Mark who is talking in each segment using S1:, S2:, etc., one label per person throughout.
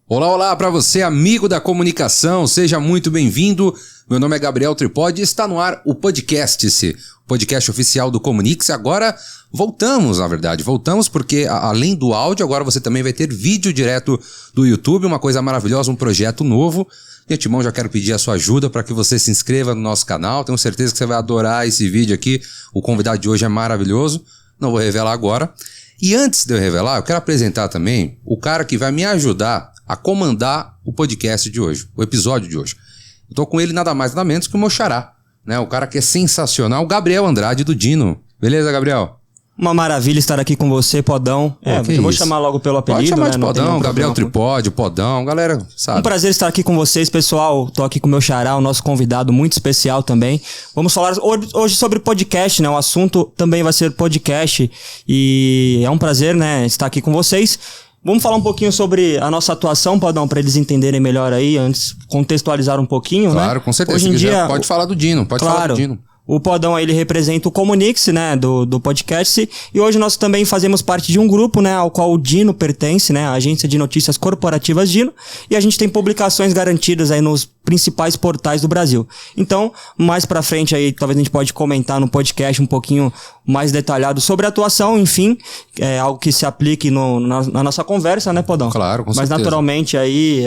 S1: Olá, olá para você, amigo da comunicação, seja muito bem-vindo. Meu nome é Gabriel Tripodi e está no ar o Podcast-se, o podcast oficial do Comunique-se. Agora voltamos porque além do áudio, agora você também vai ter vídeo direto do YouTube, uma coisa maravilhosa, um projeto novo. De antemão, já quero pedir a sua ajuda para que você se inscreva no nosso canal. Tenho certeza que você vai adorar esse vídeo aqui. O convidado de hoje é maravilhoso, não vou revelar agora. E antes de eu revelar, eu quero apresentar também o cara que vai me ajudar a comandar o podcast de hoje, o episódio de hoje. Eu tô com ele nada mais nada menos que o meu xará, né? O cara que é sensacional, o Gabriel Andrade do Dino. Beleza, Gabriel?
S2: Uma maravilha estar aqui com você, Podão. Eu vou chamar logo pelo apelido,
S1: pode chamar, né? De
S2: Podão,
S1: Gabriel Tripodi, Podão, galera, sabe.
S2: Um prazer estar aqui com vocês, pessoal. Tô aqui com o meu xará, o nosso convidado muito especial também. Vamos falar hoje sobre podcast, né? O assunto também vai ser podcast e é um prazer, né, estar aqui com vocês. Vamos falar um pouquinho sobre a nossa atuação, Podão, para eles entenderem melhor aí, antes contextualizar um pouquinho, né?
S1: Claro, com certeza.
S2: Hoje em dia,
S1: pode falar do Dino, falar do Dino.
S2: O Podão aí, ele representa o Comunique-se, né, do podcast, e hoje nós também fazemos parte de um grupo, né, ao qual o Dino pertence, né, a Agência de Notícias Corporativas Dino, e a gente tem publicações garantidas aí nos principais portais do Brasil. Então, mais pra frente aí, talvez a gente pode comentar no podcast um pouquinho mais detalhado sobre a atuação, enfim, é algo que se aplique na nossa conversa, né, Podão?
S1: Claro, com certeza.
S2: Mas naturalmente aí,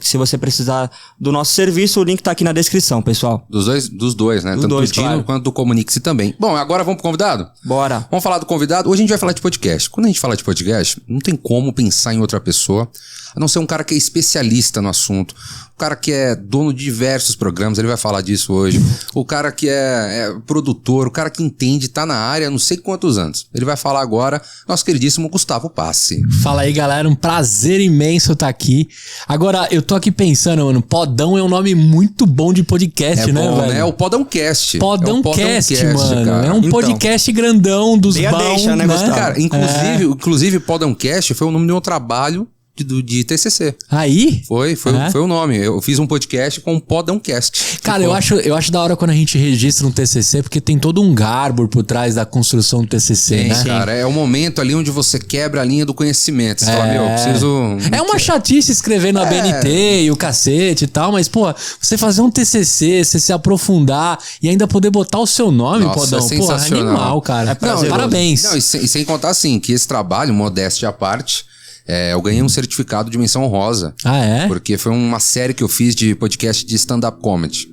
S2: se você precisar do nosso serviço, o link tá aqui na descrição, pessoal.
S1: Dos dois, né? Tanto do Dino quanto do Comunique-se também. Bom, agora vamos pro convidado?
S2: Bora.
S1: Vamos falar do convidado. Hoje a gente vai falar de podcast. Quando a gente fala de podcast, não tem como pensar em outra pessoa, a não ser um cara que é especialista no assunto. O cara que é dono de diversos programas, ele vai falar disso hoje. O cara que é produtor, o cara que entende, tá na área há não sei quantos anos. Ele vai falar agora, nosso queridíssimo Gustavo Passi.
S3: Fala aí, galera, um prazer imenso estar aqui. Agora, eu tô aqui pensando, mano, Podão é um nome muito bom de podcast, né,
S1: bom,
S3: velho?
S1: É o Podãocast.
S3: Podãocast, mano.
S1: Cara.
S3: É um podcast grandão dos bons,
S2: deixa, né, Gustavo?
S1: Cara, inclusive Podãocast foi o nome do meu trabalho de TCC.
S3: Aí?
S1: Foi o nome. Eu fiz um podcast com o Podãocast.
S3: Cara, eu acho da hora quando a gente registra um TCC, porque tem todo um garbo por trás da construção do TCC, né?
S1: Cara, é o momento ali onde você quebra a linha do conhecimento. Você fala, eu preciso...
S3: É uma chatice escrever na BNT e o cacete e tal, mas, pô, você fazer um TCC, você se aprofundar e ainda poder botar o seu nome, Podão,
S1: é sensacional.
S3: Animal, cara. Parabéns.
S1: Não, e sem contar, assim, que esse trabalho, modéstia à parte... eu ganhei um certificado de menção honrosa.
S3: Ah, é?
S1: Porque foi uma série que eu fiz de podcast de stand-up comedy.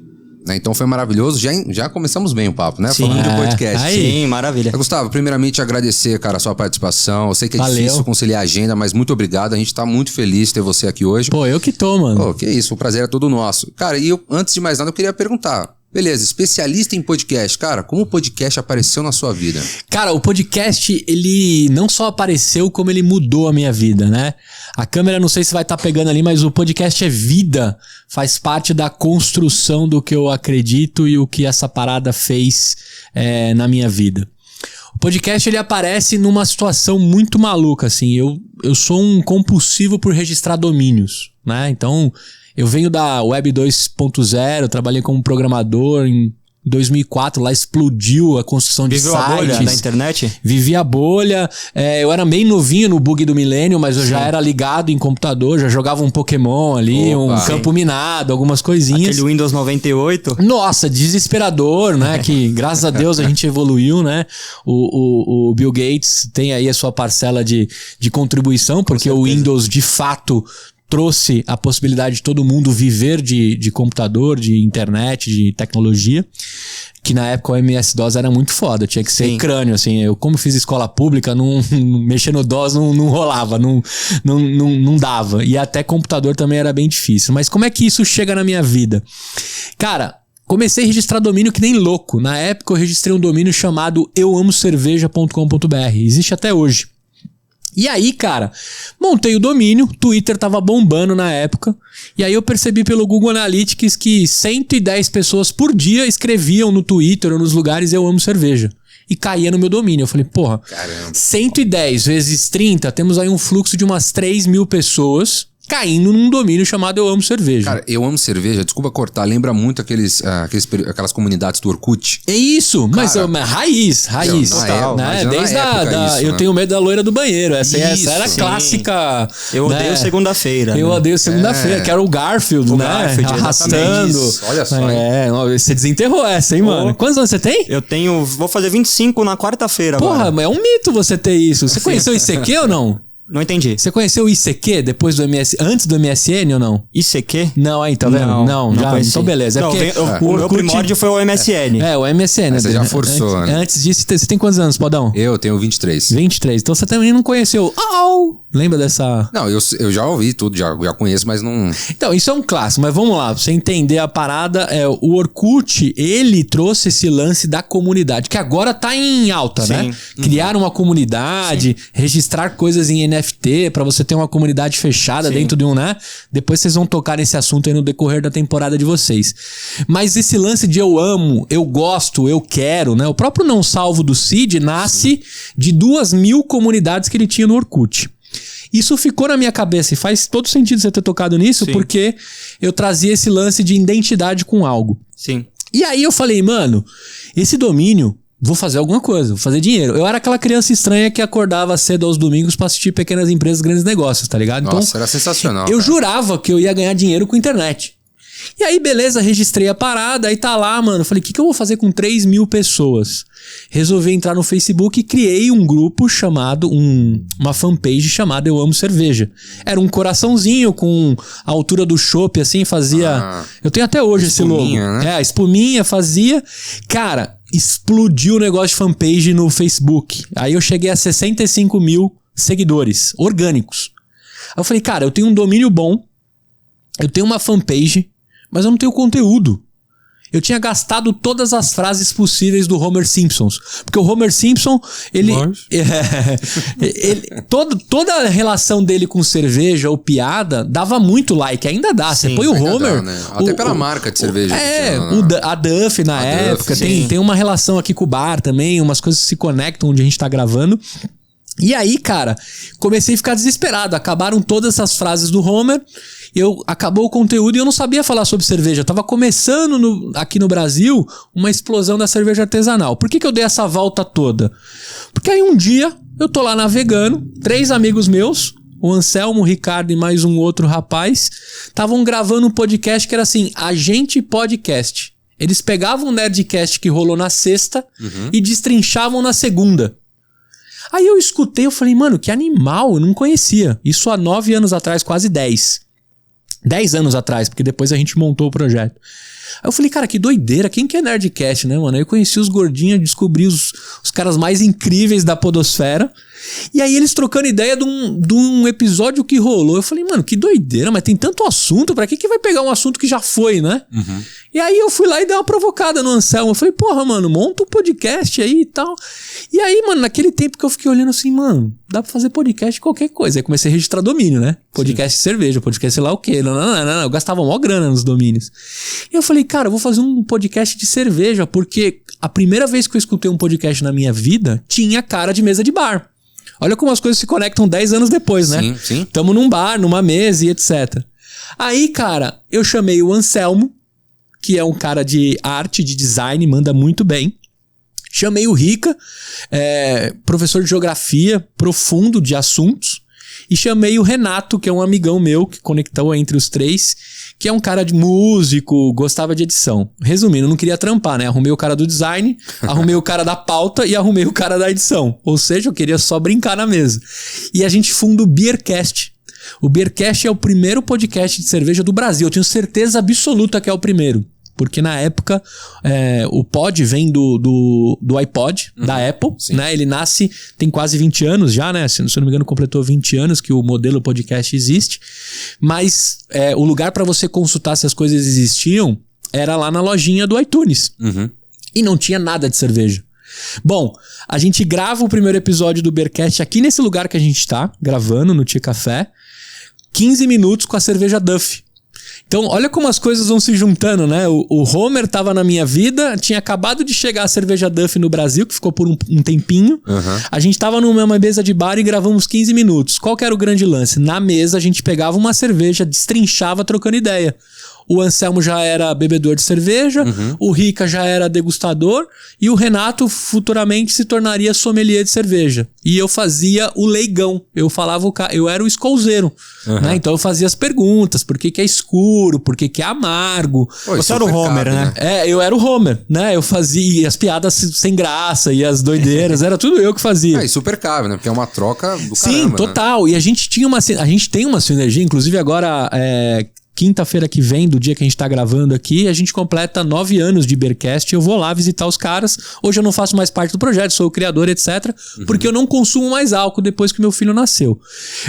S1: Né? Então foi maravilhoso. Já começamos bem o papo, né?
S3: Sim,
S1: falando de podcast.
S2: Sim, maravilha.
S1: Gustavo, primeiramente agradecer, cara, a sua participação. Eu sei que é
S3: Valeu.
S1: difícil conciliar a agenda, mas muito obrigado. A gente tá muito feliz de ter você aqui hoje.
S3: Pô, eu que tô, mano.
S1: Pô, que isso, o prazer é todo nosso. Cara, e antes de mais nada, eu queria perguntar. Beleza, especialista em podcast. Cara, como o podcast apareceu na sua vida?
S3: Cara, o podcast, ele não só apareceu, como ele mudou a minha vida, né? A câmera, não sei se vai estar pegando ali, mas o podcast é vida. Faz parte da construção do que eu acredito e o que essa parada fez na minha vida. O podcast, ele aparece numa situação muito maluca, assim. Eu sou um compulsivo por registrar domínios, né? Então... eu venho da Web 2.0, trabalhei como programador em 2004, lá explodiu a construção de sites.
S2: Viveu a bolha da internet?
S3: Vivi a bolha. Eu era bem novinho no bug do milênio, mas eu já era ligado em computador, já jogava um Pokémon ali, um campo minado, algumas coisinhas.
S2: Aquele Windows 98.
S3: Nossa, desesperador, né? Que graças a Deus a gente evoluiu, né? O Bill Gates tem aí a sua parcela de contribuição, porque o Windows de fato trouxe a possibilidade de todo mundo viver de computador, de internet, de tecnologia, que na época o MS-DOS era muito foda, tinha que ser crânio, assim. Eu, como fiz escola pública, mexer no DOS não rolava, não dava. E até computador também era bem difícil. Mas como é que isso chega na minha vida? Cara, comecei a registrar domínio que nem louco. Na época eu registrei um domínio chamado euamocerveja.com.br. Existe até hoje. E aí, cara, montei o domínio, Twitter tava bombando na época, e aí eu percebi pelo Google Analytics que 110 pessoas por dia escreviam no Twitter ou nos lugares "eu amo cerveja", e caía no meu domínio. Eu falei, porra, 110 vezes 30, temos aí um fluxo de umas 3.000 pessoas caindo num domínio chamado Eu Amo Cerveja.
S1: Cara, Eu Amo Cerveja, desculpa cortar, lembra muito aquelas comunidades do Orkut.
S3: É isso, mas
S1: Cara,
S3: raiz.
S1: total,
S3: Né?
S1: imagina
S3: Desde
S1: na época isso,
S3: eu
S1: né?
S3: tenho medo da loira do banheiro. Essa
S1: Isso,
S3: era a
S1: sim.
S3: clássica.
S2: Eu
S3: né?
S2: odeio segunda-feira.
S3: Eu
S2: né?
S3: odeio segunda-feira, que era o Garfield,
S2: O
S3: né?
S2: Garfield,
S3: Arrastando.
S1: Isso, olha só,
S3: Você desenterrou essa, hein, mano? Quantos anos você tem?
S2: Eu vou fazer 25 na quarta-feira
S3: Porra,
S2: agora.
S3: mas é um mito você ter isso. Você conheceu o ICQ ou não?
S2: Não entendi.
S3: Você conheceu o ICQ depois do antes do MSN ou não?
S2: ICQ?
S3: Não, aí, tá vendo? Não, já.
S2: conheci.
S3: Então, beleza. É
S2: Não,
S3: porque
S2: o meu primórdio foi o MSN.
S3: o MSN.
S1: Aí você já forçou,
S3: antes,
S1: né?
S3: Antes disso, você tem quantos anos, Podão?
S1: Eu tenho 23.
S3: 23. Então você também não conheceu. Lembra dessa.
S1: Não, eu já ouvi tudo, já conheço, mas não...
S3: Então, isso é um clássico, mas vamos lá, pra você entender a parada, o Orkut, ele trouxe esse lance da comunidade, que agora tá em alta,
S2: Sim.
S3: né? Criar uma comunidade, registrar coisas em NFT pra você ter uma comunidade fechada dentro de um, né? Depois vocês vão tocar nesse assunto aí no decorrer da temporada de vocês. Mas esse lance de eu amo, eu gosto, eu quero, né? O próprio Não Salvo do Cid nasce de 2.000 comunidades que ele tinha no Orkut. Isso ficou na minha cabeça e faz todo sentido você ter tocado nisso,
S2: Sim.
S3: porque eu trazia esse lance de identidade com algo.
S2: Sim.
S3: E aí eu falei, mano, esse domínio, vou fazer alguma coisa, vou fazer dinheiro. Eu era aquela criança estranha que acordava cedo aos domingos pra assistir Pequenas Empresas, Grandes Negócios, tá ligado?
S1: Nossa, era sensacional.
S3: Eu
S1: cara.
S3: jurava que eu ia ganhar dinheiro com internet. E aí, beleza, registrei a parada, aí tá lá, mano. Falei, o que eu vou fazer com 3.000 pessoas? Resolvi entrar no Facebook e criei um grupo chamado, uma fanpage chamada Eu Amo Cerveja. Era um coraçãozinho com a altura do chopp, assim, fazia... Eu tenho até hoje esse logo.
S1: Né?
S3: A espuminha fazia. Cara, explodiu o negócio de fanpage no Facebook. Aí eu cheguei a 65.000 seguidores orgânicos. Aí eu falei, cara, eu tenho um domínio bom, eu tenho uma fanpage, mas eu não tenho conteúdo. Eu tinha gastado todas as frases possíveis do Homer Simpson. Porque o Homer Simpson, toda a relação dele com cerveja ou piada dava muito like. Ainda dá. Você põe o Homer...
S1: Dá, né? Até pela marca de cerveja.
S3: A Duff na época.
S1: Duff,
S3: tem uma relação aqui com o bar também. Umas coisas que se conectam onde a gente tá gravando. E aí, cara, comecei a ficar desesperado. Acabaram todas essas frases do Homer. Acabou o conteúdo e eu não sabia falar sobre cerveja. Tava começando aqui no Brasil uma explosão da cerveja artesanal. Por que eu dei essa volta toda? Porque aí um dia eu tô lá navegando, 3 amigos meus, o Anselmo, o Ricardo e mais um outro rapaz, estavam gravando um podcast que era assim, Agente Podcast. Eles pegavam o Nerdcast que rolou na sexta e destrinchavam na segunda. Aí eu escutei, eu falei, mano, que animal, eu não conhecia. Isso há 9 anos atrás, quase 10. 10 anos atrás, porque depois a gente montou o projeto. Aí eu falei, cara, que doideira, quem que é Nerdcast, né, mano? Aí eu conheci os gordinhos, descobri os caras mais incríveis da podosfera. E aí eles trocando ideia de um episódio que rolou. Eu falei, mano, que doideira, mas tem tanto assunto, pra que vai pegar um assunto que já foi, né? E aí eu fui lá e dei uma provocada no Anselmo. Eu falei, porra, mano, monta um podcast aí e tal. E aí, mano, naquele tempo que eu fiquei olhando assim, mano, dá pra fazer podcast de qualquer coisa. Aí comecei a registrar domínio, né? Podcast de cerveja, podcast sei lá o quê. Não. Eu gastava mó grana nos domínios. E eu falei, cara, eu vou fazer um podcast de cerveja, porque a primeira vez que eu escutei um podcast na minha vida, tinha cara de mesa de bar. Olha como as coisas se conectam 10 anos depois, né?
S1: Sim.
S3: Tamo num bar, numa mesa e etc. Aí, cara, eu chamei o Anselmo, que é um cara de arte, de design, manda muito bem. Chamei o Rica, professor de geografia, profundo de assuntos. E chamei o Renato, que é um amigão meu, que conectou entre os 3, que é um cara de músico, gostava de edição. Resumindo, eu não queria trampar, né? Arrumei o cara do design, arrumei o cara da pauta e arrumei o cara da edição. Ou seja, eu queria só brincar na mesa. E a gente funda o Beercast. O Beercast é o primeiro podcast de cerveja do Brasil. Eu tenho certeza absoluta que é o primeiro. Porque na época, o pod vem do iPod, da Apple, né? Ele nasce, tem quase 20 anos já, né? Se não me engano, completou 20 anos que o modelo podcast existe. Mas o lugar para você consultar se as coisas existiam era lá na lojinha do iTunes. E não tinha nada de cerveja. Bom, a gente grava o primeiro episódio do Beercast aqui nesse lugar que a gente tá, gravando no Tia Café. 15 minutos com a cerveja Duff. Então, olha como as coisas vão se juntando, né? O Homer tava na minha vida, tinha acabado de chegar a cerveja Duff no Brasil, que ficou por um tempinho. A gente tava numa mesa de bar e gravamos 15 minutos. Qual que era o grande lance? Na mesa, a gente pegava uma cerveja, destrinchava trocando ideia. O Anselmo já era bebedor de cerveja, o Rica já era degustador e o Renato futuramente se tornaria sommelier de cerveja. E eu fazia o leigão, eu era o escolzeiro, né? Então eu fazia as perguntas, por que é escuro, por que é amargo.
S2: Você era o Homer, né?
S3: Eu era o Homer, né? Eu fazia as piadas sem graça e as doideiras, era tudo eu que fazia.
S1: E super cabe, né? Porque é uma troca do
S3: Sim,
S1: caramba,
S3: total. Né? E a gente tem uma sinergia, inclusive agora... Quinta-feira que vem, do dia que a gente tá gravando aqui, a gente completa 9 anos de Beercast e eu vou lá visitar os caras. Hoje eu não faço mais parte do projeto, sou o criador, etc. Porque eu não consumo mais álcool depois que meu filho nasceu.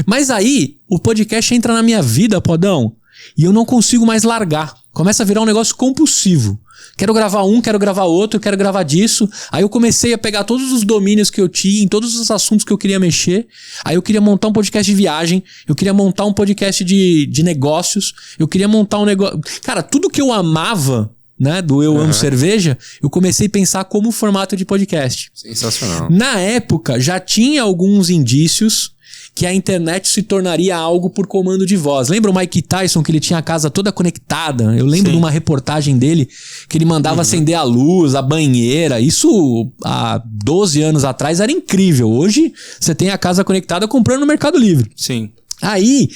S3: Mas aí, o podcast entra na minha vida, Podão, e eu não consigo mais largar. Começa a virar um negócio compulsivo. Quero gravar quero gravar outro, quero gravar disso. Aí eu comecei a pegar todos os domínios que eu tinha, em todos os assuntos que eu queria mexer. Aí eu queria montar um podcast de viagem, eu queria montar um podcast de negócios, eu queria montar um negócio... Cara, tudo que eu amava, né, do Eu Amo Cerveja, eu comecei a pensar como formato de podcast.
S1: Sensacional.
S3: Na época, já tinha alguns indícios que a internet se tornaria algo por comando de voz. Lembra o Mike Tyson, que ele tinha a casa toda conectada? Eu lembro de uma reportagem dele que ele mandava acender a luz, a banheira. Isso há 12 anos atrás era incrível. Hoje, você tem a casa conectada comprando no Mercado Livre.
S2: Sim.
S3: Aí,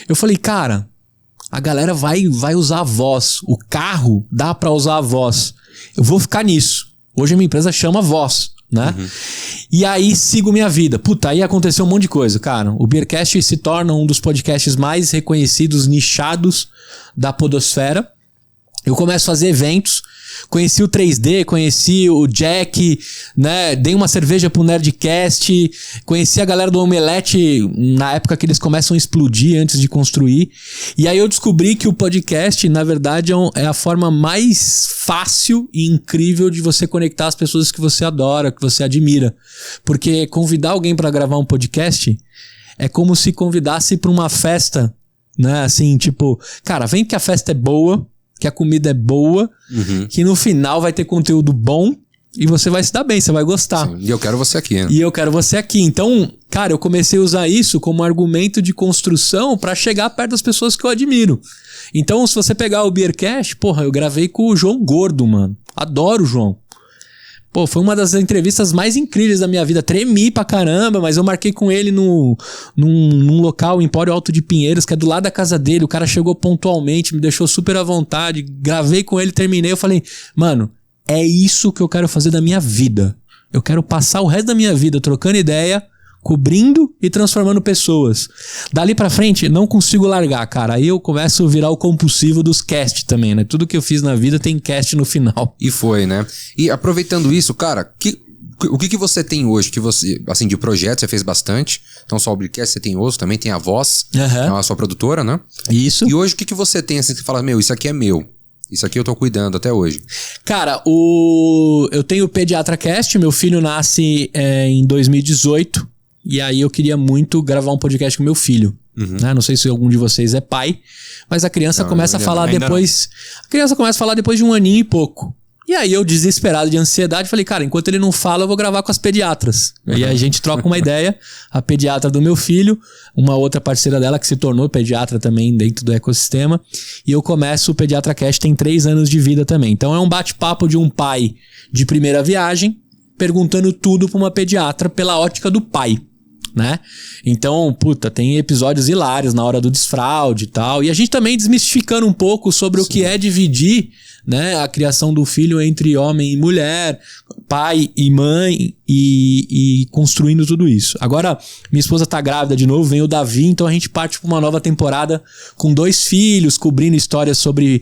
S3: eu falei, cara, a galera vai usar a voz. O carro dá pra usar a voz. Eu vou ficar nisso. Hoje a minha empresa chama Voz, né? E aí sigo minha vida. Puta, aí aconteceu um monte de coisa, cara. O Beercast se torna um dos podcasts mais reconhecidos, nichados da podosfera. Eu começo a fazer eventos. Conheci o 3D, conheci o Jack, né? Dei uma cerveja pro Nerdcast. Conheci a galera do Omelete na época que eles começam a explodir antes de construir. E aí eu descobri que o podcast, na verdade, é a forma mais fácil e incrível de você conectar as pessoas que você adora, que você admira. Porque convidar alguém para gravar um podcast é como se convidasse para uma festa, né? Assim, tipo, cara, vem que a festa é boa, que a comida é boa, que no final vai ter conteúdo bom e você vai se dar bem, você vai gostar.
S1: Sim, e eu quero você aqui. Né?
S3: E eu quero você aqui. Então, cara, eu comecei a usar isso como argumento de construção pra chegar perto das pessoas que eu admiro. Então, se você pegar o Beercast, porra, eu gravei com o João Gordo, mano. Adoro o João. Pô, foi uma das entrevistas mais incríveis da minha vida. Tremi pra caramba, mas eu marquei com ele num local, Empório Alto de Pinheiros, que é do lado da casa dele. O cara chegou pontualmente, me deixou super à vontade. Gravei com ele, terminei. Eu falei, mano, é isso que eu quero fazer da minha vida. Eu quero passar o resto da minha vida trocando ideia, cobrindo e transformando pessoas. Dali pra frente, não consigo largar, cara. Aí eu começo a virar o compulsivo dos cast também, né? Tudo que eu fiz na vida tem cast no final.
S1: E foi, né? E aproveitando isso, cara, o que você tem hoje? Que você, assim, de projeto, você fez bastante. Então, só o Beercast, você tem outros também, tem a Voz, que é a sua produtora, né?
S3: Isso.
S1: E hoje, o que você tem, assim, que você fala, meu, isso aqui é meu. Isso aqui eu tô cuidando até hoje.
S3: Cara, eu tenho o PediatraCast, meu filho nasce em 2018. E aí eu queria muito gravar um podcast com meu filho. Né? Não sei se algum de vocês é pai, mas a criança começa a falar depois. A criança começa a falar depois de 1 aninho e pouco. E aí eu, desesperado de ansiedade, falei, cara, enquanto ele não fala, eu vou gravar com as pediatras. E aí a gente troca uma ideia, a pediatra do meu filho, uma outra parceira dela que se tornou pediatra também dentro do ecossistema. E eu começo o PediatraCast, tem 3 anos de vida também. Então é um bate-papo de um pai de primeira viagem, perguntando tudo pra uma pediatra pela ótica do pai. Né? Então, puta, tem episódios hilários na hora do desfraude e tal. E a gente também desmistificando um pouco sobre o que é dividir, né, a criação do filho entre homem e mulher, pai e mãe e construindo tudo isso. Agora, minha esposa tá grávida de novo, vem o Davi, então a gente parte pra uma nova temporada com 2 filhos, cobrindo histórias sobre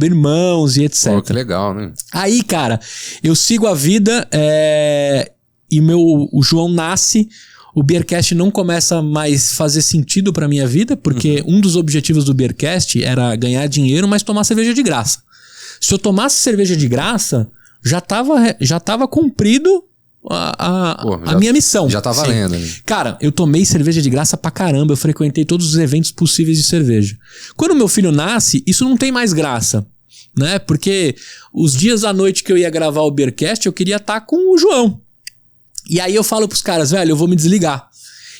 S3: irmãos e etc.
S1: Pô, que legal, né?
S3: Aí, cara, eu sigo a vida e o João nasce. O Beercast não começa mais a fazer sentido pra minha vida, porque um dos objetivos do Beercast era ganhar dinheiro, mas tomar cerveja de graça. Se eu tomasse cerveja de graça, já tava cumprido a minha missão.
S1: Já tá valendo. Né?
S3: Cara, eu tomei cerveja de graça pra caramba, eu frequentei todos os eventos possíveis de cerveja. Quando meu filho nasce, isso não tem mais graça, né? Porque os dias à noite que eu ia gravar o Beercast, eu queria estar com o João. E aí eu falo pros caras, velho, eu vou me desligar.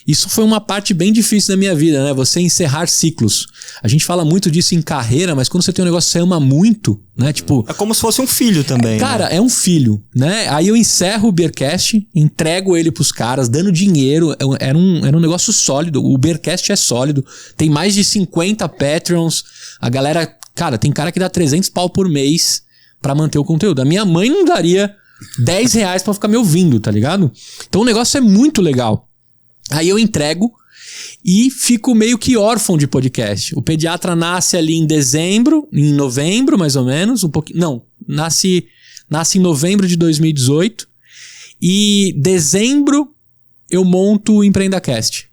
S3: Isso foi uma parte bem difícil da minha vida, né? Você encerrar ciclos. A gente fala muito disso em carreira, mas quando você tem um negócio que você ama muito, né? Tipo...
S2: É como se fosse um filho também.
S3: Cara,
S2: né?
S3: É um filho, né? Aí eu encerro o Beercast, entrego ele pros caras, dando dinheiro. Era um negócio sólido. O Beercast é sólido. Tem mais de 50 Patreons. A galera... Cara, tem cara que dá 300 pau por mês pra manter o conteúdo. A minha mãe não daria 10 reais pra ficar me ouvindo, tá ligado? Então o negócio é muito legal. Aí eu entrego e fico meio que órfão de podcast. O Pediatra nasce ali em novembro mais ou menos, um pouquinho, não, nasce em novembro de 2018 e dezembro eu monto o EmpreendaCast.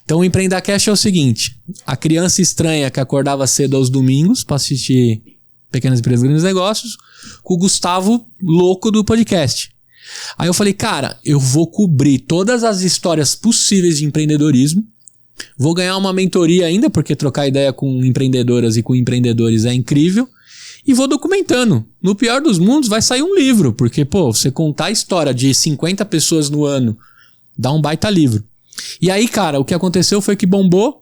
S3: Então o EmpreendaCast é o seguinte, a criança estranha que acordava cedo aos domingos para assistir Pequenas Empresas, Grandes Negócios, com o Gustavo louco do podcast. Aí eu falei, cara, eu vou cobrir todas as histórias possíveis de empreendedorismo, vou ganhar uma mentoria ainda, porque trocar ideia com empreendedoras e com empreendedores é incrível, e vou documentando. No pior dos mundos vai sair um livro, porque, pô, você contar a história de 50 pessoas no ano, dá um baita livro. E aí, cara, o que aconteceu foi que bombou,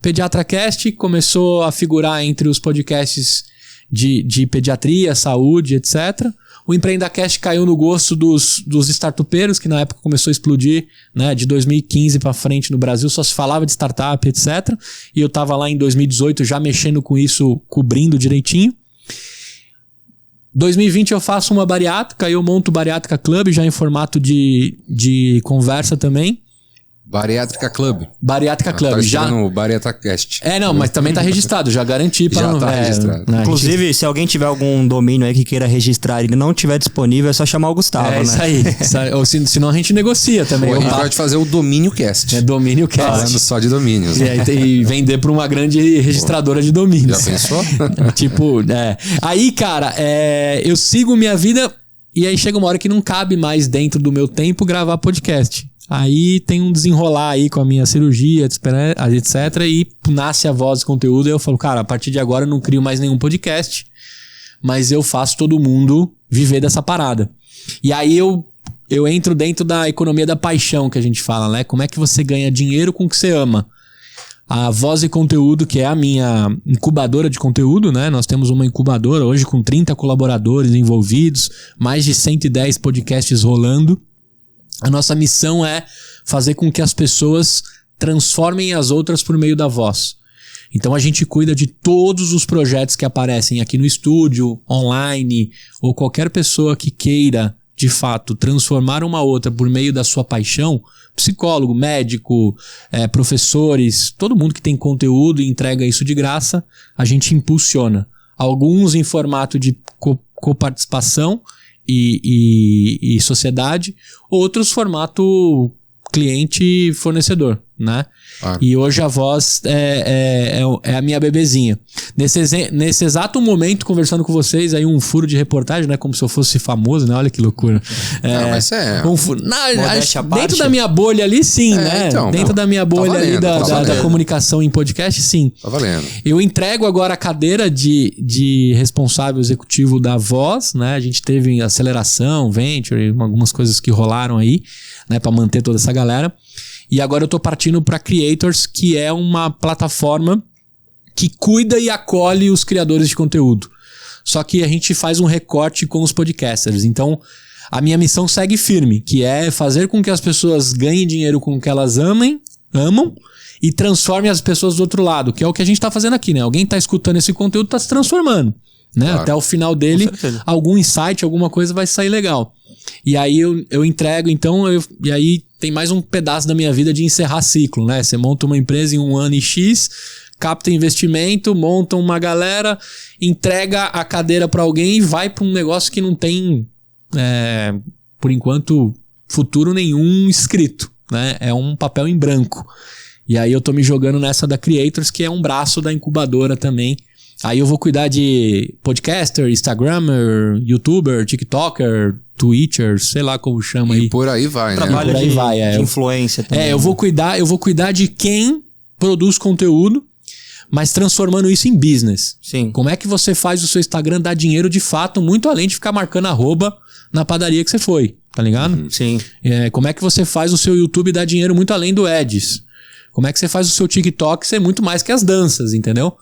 S3: PediatraCast começou a figurar entre os podcasts de pediatria, saúde, etc., o EmpreendaCast caiu no gosto dos startupeiros, que na época começou a explodir, né? De 2015 pra frente no Brasil só se falava de startup, etc. E eu tava lá em 2018 já mexendo com isso, cobrindo direitinho. 2020 eu faço uma bariátrica, eu monto o Bariátrica Club, já em formato de conversa também.
S1: Bariátrica Club.
S3: Bariátrica Club.
S1: Tá
S3: já
S1: no BariátricaCast.
S3: Não, mas também tá registrado, já garanti para
S1: já tá registrado.
S3: Né,
S2: inclusive, se alguém tiver algum domínio aí que queira registrar e ele não tiver disponível, é só chamar o Gustavo, né?
S3: Isso aí. Ou senão a gente negocia também.
S1: Ou a gente pode fazer o DomínioCast.
S3: DomínioCast.
S1: Falando só de domínios.
S3: E vender pra uma grande registradora de domínios.
S1: Já pensou?
S3: Aí, cara, eu sigo minha vida e aí chega uma hora que não cabe mais dentro do meu tempo gravar podcast. Aí tem um desenrolar aí com a minha cirurgia, etc. E nasce a Voz de Conteúdo e eu falo, cara, a partir de agora eu não crio mais nenhum podcast, mas eu faço todo mundo viver dessa parada. E aí eu entro dentro da economia da paixão que a gente fala, né? Como é que você ganha dinheiro com o que você ama? A Voz de Conteúdo, que é a minha incubadora de conteúdo, né? Nós temos uma incubadora hoje com 30 colaboradores envolvidos, mais de 110 podcasts rolando. A nossa missão é fazer com que as pessoas transformem as outras por meio da voz. Então a gente cuida de todos os projetos que aparecem aqui no estúdio, online, ou qualquer pessoa que queira, de fato, transformar uma outra por meio da sua paixão, psicólogo, médico, professores, todo mundo que tem conteúdo e entrega isso de graça, a gente impulsiona. Alguns em formato de coparticipação e sociedade, outros formato cliente-fornecedor, né? E hoje a Voz é a minha bebezinha. Nesse exato momento, conversando com vocês, aí um furo de reportagem, né? Como se eu fosse famoso, né? Olha que loucura.
S1: Mas
S3: um furo. Dentro da minha bolha ali, sim, né?
S1: Então,
S3: dentro da minha bolha ali da comunicação em podcast, sim.
S1: Tá valendo.
S3: Eu entrego agora a cadeira de responsável executivo da Voz, né? A gente teve aceleração, venture, algumas coisas que rolaram aí, né? Pra manter toda essa galera. E agora eu tô partindo para Creators, que é uma plataforma que cuida e acolhe os criadores de conteúdo. Só que a gente faz um recorte com os podcasters. Então, a minha missão segue firme, que é fazer com que as pessoas ganhem dinheiro com o que elas amam e transformem as pessoas do outro lado, que é o que a gente tá fazendo aqui, né? Alguém tá escutando esse conteúdo, tá se transformando, né? Claro. Até o final dele, algum insight, alguma coisa vai sair legal. E aí eu entrego, então, e aí tem mais um pedaço da minha vida de encerrar ciclo, né? Você monta uma empresa em 1 ano e X, capta investimento, monta uma galera, entrega a cadeira para alguém e vai para um negócio que não tem, por enquanto, futuro nenhum escrito, né? É um papel em branco. E aí eu tô me jogando nessa da Creators, que é um braço da incubadora também. Aí eu vou cuidar de podcaster, instagrammer, youtuber, tiktoker, Twitchers, sei lá como chama aí.
S1: E por aí vai, né?
S2: Trabalho
S3: Por aí
S2: de,
S3: vai,
S2: de influência também.
S3: Eu vou cuidar de quem produz conteúdo, mas transformando isso em business.
S2: Sim.
S3: Como é que você faz o seu Instagram dar dinheiro de fato, muito além de ficar marcando arroba na padaria que você foi, tá ligado?
S2: Sim.
S3: Como é que você faz o seu YouTube dar dinheiro muito além do Ads? Como é que você faz o seu TikTok ser muito mais que as danças, entendeu?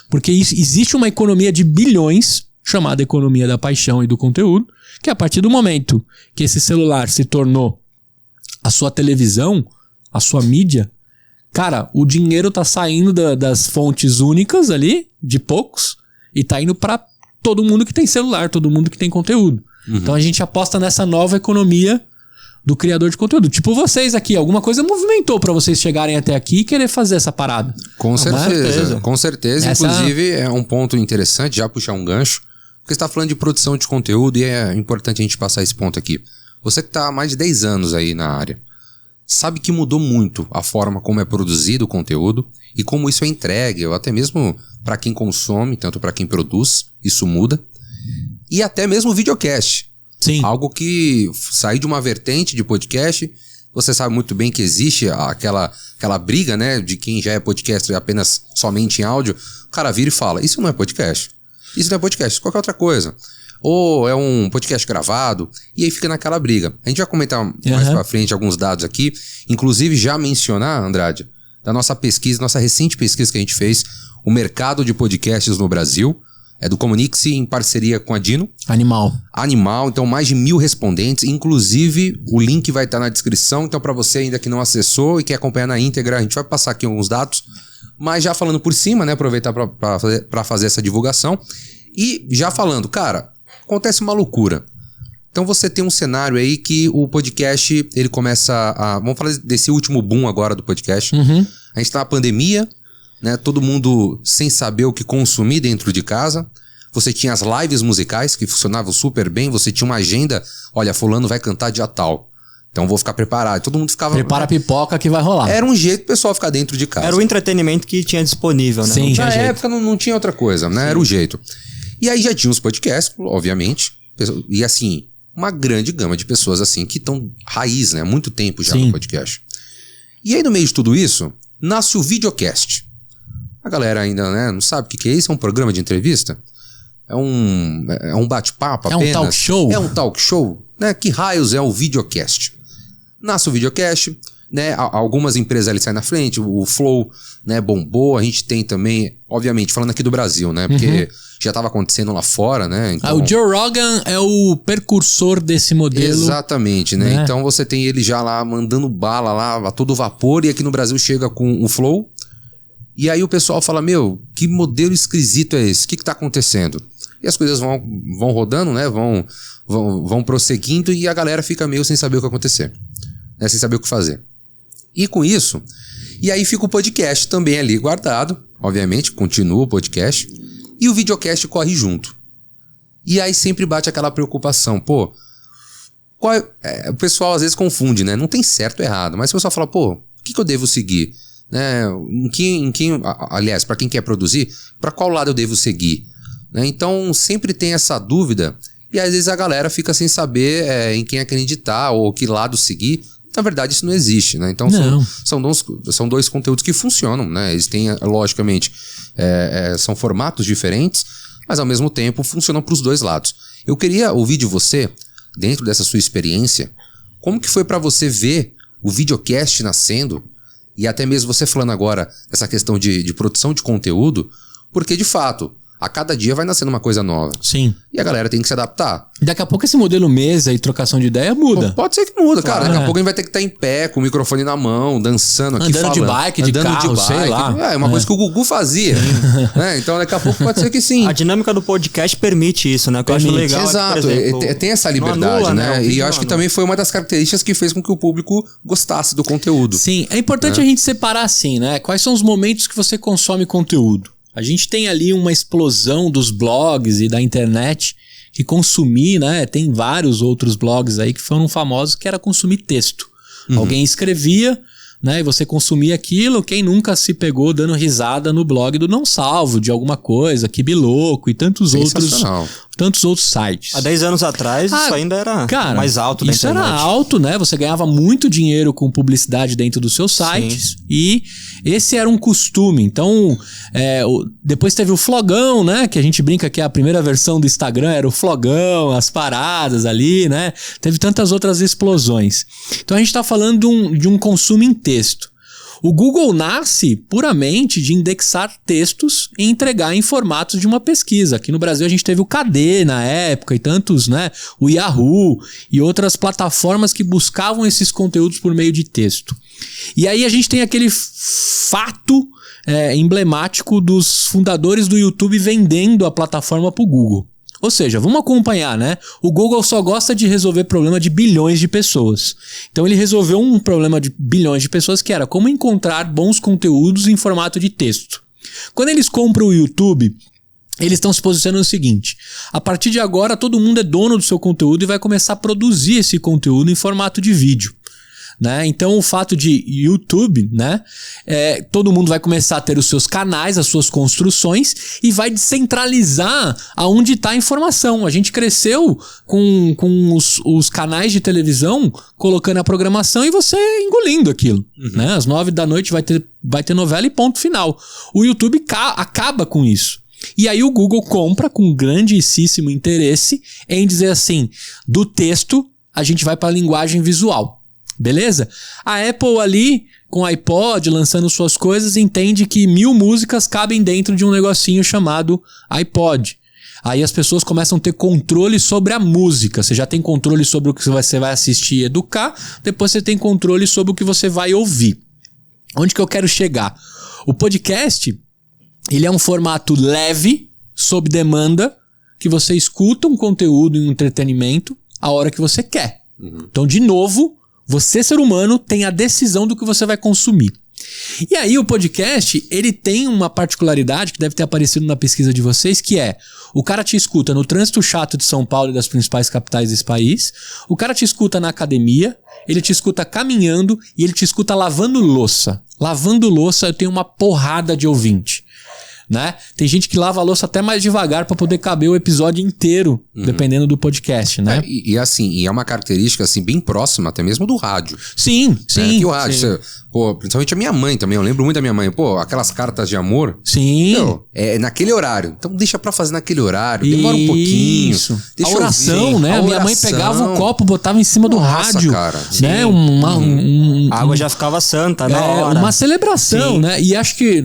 S3: Porque existe uma economia de bilhões, chamada economia da paixão e do conteúdo, que a partir do momento que esse celular se tornou a sua televisão, a sua mídia, cara, o dinheiro tá saindo das fontes únicas ali, de poucos, e tá indo pra todo mundo que tem celular, todo mundo que tem conteúdo. Então a gente aposta nessa nova economia do criador de conteúdo. Tipo vocês aqui, alguma coisa movimentou pra vocês chegarem até aqui e querer fazer essa parada.
S1: Com certeza, com certeza.
S3: Essa...
S1: Inclusive, é um ponto interessante, já puxar um gancho, porque você tá falando de produção de conteúdo e é importante a gente passar esse ponto aqui. Você que tá há mais de 10 anos aí na área, sabe que mudou muito a forma como é produzido o conteúdo e como isso é entregue, ou até mesmo para quem consome, tanto para quem produz, isso muda. E até mesmo o videocast.
S3: Sim.
S1: Algo que sair de uma vertente de podcast, você sabe muito bem que existe aquela briga, né, de quem já é podcaster apenas somente em áudio. O cara vira e fala, isso não é podcast. Isso não é podcast, qualquer outra coisa. Ou é um podcast gravado, e aí fica naquela briga. A gente vai comentar mais pra frente alguns dados aqui, inclusive já mencionar, Andrade, da nossa pesquisa, nossa recente pesquisa que a gente fez, o mercado de podcasts no Brasil, é do Comunix em parceria com a Dino. Animal, então mais de 1.000 respondentes, inclusive o link vai estar na descrição, então para você ainda que não acessou e quer acompanhar na íntegra, a gente vai passar aqui alguns dados, mas já falando por cima, né, aproveitar para fazer essa divulgação, e já falando, cara, acontece uma loucura. Então você tem um cenário aí que o podcast, ele começa a... Vamos falar desse último boom agora do podcast. A gente tá na pandemia, né? Todo mundo sem saber o que consumir dentro de casa. Você tinha as lives musicais que funcionavam super bem. Você tinha uma agenda, olha, fulano vai cantar dia tal, então vou ficar preparado. Todo mundo ficava...
S3: Prepara a pipoca que vai rolar.
S1: Era um jeito do pessoal ficar dentro de casa.
S2: Era o entretenimento que tinha disponível, né?
S3: Sim,
S1: na época não tinha outra coisa, né? Sim. Era o jeito. E aí já tinha os podcasts, obviamente. E assim, uma grande gama de pessoas assim que estão raiz, né? Há muito tempo já no podcast. E aí no meio de tudo isso, nasce o videocast. A galera ainda, né, não sabe o que é isso. É um programa de entrevista? É um bate-papo apenas?
S3: É um talk show?
S1: É um talk show? Né? Que raios é o videocast? Nasce o videocast, né? Algumas empresas ali saem na frente, o Flow, né, bombou. A gente tem também, obviamente, falando aqui do Brasil, né? Porque já estava acontecendo lá fora, né? Então...
S3: o Joe Rogan é o precursor desse modelo.
S1: Exatamente, né? Então você tem ele já lá mandando bala lá a todo vapor, e aqui no Brasil chega com o Flow. E aí o pessoal fala, meu, que modelo esquisito é esse? O que tá acontecendo? E as coisas vão rodando, né? Vão prosseguindo, e a galera fica meio sem saber o que acontecer, né? Sem saber o que fazer. E com isso, e aí fica o podcast também ali guardado, obviamente, continua o podcast, e o videocast corre junto. E aí sempre bate aquela preocupação, pô, o pessoal às vezes confunde, né? Não tem certo ou errado, mas o pessoal fala, pô, o que eu devo seguir? Né? Aliás, para quem quer produzir, para qual lado eu devo seguir? Né? Então sempre tem essa dúvida, e às vezes a galera fica sem saber em quem acreditar ou que lado seguir. Na verdade isso não existe, né? Então são dois conteúdos que funcionam, né? Eles têm, logicamente, são formatos diferentes, mas ao mesmo tempo funcionam para os dois lados. Eu queria ouvir de você, dentro dessa sua experiência, como que foi para você ver o videocast nascendo, e até mesmo você falando agora essa questão de produção de conteúdo, porque de fato, a cada dia vai nascendo uma coisa nova.
S3: Sim.
S1: E a galera tem que se adaptar.
S3: Daqui a pouco esse modelo mesa e trocação de ideia muda.
S1: Pode ser que muda, cara. Daqui a pouco a gente vai ter que estar em pé, com o microfone na mão, dançando aqui,
S3: andando de bike, de carro, sei lá.
S1: É uma coisa que o Gugu fazia. Né? Então daqui a pouco pode ser que sim.
S2: A dinâmica do podcast permite isso, né? Que eu acho legal.
S1: Exato.
S2: Por exemplo,
S1: tem essa liberdade,
S2: anula,
S1: né? E eu acho que também foi uma das características que fez com que o público gostasse do conteúdo.
S3: Sim, é importante a gente separar assim, né? Quais são os momentos que você consome conteúdo? A gente tem ali uma explosão dos blogs e da internet que consumir, né? Tem vários outros blogs aí que foram famosos, que era consumir texto. Alguém escrevia, né? E você consumia aquilo. Quem nunca se pegou dando risada no blog do Não Salvo, de alguma coisa, Que Biloco e tantos tantos outros sites.
S2: Há 10 anos atrás, isso ainda era mais alto da
S3: isso
S2: internet.
S3: era alto, né? Você ganhava muito dinheiro com publicidade dentro dos seus sites. Sim. E esse era um costume. Então, depois teve o flogão, né? Que a gente brinca que a primeira versão do Instagram era o flogão, as paradas ali, né? Teve tantas outras explosões. Então, a gente tá falando de um consumo em texto. O Google nasce puramente de indexar textos e entregar em formatos de uma pesquisa. Aqui no Brasil a gente teve o KD na época e tantos, né? O Yahoo e outras plataformas que buscavam esses conteúdos por meio de texto. E aí a gente tem aquele fato emblemático dos fundadores do YouTube vendendo a plataforma para o Google. Ou seja, vamos acompanhar, né? O Google só gosta de resolver problema de bilhões de pessoas. Então ele resolveu um problema de bilhões de pessoas que era como encontrar bons conteúdos em formato de texto. Quando eles compram o YouTube, eles estão se posicionando no seguinte: a partir de agora todo mundo é dono do seu conteúdo e vai começar a produzir esse conteúdo em formato de vídeo. Né? Então o fato de YouTube, né? Todo mundo vai começar a ter os seus canais, as suas construções e vai descentralizar aonde está a informação. A gente cresceu com os canais de televisão colocando a programação e você engolindo aquilo. Né? Às 9 da noite vai ter novela e ponto final. O YouTube acaba com isso. E aí o Google compra com grandíssimo interesse em dizer assim, do texto a gente vai para a linguagem visual. Beleza? A Apple ali, com o iPod, lançando suas coisas, entende que 1000 músicas cabem dentro de um negocinho chamado iPod. Aí as pessoas começam a ter controle sobre a música. Você já tem controle sobre o que você vai assistir e educar, depois você tem controle sobre o que você vai ouvir. Onde que eu quero chegar? O podcast, ele é um formato leve, sob demanda, que você escuta um conteúdo e um entretenimento a hora que você quer. Então, de novo, você, ser humano, tem a decisão do que você vai consumir. E aí o podcast, ele tem uma particularidade que deve ter aparecido na pesquisa de vocês, que é, o cara te escuta no trânsito chato de São Paulo e das principais capitais desse país, o cara te escuta na academia, ele te escuta caminhando e ele te escuta lavando louça. Lavando louça eu tenho uma porrada de ouvinte. Né? Tem gente que lava a louça até mais devagar para poder caber o episódio inteiro, dependendo do podcast, né?
S1: E é uma característica assim bem próxima até mesmo do rádio.
S3: Sim.
S1: Que o rádio, você, principalmente a minha mãe também, eu lembro muito da minha mãe, aquelas cartas de amor.
S3: Sim.
S1: É naquele horário. Então deixa pra fazer naquele horário, demora um pouquinho.
S3: Isso.
S1: Deixa
S3: a oração, né? A minha mãe pegava o copo, botava em cima do rádio.
S1: Cara.
S3: Né?
S2: A água já ficava santa na hora.
S3: Uma celebração, né? E acho que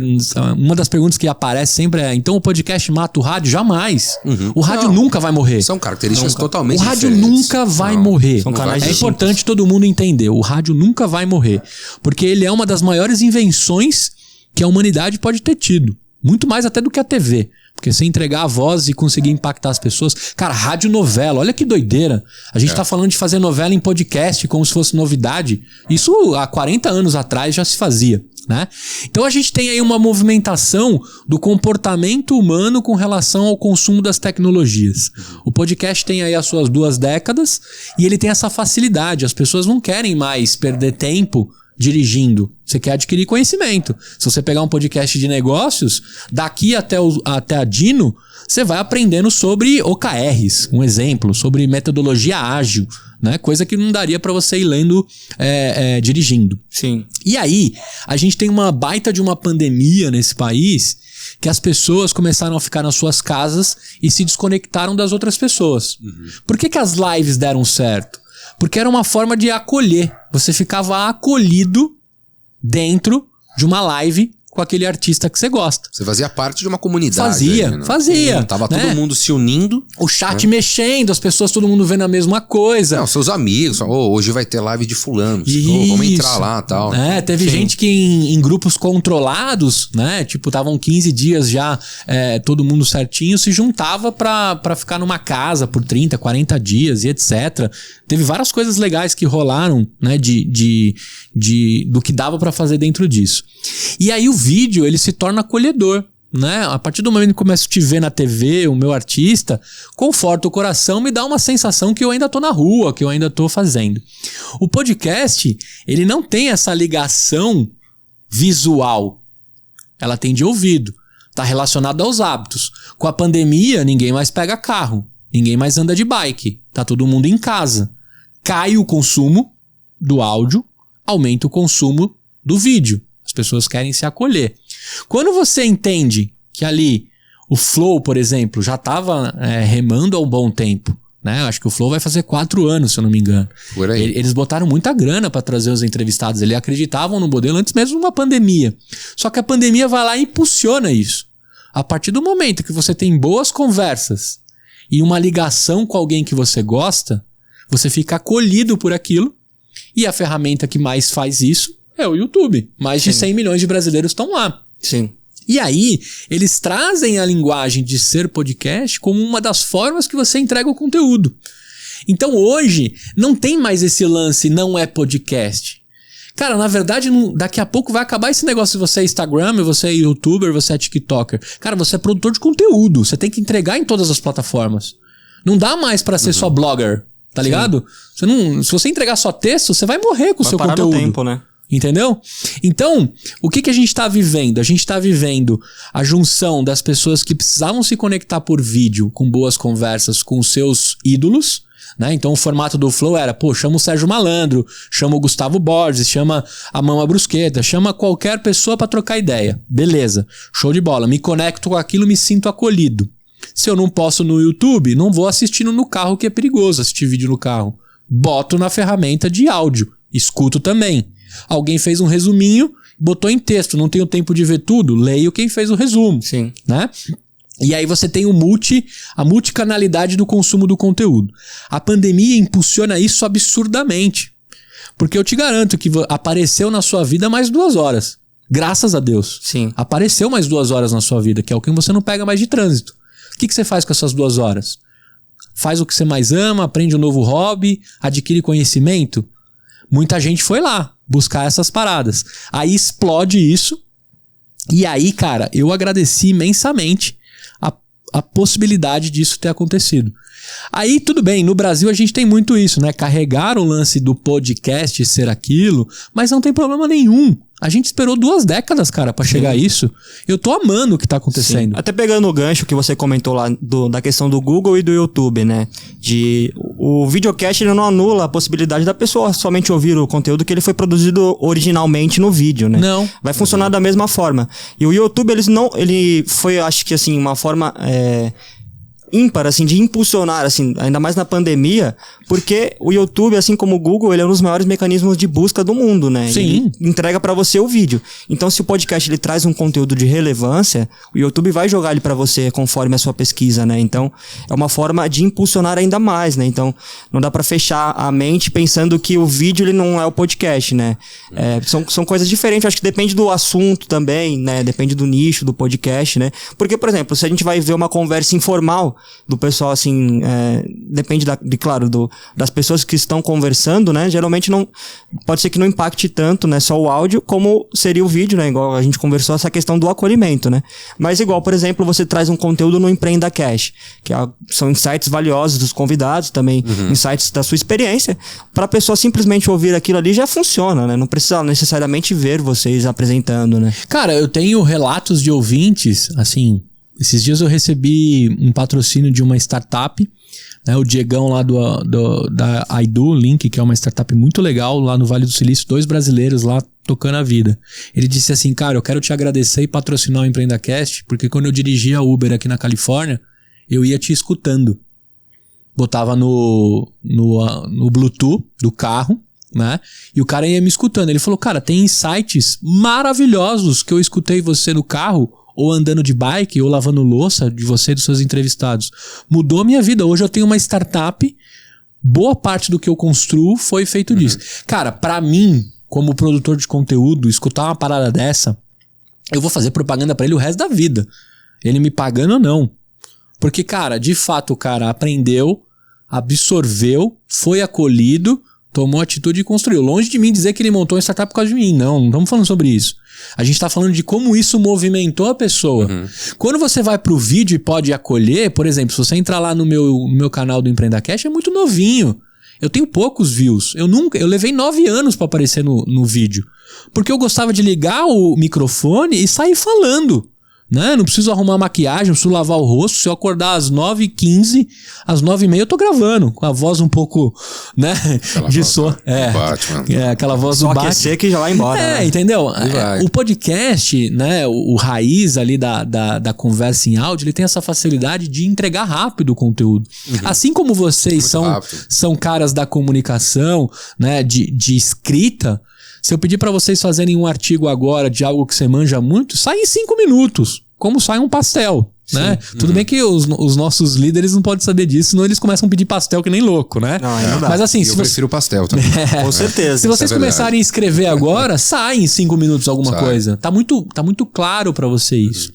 S3: uma das perguntas que aparece sempre é, então o podcast mata o rádio? Jamais. O rádio nunca vai morrer.
S1: São características totalmente diferentes.
S3: O rádio nunca vai morrer.
S2: São canais
S3: distintos. Importante todo mundo entender. O rádio nunca vai morrer. Porque ele é uma das maiores invenções que a humanidade pode ter tido. Muito mais até do que a TV. Porque você entregar a voz e conseguir impactar as pessoas. Cara, radionovela, olha que doideira. A gente tá falando de fazer novela em podcast como se fosse novidade. Isso há 40 anos atrás já se fazia. Né? Então a gente tem aí uma movimentação do comportamento humano com relação ao consumo das tecnologias. O podcast tem aí as suas 2 décadas e ele tem essa facilidade. As pessoas não querem mais perder tempo dirigindo. Você quer adquirir conhecimento. Se você pegar um podcast de negócios, daqui até a Dino, você vai aprendendo sobre OKRs, um exemplo, sobre metodologia ágil, né? Coisa que não daria para você ir lendo dirigindo.
S2: Sim.
S3: E aí, a gente tem uma baita de uma pandemia nesse país que as pessoas começaram a ficar nas suas casas e se desconectaram das outras pessoas. Por que as lives deram certo? Porque era uma forma de acolher. Você ficava acolhido dentro de uma live com aquele artista que você gosta.
S1: Você fazia parte de uma comunidade.
S3: Fazia.
S1: Tava todo mundo se unindo.
S3: O chat mexendo, as pessoas, todo mundo vendo a mesma coisa.
S1: Não, seus amigos. Hoje vai ter live de fulano. Vamos entrar lá e tal.
S3: Teve gente que em grupos controlados, né? Tipo, estavam 15 dias já, todo mundo certinho, se juntava pra ficar numa casa por 30, 40 dias e etc. Teve várias coisas legais que rolaram, né? Do que dava pra fazer dentro disso. E aí o vídeo, ele se torna acolhedor, né? A partir do momento que eu começo a te ver na TV, o meu artista, conforta o coração, me dá uma sensação que eu ainda tô na rua, que eu ainda tô fazendo. O podcast, ele não tem essa ligação visual. Ela tem de ouvido. Tá relacionado aos hábitos. Com a pandemia, ninguém mais pega carro. Ninguém mais anda de bike. Tá todo mundo em casa. Cai o consumo do áudio, aumenta o consumo do vídeo. As pessoas querem se acolher. Quando você entende que ali o Flow, por exemplo, já estava remando há um bom tempo, né? Acho que o Flow vai fazer 4 anos, se eu não me engano.
S1: Por aí.
S3: Eles botaram muita grana para trazer os entrevistados. Eles acreditavam no modelo antes mesmo de uma pandemia. Só que a pandemia vai lá e impulsiona isso. A partir do momento que você tem boas conversas e uma ligação com alguém que você gosta, você fica acolhido por aquilo. E a ferramenta que mais faz isso é o YouTube. Mais de 100 milhões de brasileiros estão lá.
S2: Sim.
S3: E aí, eles trazem a linguagem de ser podcast como uma das formas que você entrega o conteúdo. Então hoje, não tem mais esse lance, não é podcast. Cara, na verdade, daqui a pouco vai acabar esse negócio de você é Instagram, você é YouTuber, você é TikToker. Cara, você é produtor de conteúdo. Você tem que entregar em todas as plataformas. Não dá mais pra ser só blogger. Tá ligado? Se você entregar só texto, você vai morrer com o seu conteúdo.
S2: No tempo, né?
S3: Entendeu? Então, o que a gente tá vivendo? A gente tá vivendo a junção das pessoas que precisavam se conectar por vídeo com boas conversas com os seus ídolos, né? Então o formato do Flow era, chama o Sérgio Malandro, chama o Gustavo Borges, chama a Mama Brusqueta, chama qualquer pessoa pra trocar ideia. Beleza, show de bola. Me conecto com aquilo, me sinto acolhido. Se eu não posso no YouTube, não vou assistindo no carro, que é perigoso assistir vídeo no carro. Boto na ferramenta de áudio. Escuto também. Alguém fez um resuminho, botou em texto. Não tenho tempo de ver tudo. Leio quem fez o resumo.
S2: Sim.
S3: Né? E aí você tem a multicanalidade do consumo do conteúdo. A pandemia impulsiona isso absurdamente. Porque eu te garanto que apareceu na sua vida mais 2 horas. Graças a Deus.
S2: Sim.
S3: Apareceu mais 2 horas na sua vida, que é o que você não pega mais de trânsito. O que você faz com essas 2 horas? Faz o que você mais ama, aprende um novo hobby, adquire conhecimento? Muita gente foi lá buscar essas paradas. Aí explode isso. E aí, cara, eu agradeci imensamente a possibilidade disso ter acontecido. Aí, tudo bem, no Brasil a gente tem muito isso, né? Carregar o lance do podcast ser aquilo, mas não tem problema nenhum. A gente esperou 2 décadas, cara, pra chegar a isso. Eu tô amando o que tá acontecendo.
S2: Sim. Até pegando o gancho que você comentou lá da questão do Google e do YouTube, né? O videocast, ele não anula a possibilidade da pessoa somente ouvir o conteúdo que ele foi produzido originalmente no vídeo, né?
S3: Não.
S2: Vai funcionar da mesma forma. E o YouTube, ele foi, acho que assim, uma forma ímpar, assim, de impulsionar, assim, ainda mais na pandemia, porque o YouTube, assim como o Google, ele é um dos maiores mecanismos de busca do mundo, né?
S3: Sim.
S2: Ele entrega pra você o vídeo. Então, se o podcast ele traz um conteúdo de relevância, o YouTube vai jogar ele pra você conforme a sua pesquisa, né? Então, é uma forma de impulsionar ainda mais, né? Então, não dá pra fechar a mente pensando que o vídeo ele não é o podcast, né? São coisas diferentes. Eu acho que depende do assunto também, né? Depende do nicho do podcast, né? Porque, por exemplo, se a gente vai ver uma conversa informal do pessoal, assim, depende das pessoas que estão conversando, né? Geralmente pode ser que não impacte tanto, né? Só o áudio, como seria o vídeo, né? Igual a gente conversou, essa questão do acolhimento, né? Mas igual, por exemplo, você traz um conteúdo no Empreenda Cash, que são insights valiosos dos convidados, também insights da sua experiência, para a pessoa simplesmente ouvir aquilo ali já funciona, né? Não precisa necessariamente ver vocês apresentando, né?
S3: Cara, eu tenho relatos de ouvintes, assim, esses dias eu recebi um patrocínio de uma startup, né, o Diegão lá da Aidu Link, que é uma startup muito legal lá no Vale do Silício, 2 brasileiros lá tocando a vida. Ele disse assim, cara, eu quero te agradecer e patrocinar o EmpreendaCast, porque quando eu dirigia Uber aqui na Califórnia, eu ia te escutando. Botava no Bluetooth do carro, né? E o cara ia me escutando. Ele falou, cara, tem insights maravilhosos que eu escutei você no carro, ou andando de bike, ou lavando louça de você e dos seus entrevistados. Mudou a minha vida. Hoje eu tenho uma startup, boa parte do que eu construo foi feito disso. Cara, pra mim, como produtor de conteúdo, escutar uma parada dessa, eu vou fazer propaganda pra ele o resto da vida. Ele me pagando ou não. Porque, cara, de fato o cara aprendeu, absorveu, foi acolhido, tomou atitude e construiu. Longe de mim dizer que ele montou uma startup por causa de mim. Não estamos falando sobre isso. A gente está falando de como isso movimentou a pessoa. Quando você vai pro vídeo e pode acolher, por exemplo, se você entrar lá no meu canal do EmpreendaCast, é muito novinho. Eu tenho poucos views. Eu levei 9 anos para aparecer no vídeo. Porque eu gostava de ligar o microfone e sair falando. né? Não preciso arrumar maquiagem, não preciso lavar o rosto. Se eu acordar às 9h15, às 9h30 eu tô gravando, com a voz um pouco, né? De sono. Aquela voz do Batman.
S2: Aquecer que já vai embora.
S3: Né? Entendeu? O podcast, né? O raiz ali da conversa em áudio, ele tem essa facilidade de entregar rápido o conteúdo. Assim como vocês são caras da comunicação, né? De escrita. Se eu pedir para vocês fazerem um artigo agora de algo que você manja muito, sai em 5 minutos, como sai um pastel, né? Tudo bem que os nossos líderes não podem saber disso, senão eles começam a pedir pastel que nem louco, né?
S2: Não dá.
S3: Mas assim,
S1: eu prefiro pastel também.
S2: Com certeza.
S3: Se vocês começarem a escrever agora, sai em 5 minutos alguma coisa. Tá muito claro para vocês.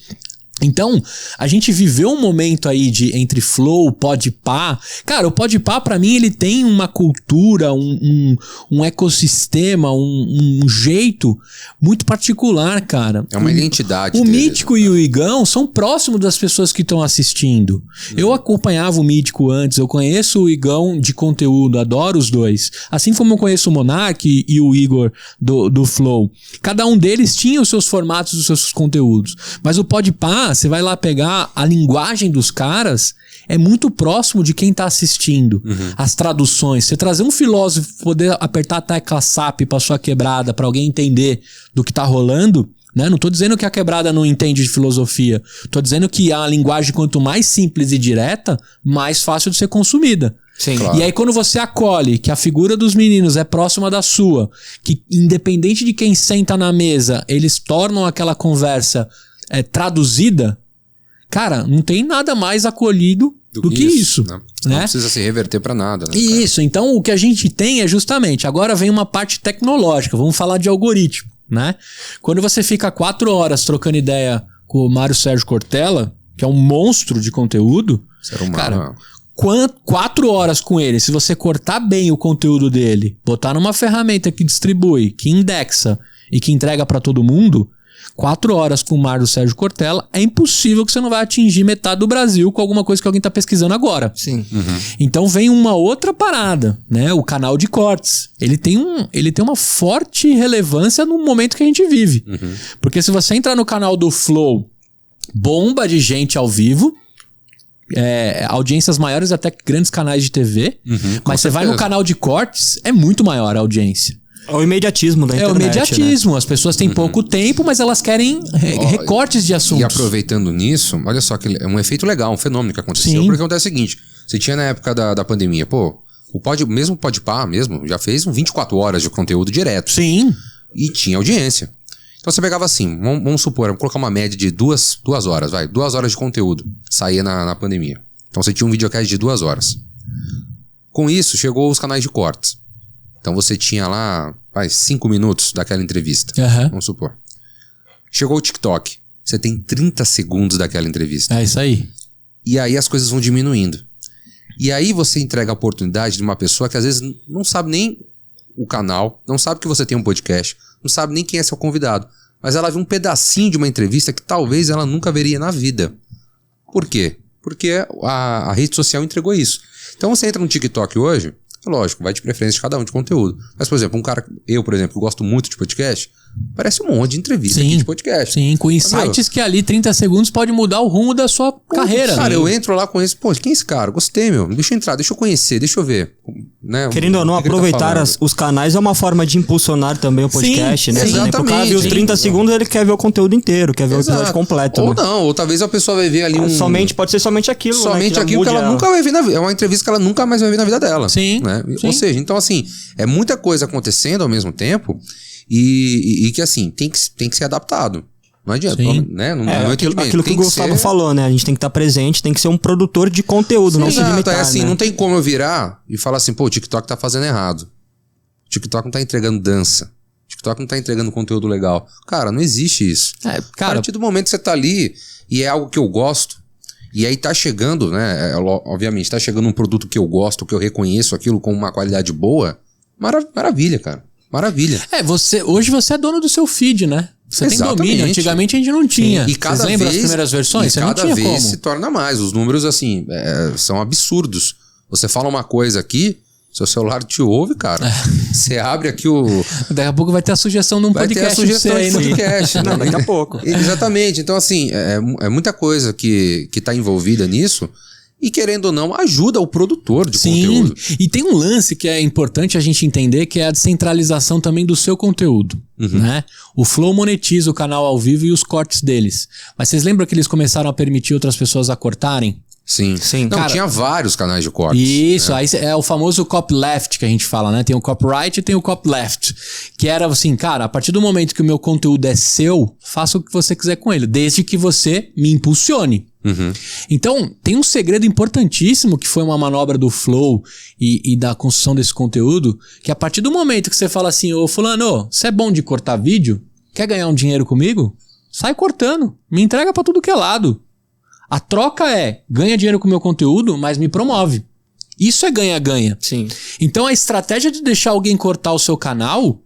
S3: Então, a gente viveu um momento aí entre Flow, Podpah. Cara, o Podpah, pra mim, ele tem uma cultura, um ecossistema, um jeito muito particular, cara.
S1: É uma identidade
S3: O
S1: deles,
S3: Mítico e o Igão são próximos das pessoas que estão assistindo. Eu acompanhava o Mítico antes, eu conheço o Igão de conteúdo, adoro os dois. Assim como eu conheço o Monark e o Igor do Flow. Cada um deles tinha os seus formatos, os seus conteúdos. Mas o Podpah, você vai lá pegar a linguagem dos caras, é muito próximo de quem tá assistindo. As traduções. Você trazer um filósofo, poder apertar a tecla SAP pra sua quebrada, pra alguém entender do que tá rolando, né? Não tô dizendo que a quebrada não entende de filosofia. Tô dizendo que a linguagem, quanto mais simples e direta, mais fácil de ser consumida.
S2: Sim.
S1: Claro.
S3: E aí quando você acolhe que a figura dos meninos é próxima da sua, que independente de quem senta na mesa, eles tornam aquela conversa traduzida, cara, não tem nada mais acolhido do que isso.
S1: Né?
S3: Né?
S1: Não precisa se reverter pra nada. Né,
S3: isso, então o que a gente tem é justamente, agora vem uma parte tecnológica, vamos falar de algoritmo, né? Quando você fica 4 horas trocando ideia com o Mário Sérgio Cortella, que é um monstro de conteúdo, cara, 4 horas com ele, se você cortar bem o conteúdo dele, botar numa ferramenta que distribui, que indexa e que entrega pra todo mundo, 4 horas com o Mário Sérgio Cortella, é impossível que você não vai atingir metade do Brasil com alguma coisa que alguém tá pesquisando agora.
S2: Sim.
S3: Então vem uma outra parada, né? O canal de cortes. Ele tem uma forte relevância no momento que a gente vive. Porque se você entrar no canal do Flow, bomba de gente ao vivo, audiências maiores até que grandes canais de TV, mas você vai no canal de cortes, é muito maior a audiência.
S2: É o imediatismo da internet.
S3: É o imediatismo. Né? As pessoas têm pouco tempo, mas elas querem recortes de assuntos.
S1: E aproveitando nisso, olha só que é um efeito legal, um fenômeno que aconteceu. Porque acontece o seguinte, você tinha na época da pandemia, mesmo o Podpah mesmo, já fez 24 horas de conteúdo direto.
S3: Sim.
S1: E tinha audiência. Então você pegava assim, vamos supor, vamos colocar uma média de 2 horas, 2 horas de conteúdo, saía na pandemia. Então você tinha um videocast de 2 horas. Com isso, chegou os canais de cortes. Então você tinha lá, 5 minutos daquela entrevista, vamos supor. Chegou o TikTok, você tem 30 segundos daquela entrevista.
S3: É isso aí.
S1: E aí as coisas vão diminuindo. E aí você entrega a oportunidade de uma pessoa que às vezes não sabe nem o canal, não sabe que você tem um podcast, não sabe nem quem é seu convidado. Mas ela viu um pedacinho de uma entrevista que talvez ela nunca veria na vida. Por quê? Porque a rede social entregou isso. Então você entra no TikTok hoje, lógico, vai de preferência de cada um de conteúdo. Mas, por exemplo, eu, por exemplo, que gosto muito de podcast, parece um monte de entrevista aqui de podcast.
S3: Sim, com insights que ali 30 segundos pode mudar o rumo da sua carreira.
S1: Cara, eu entro lá com esse, quem é esse cara? Gostei, meu. Deixa eu entrar, deixa eu conhecer, deixa eu ver. Né?
S2: Querendo ou não, aproveitar os canais é uma forma de impulsionar também o podcast, né?
S1: Exatamente.
S2: O cara viu os 30 segundos, ele quer ver o conteúdo inteiro, quer ver o episódio completo.
S1: Ou
S2: né?
S1: não, ou talvez a pessoa vai ver ali
S2: Pode ser somente aquilo.
S1: Somente aquilo que ela nunca vai ver na vida. É uma entrevista que ela nunca mais vai ver na vida dela.
S3: Sim.
S1: Né?
S3: Sim.
S1: Ou seja, então assim, é muita coisa acontecendo ao mesmo tempo e que assim, tem que ser adaptado. Não adianta, né?
S2: Aquilo que o Gustavo falou, né? A gente tem que estar presente, tem que ser um produtor de conteúdo, não se limitar.
S1: É assim,
S2: né?
S1: não tem como eu virar e falar assim, o TikTok tá fazendo errado. O TikTok não tá entregando dança. O TikTok não tá entregando conteúdo legal. Cara, não existe isso. A partir do momento que você tá ali e é algo que eu gosto, e aí tá chegando, né? Obviamente, tá chegando um produto que eu gosto, que eu reconheço aquilo com uma qualidade boa, maravilha, cara. Maravilha.
S3: Hoje você é dono do seu feed, né? Você tem domínio. Antigamente a gente não tinha.
S1: Sim. E cada
S3: Vocês lembram as primeiras versões? Você não tinha
S1: cada vez
S3: como.
S1: se torna mais. Os números, assim, são absurdos. Você fala uma coisa aqui, Seu celular te ouve, cara. Você abre aqui o...
S3: Daqui a pouco vai ter a sugestão de um podcast.
S1: Vai ter a sugestão de podcast.
S2: Não, daqui a pouco.
S1: Exatamente. Então, assim, é muita coisa que tá envolvida nisso. E, querendo ou não, ajuda o produtor de conteúdo.
S3: E tem um lance que é importante a gente entender, que é a descentralização também do seu conteúdo. Né? O Flow monetiza o canal ao vivo e os cortes deles. Mas vocês lembram que eles começaram a permitir outras pessoas a cortarem?
S1: Sim. Não,
S3: Cara,
S1: tinha vários canais de cortes.
S3: Isso, aí é o famoso copyleft que a gente fala, né? Tem o copyright e tem o copyleft. Que era assim, cara, a partir do momento que o meu conteúdo é seu, faça o que você quiser com ele, desde que você me impulsione. Então, tem um segredo importantíssimo que foi uma manobra do Flow e da construção desse conteúdo, que a partir do momento que você fala assim, ô fulano, você é bom de cortar vídeo? Quer ganhar um dinheiro comigo? Sai cortando, me entrega pra tudo que é lado. A troca é, ganha dinheiro com o meu conteúdo, mas me promove. Isso é ganha-ganha.
S2: Sim.
S3: Então a estratégia de deixar alguém cortar o seu canal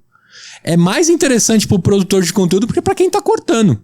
S3: é mais interessante pro produtor de conteúdo do que pra quem tá cortando.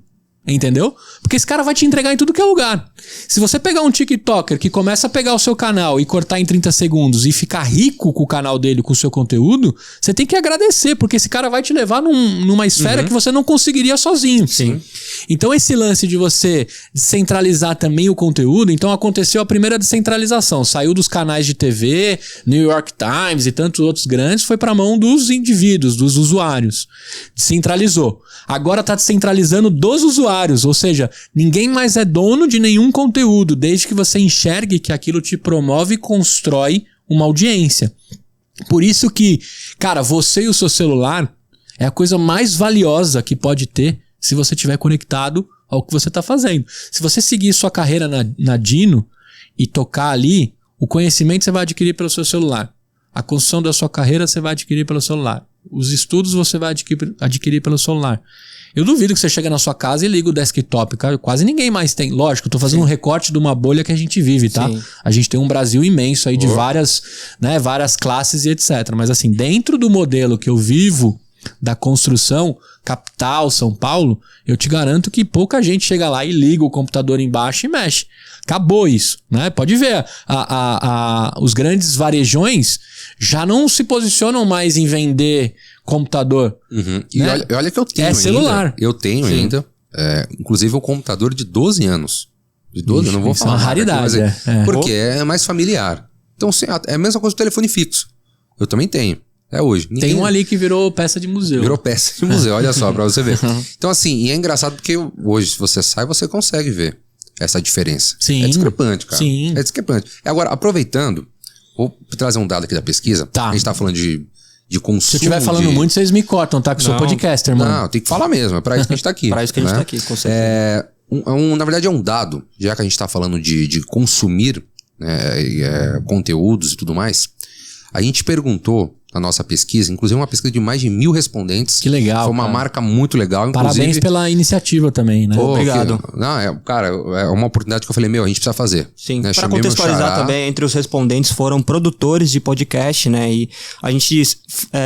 S3: Entendeu? Porque esse cara vai te entregar em tudo que é lugar. Se você pegar um TikToker que começa a pegar o seu canal e cortar em 30 segundos e ficar rico com o canal dele, com o seu conteúdo, você tem que agradecer, porque esse cara vai te levar numa esfera que você não conseguiria sozinho.
S2: Sim.
S3: Então esse lance de você descentralizar também o conteúdo, então aconteceu a primeira descentralização, saiu dos canais de TV, New York Times e tantos outros grandes, foi para a mão dos indivíduos, dos usuários. Descentralizou. Agora está descentralizando dos usuários, ou seja, ninguém mais é dono de nenhum conteúdo, desde que você enxergue que aquilo te promove e constrói uma audiência. Por isso que, cara, você e o seu celular é a coisa mais valiosa que pode ter se você estiver conectado ao que você está fazendo. Se você seguir sua carreira na Dino e tocar ali, o conhecimento você vai adquirir pelo seu celular. A construção da sua carreira você vai adquirir pelo celular. Os estudos você vai adquirir pelo celular. Eu duvido que você chega na sua casa e liga o desktop. Cara, quase ninguém mais tem. Lógico, eu tô fazendo um recorte de uma bolha que a gente vive, tá?
S2: Sim.
S3: A gente tem um Brasil imenso aí de várias classes e etc. Mas assim, dentro do modelo que eu vivo, da construção, capital, São Paulo, eu te garanto que pouca gente chega lá e liga o computador embaixo e mexe. Acabou isso, né? Pode ver, os grandes varejões já não se posicionam mais em vender computador.
S1: E
S3: né?
S1: olha que eu tenho
S3: celular.
S1: Eu tenho ainda, inclusive um computador de 12 anos. De 12, eu não vou falar.
S3: É uma raridade.
S1: Porque é mais familiar. Então, é a mesma coisa do telefone fixo. Eu também tenho. É hoje.
S3: Tem um ali que virou peça de museu.
S1: Virou peça de museu, olha só, pra você ver. Então, assim, e é engraçado porque hoje, se você sai, você consegue ver essa diferença.
S3: Sim.
S1: É discrepante, cara.
S3: Sim.
S1: É discrepante. Agora, aproveitando, vou trazer um dado aqui da pesquisa.
S3: Tá.
S1: A gente tá falando de consumo.
S3: Se eu estiver falando muito, vocês me cortam, tá? Que eu sou podcaster, mano.
S1: Não, tem que falar mesmo. É pra isso que a gente tá aqui.
S2: Pra isso que a gente
S1: né?
S2: tá aqui, com certeza.
S1: Na verdade, é um dado, já que a gente tá falando de consumir conteúdos e tudo mais. A gente perguntou na nossa pesquisa, inclusive uma pesquisa de mais de 1.000 respondentes.
S3: Que legal.
S1: Foi uma marca muito legal.
S3: Parabéns pela iniciativa também, né?
S2: Obrigado.
S1: Cara, é uma oportunidade que eu falei, a gente precisa fazer.
S2: Sim,
S1: né?
S2: para contextualizar também, entre os respondentes foram produtores de podcast, né? E a gente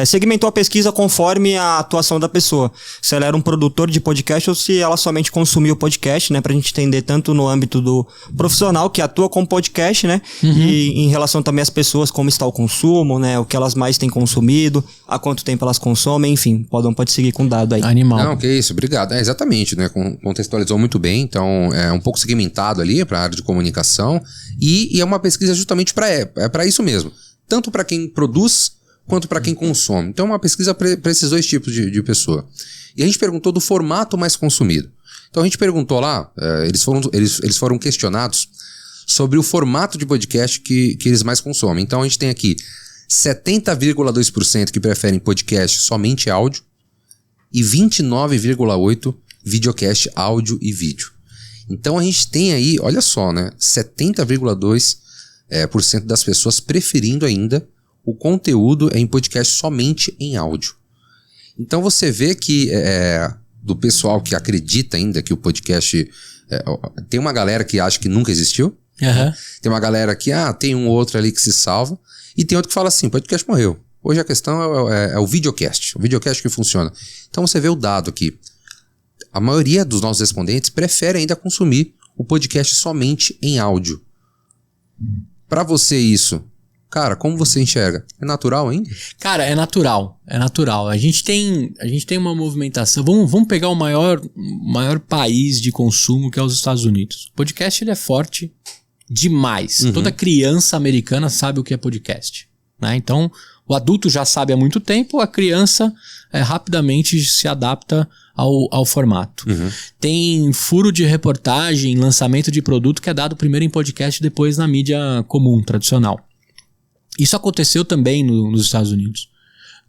S2: segmentou a pesquisa conforme a atuação da pessoa. Se ela era um produtor de podcast ou se ela somente consumia o podcast, né? Pra gente entender tanto no âmbito do profissional que atua com podcast, né? E em relação também às pessoas, como está o consumo, né? O que elas mais têm consumido, há quanto tempo elas consomem, enfim, pode seguir com dado aí.
S3: Animal.
S1: Não, que isso, obrigado. Exatamente, né? Contextualizou muito bem, então é um pouco segmentado ali para a área de comunicação e é uma pesquisa justamente para isso mesmo, tanto para quem produz quanto para quem consome. Então é uma pesquisa para esses dois tipos de pessoa. E a gente perguntou do formato mais consumido. Então a gente perguntou lá, eles foram questionados sobre o formato de podcast que eles mais consomem. Então a gente tem aqui 70,2% que preferem podcast somente áudio e 29,8% videocast áudio e vídeo. Então a gente tem aí, olha só, né? 70,2% das pessoas preferindo ainda o conteúdo em podcast somente em áudio. Então você vê que do pessoal que acredita ainda que o podcast... tem uma galera que acha que nunca existiu.
S3: Uhum.
S1: Tem uma galera que tem um ou outro ali que se salva. E tem outro que fala assim, o podcast morreu. Hoje a questão é o videocast. O videocast que funciona. Então você vê o dado aqui. A maioria dos nossos respondentes prefere ainda consumir o podcast somente em áudio. Para você isso Cara, como você enxerga? É natural ainda?
S3: Cara, é natural. É natural. A gente tem uma movimentação. Vamos pegar o maior país de consumo, que é os Estados Unidos. O podcast ele é forte demais. Toda criança americana sabe o que é podcast, né? Então, o adulto já sabe há muito tempo, a criança rapidamente se adapta ao formato. Tem furo de reportagem, lançamento de produto que é dado primeiro em podcast e depois na mídia comum, tradicional. Isso aconteceu também nos Estados Unidos,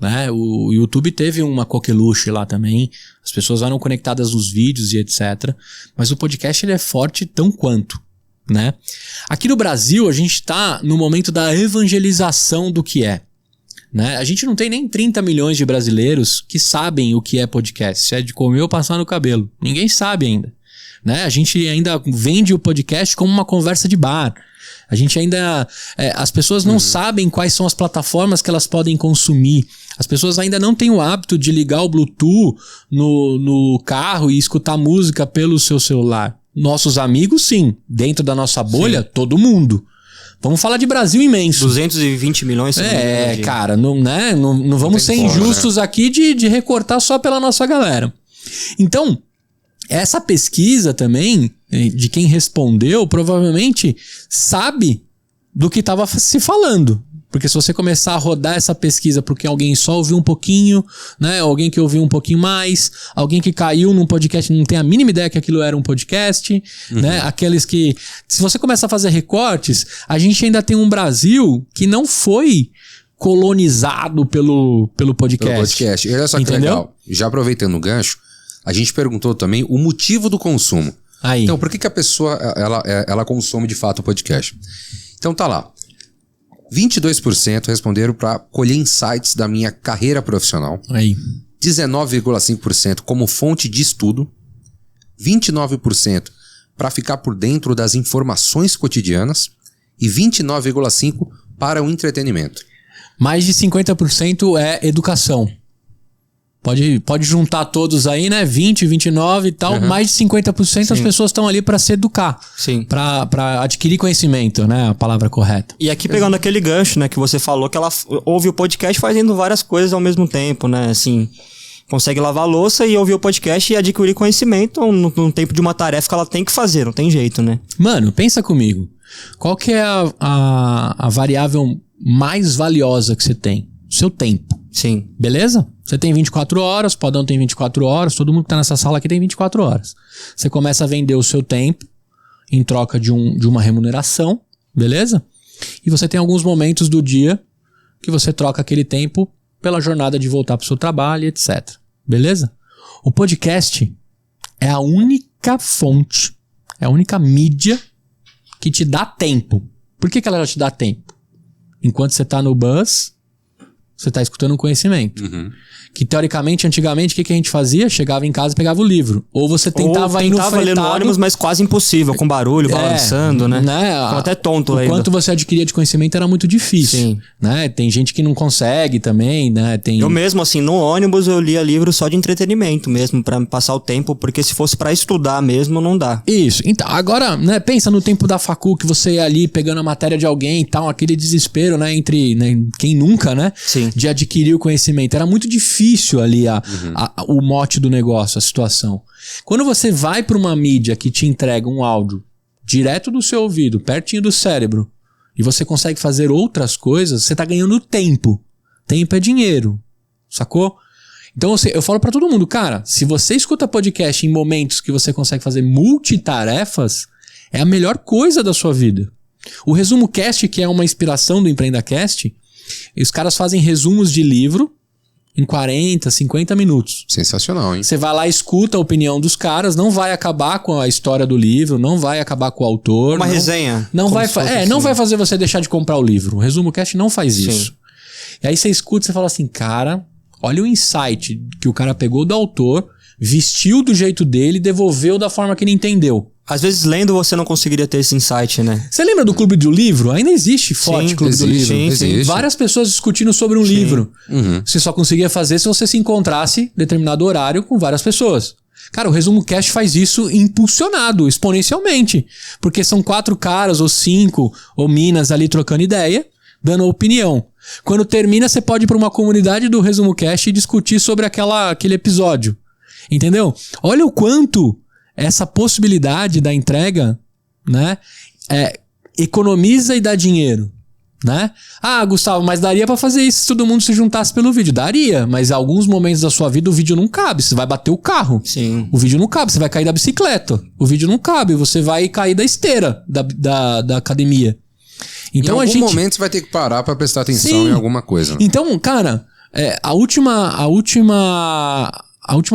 S3: né? O YouTube teve uma coqueluche lá também, as pessoas eram conectadas nos vídeos e etc. Mas o podcast ele é forte tão quanto, né? Aqui no Brasil a gente está no momento da evangelização do que é, né? A gente não tem nem 30 milhões de brasileiros que sabem o que é podcast, se é de comer ou passar no cabelo. Ninguém sabe ainda, né? A gente ainda vende o podcast como uma conversa de bar. A gente ainda... as pessoas não sabem quais são as plataformas que elas podem consumir. As pessoas ainda não têm o hábito de ligar o Bluetooth no carro e escutar música pelo seu celular. Nossos amigos, sim. Dentro da nossa bolha, todo mundo. Vamos falar de Brasil imenso.
S2: 220 milhões.
S3: Cara, não vamos ser injustos aqui de recortar só pela nossa galera. Então, essa pesquisa também, de quem respondeu, provavelmente sabe do que estava se falando. Porque se você começar a rodar essa pesquisa porque alguém só ouviu um pouquinho, né? Alguém que ouviu um pouquinho mais, alguém que caiu num podcast e não tem a mínima ideia que aquilo era um podcast, né? Aqueles que... Se você começar a fazer recortes, a gente ainda tem um Brasil que não foi colonizado pelo podcast.
S1: Pelo podcast. E olha só que legal. Já aproveitando o gancho, a gente perguntou também o motivo do consumo.
S3: Aí.
S1: Então, por que a pessoa ela consome de fato o podcast? Então tá lá. 22% responderam para colher insights da minha carreira profissional.
S3: Aí.
S1: 19,5% como fonte de estudo. 29% para ficar por dentro das informações cotidianas. E 29,5% para o entretenimento.
S3: Mais de 50% é educação. Pode juntar todos aí, né? 20, 29 e tal. Mais de 50% as pessoas estão ali para se educar.
S2: Sim.
S3: Para adquirir conhecimento, né? A palavra correta.
S2: E aqui pegando aquele gancho, né? Que você falou que ela ouve o podcast fazendo várias coisas ao mesmo tempo, né? Assim, consegue lavar a louça e ouvir o podcast e adquirir conhecimento num tempo de uma tarefa que ela tem que fazer. Não tem jeito, né?
S3: Mano, pensa comigo. Qual que é a variável mais valiosa que você tem? O seu tempo.
S2: Sim.
S3: Beleza? Você tem 24 horas, o Podão tem 24 horas, todo mundo que tá nessa sala aqui tem 24 horas. Você começa a vender o seu tempo em troca de uma remuneração, beleza? E você tem alguns momentos do dia que você troca aquele tempo pela jornada de voltar pro seu trabalho, etc. Beleza? O podcast é a única fonte, é a única mídia que te dá tempo. Por que ela já te dá tempo? Enquanto você tá no bus, você tá escutando um conhecimento. Que teoricamente, antigamente, o que a gente fazia? Chegava em casa e pegava o livro. Ou você tentava ir no fretado,
S2: ler no ônibus, mas quase impossível, com barulho, balançando, né? Ficava até tonto aí.
S3: O quanto você adquiria de conhecimento era muito difícil.
S2: Sim.
S3: Né? Tem gente que não consegue também, né?
S2: Eu mesmo, assim, no ônibus eu lia livro só de entretenimento mesmo, pra passar o tempo, porque se fosse pra estudar mesmo, não dá.
S3: Isso. Então, agora, né, pensa no tempo da facu, que você ia ali pegando a matéria de alguém e tal, aquele desespero, né, entre quem nunca, né?
S2: Sim.
S3: De adquirir o conhecimento. Era muito difícil ali o mote do negócio, a situação. Quando você vai para uma mídia que te entrega um áudio direto do seu ouvido, pertinho do cérebro, e você consegue fazer outras coisas, você tá ganhando tempo. Tempo é dinheiro, sacou? Então eu falo para todo mundo, cara, se você escuta podcast em momentos que você consegue fazer multitarefas, é a melhor coisa da sua vida. O Resumo Cast, que é uma inspiração do EmpreendaCast, os caras fazem resumos de livro em 40, 50 minutos.
S1: Sensacional, hein?
S3: Você vai lá e escuta a opinião dos caras, não vai acabar com a história do livro, não vai acabar com o autor.
S2: Uma resenha.
S3: Não vai fazer você deixar de comprar o livro. O Resumo Cast não faz isso. E aí você escuta e você fala assim, cara, olha o insight que o cara pegou do autor, vestiu do jeito dele e devolveu da forma que ele entendeu.
S2: Às vezes, lendo, você não conseguiria ter esse insight, né?
S3: Você lembra do Clube do Livro? Ainda existe forte Clube do Livro.
S1: Existe.
S3: Várias pessoas discutindo sobre um livro. Você só conseguia fazer se você se encontrasse em determinado horário com várias pessoas. Cara, o Resumo Cast faz isso impulsionado, exponencialmente. Porque são 4 caras, ou 5, ou minas ali trocando ideia, dando opinião. Quando termina, você pode ir para uma comunidade do Resumo Cast e discutir sobre aquele episódio. Entendeu? Olha o quanto essa possibilidade da entrega, né, economiza e dá dinheiro. Né? Ah, Gustavo, mas daria pra fazer isso se todo mundo se juntasse pelo vídeo. Daria, mas em alguns momentos da sua vida o vídeo não cabe. Você vai bater o carro.
S2: Sim.
S3: O vídeo não cabe, você vai cair da bicicleta. O vídeo não cabe, você vai cair da esteira da academia. Então,
S1: em algum momento você vai ter que parar pra prestar atenção em alguma coisa. Né?
S3: Então, cara, a última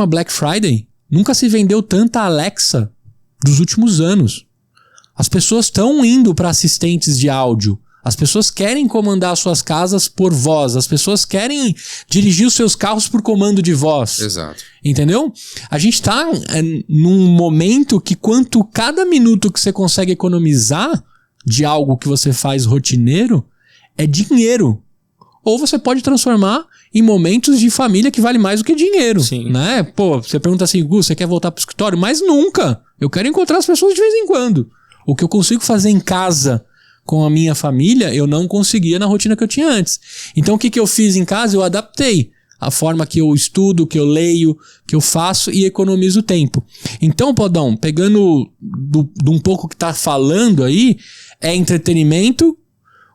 S3: Black Friday nunca se vendeu tanta Alexa dos últimos anos. As pessoas estão indo pra assistentes de áudio. As pessoas querem comandar suas casas por voz. As pessoas querem dirigir os seus carros por comando de voz.
S1: Exato.
S3: Entendeu? A gente tá num momento que cada minuto que você consegue economizar de algo que você faz rotineiro é dinheiro. Ou você pode transformar em momentos de família que vale mais do que dinheiro.
S2: Sim.
S3: Né? Pô, você pergunta assim, Gu, você quer voltar pro escritório? Mas nunca. Eu quero encontrar as pessoas de vez em quando. O que eu consigo fazer em casa com a minha família, eu não conseguia na rotina que eu tinha antes. Então, o que eu fiz em casa? Eu adaptei a forma que eu estudo, que eu leio, que eu faço e economizo tempo. Então, Podão, pegando de um pouco que tá falando aí, é entretenimento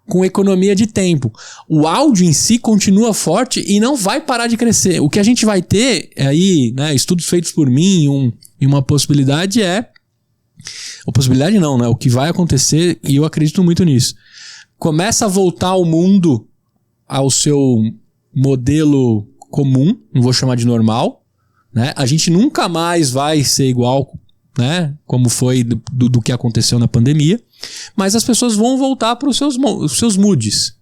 S3: com economia de tempo. O áudio em si continua forte e não vai parar de crescer. O que a gente vai ter aí, né, estudos feitos por mim e uma possibilidade ou possibilidade não, né? O que vai acontecer, e eu acredito muito nisso. Começa a voltar o mundo ao seu modelo comum, não vou chamar de normal, né? A gente nunca mais vai ser igual, né? Como foi do que aconteceu na pandemia, mas as pessoas vão voltar para os seus moods.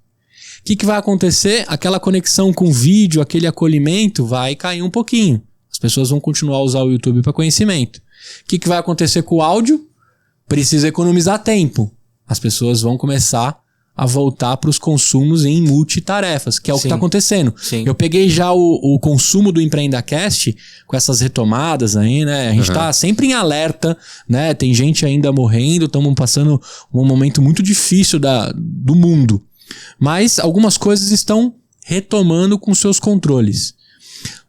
S3: O que vai acontecer? Aquela conexão com o vídeo, aquele acolhimento vai cair um pouquinho. As pessoas vão continuar a usar o YouTube para conhecimento. O que vai acontecer com o áudio? Precisa economizar tempo. As pessoas vão começar a voltar para os consumos em multitarefas, que é o que está acontecendo.
S2: Sim.
S3: Eu peguei já o consumo do EmpreendaCast com essas retomadas aí, né? A gente está sempre em alerta, né? Tem gente ainda morrendo, estamos passando um momento muito difícil do mundo. Mas algumas coisas estão retomando com seus controles.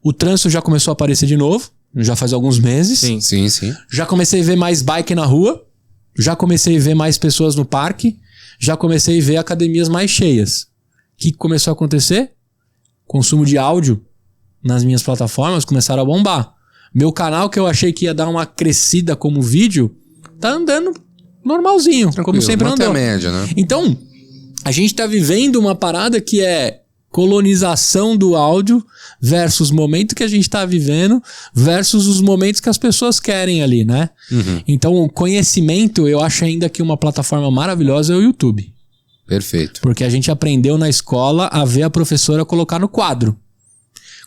S3: O trânsito já começou a aparecer de novo. Já faz alguns meses.
S1: Sim.
S3: Já comecei a ver mais bike na rua. Já comecei a ver mais pessoas no parque. Já comecei a ver academias mais cheias. O que começou a acontecer? Consumo de áudio nas minhas plataformas começaram a bombar. Meu canal, que eu achei que ia dar uma crescida como vídeo, tá andando normalzinho, como sempre andou.
S1: Até média, né?
S3: Então, a gente tá vivendo uma parada que é colonização do áudio versus o momento que a gente está vivendo versus os momentos que as pessoas querem ali, né? Então, o conhecimento, eu acho ainda que uma plataforma maravilhosa é o YouTube.
S1: Perfeito.
S3: Porque a gente aprendeu na escola a ver a professora colocar no quadro.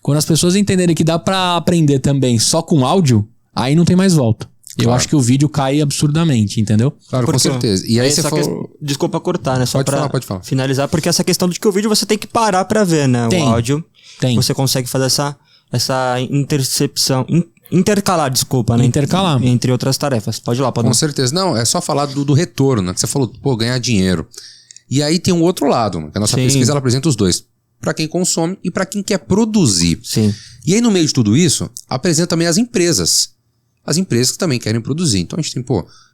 S3: Quando as pessoas entenderem que dá para aprender também só com áudio, aí não tem mais volta.
S1: Claro.
S3: Eu acho que o vídeo cai absurdamente, entendeu?
S1: Claro, com certeza. E aí você
S2: falou... Desculpa cortar, né? Só
S1: pode falar.
S2: Finalizar, porque essa questão de que o vídeo você tem que parar pra ver, né? O áudio.
S3: Tem.
S2: Você consegue fazer essa intercepção... Intercalar, desculpa, né?
S3: Intercalar.
S2: Entre outras tarefas. Pode ir lá, pode.
S1: Com certeza. Não, é só falar do retorno, né? Que você falou, ganhar dinheiro. E aí tem um outro lado, né? Que a nossa pesquisa ela apresenta os dois. Pra quem consome e pra quem quer produzir.
S2: Sim.
S1: E aí no meio de tudo isso, apresenta também as empresas. As empresas que também querem produzir. Então a gente tem,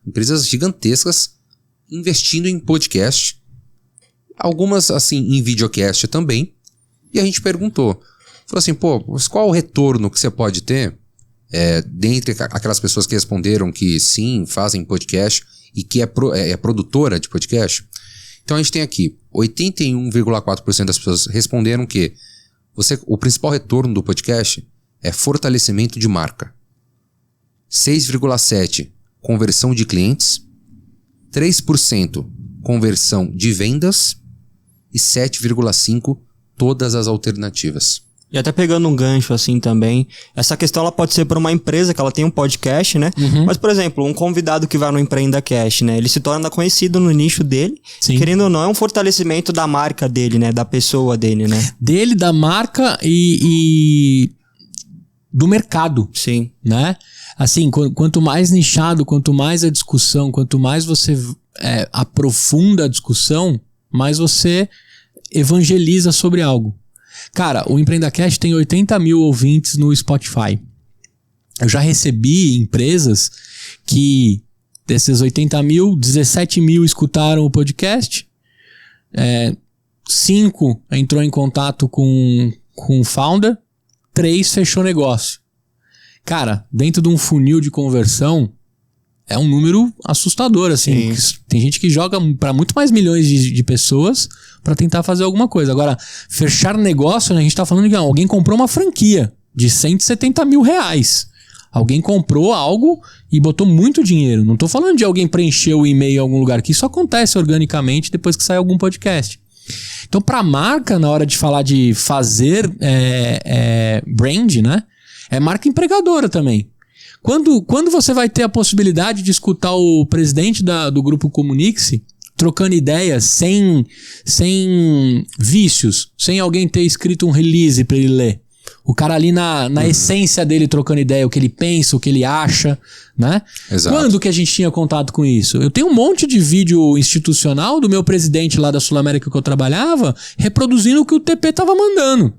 S1: empresas gigantescas investindo em podcast. Algumas, assim, em videocast também. E a gente perguntou. Falou assim, qual o retorno que você pode ter dentre aquelas pessoas que responderam que sim, fazem podcast e que é produtora de podcast? Então a gente tem aqui 81,4% das pessoas responderam que o principal retorno do podcast é fortalecimento de marca. 6,7% conversão de clientes, 3% conversão de vendas e 7,5% todas as alternativas.
S2: E até pegando um gancho assim também, essa questão ela pode ser para uma empresa que ela tem um podcast, né? Mas, por exemplo, um convidado que vai no EmpreendaCast, né? Ele se torna conhecido no nicho dele.
S3: Sim.
S2: Querendo ou não, é um fortalecimento da marca dele, né? Da pessoa dele, né?
S3: Dele, da marca e do mercado.
S2: Sim.
S3: Né? Assim, quanto mais nichado, quanto mais a discussão, quanto mais você aprofunda a discussão, mais você evangeliza sobre algo. Cara, o EmpreendaCast tem 80 mil ouvintes no Spotify. Eu já recebi empresas que desses 80 mil, 17 mil escutaram o podcast, 5 entrou em contato com o founder, 3 fechou negócio. Cara, dentro de um funil de conversão, é um número assustador, assim. Tem gente que joga para muito mais milhões de pessoas para tentar fazer alguma coisa. Agora, fechar negócio, né, a gente tá falando de alguém comprou uma franquia de 170 mil reais. Alguém comprou algo e botou muito dinheiro. Não tô falando de alguém preencher o e-mail em algum lugar, que isso acontece organicamente depois que sai algum podcast. Então, pra marca, na hora de falar de fazer brand, né? É marca empregadora também. Quando você vai ter a possibilidade de escutar o presidente do Grupo Comunique-se trocando ideias sem vícios, sem alguém ter escrito um release pra ele ler. O cara ali na essência dele trocando ideia, o que ele pensa, o que ele acha, né?
S1: Exato.
S3: Quando que a gente tinha contato com isso? Eu tenho um monte de vídeo institucional do meu presidente lá da Sul América que eu trabalhava, reproduzindo o que o TP tava mandando.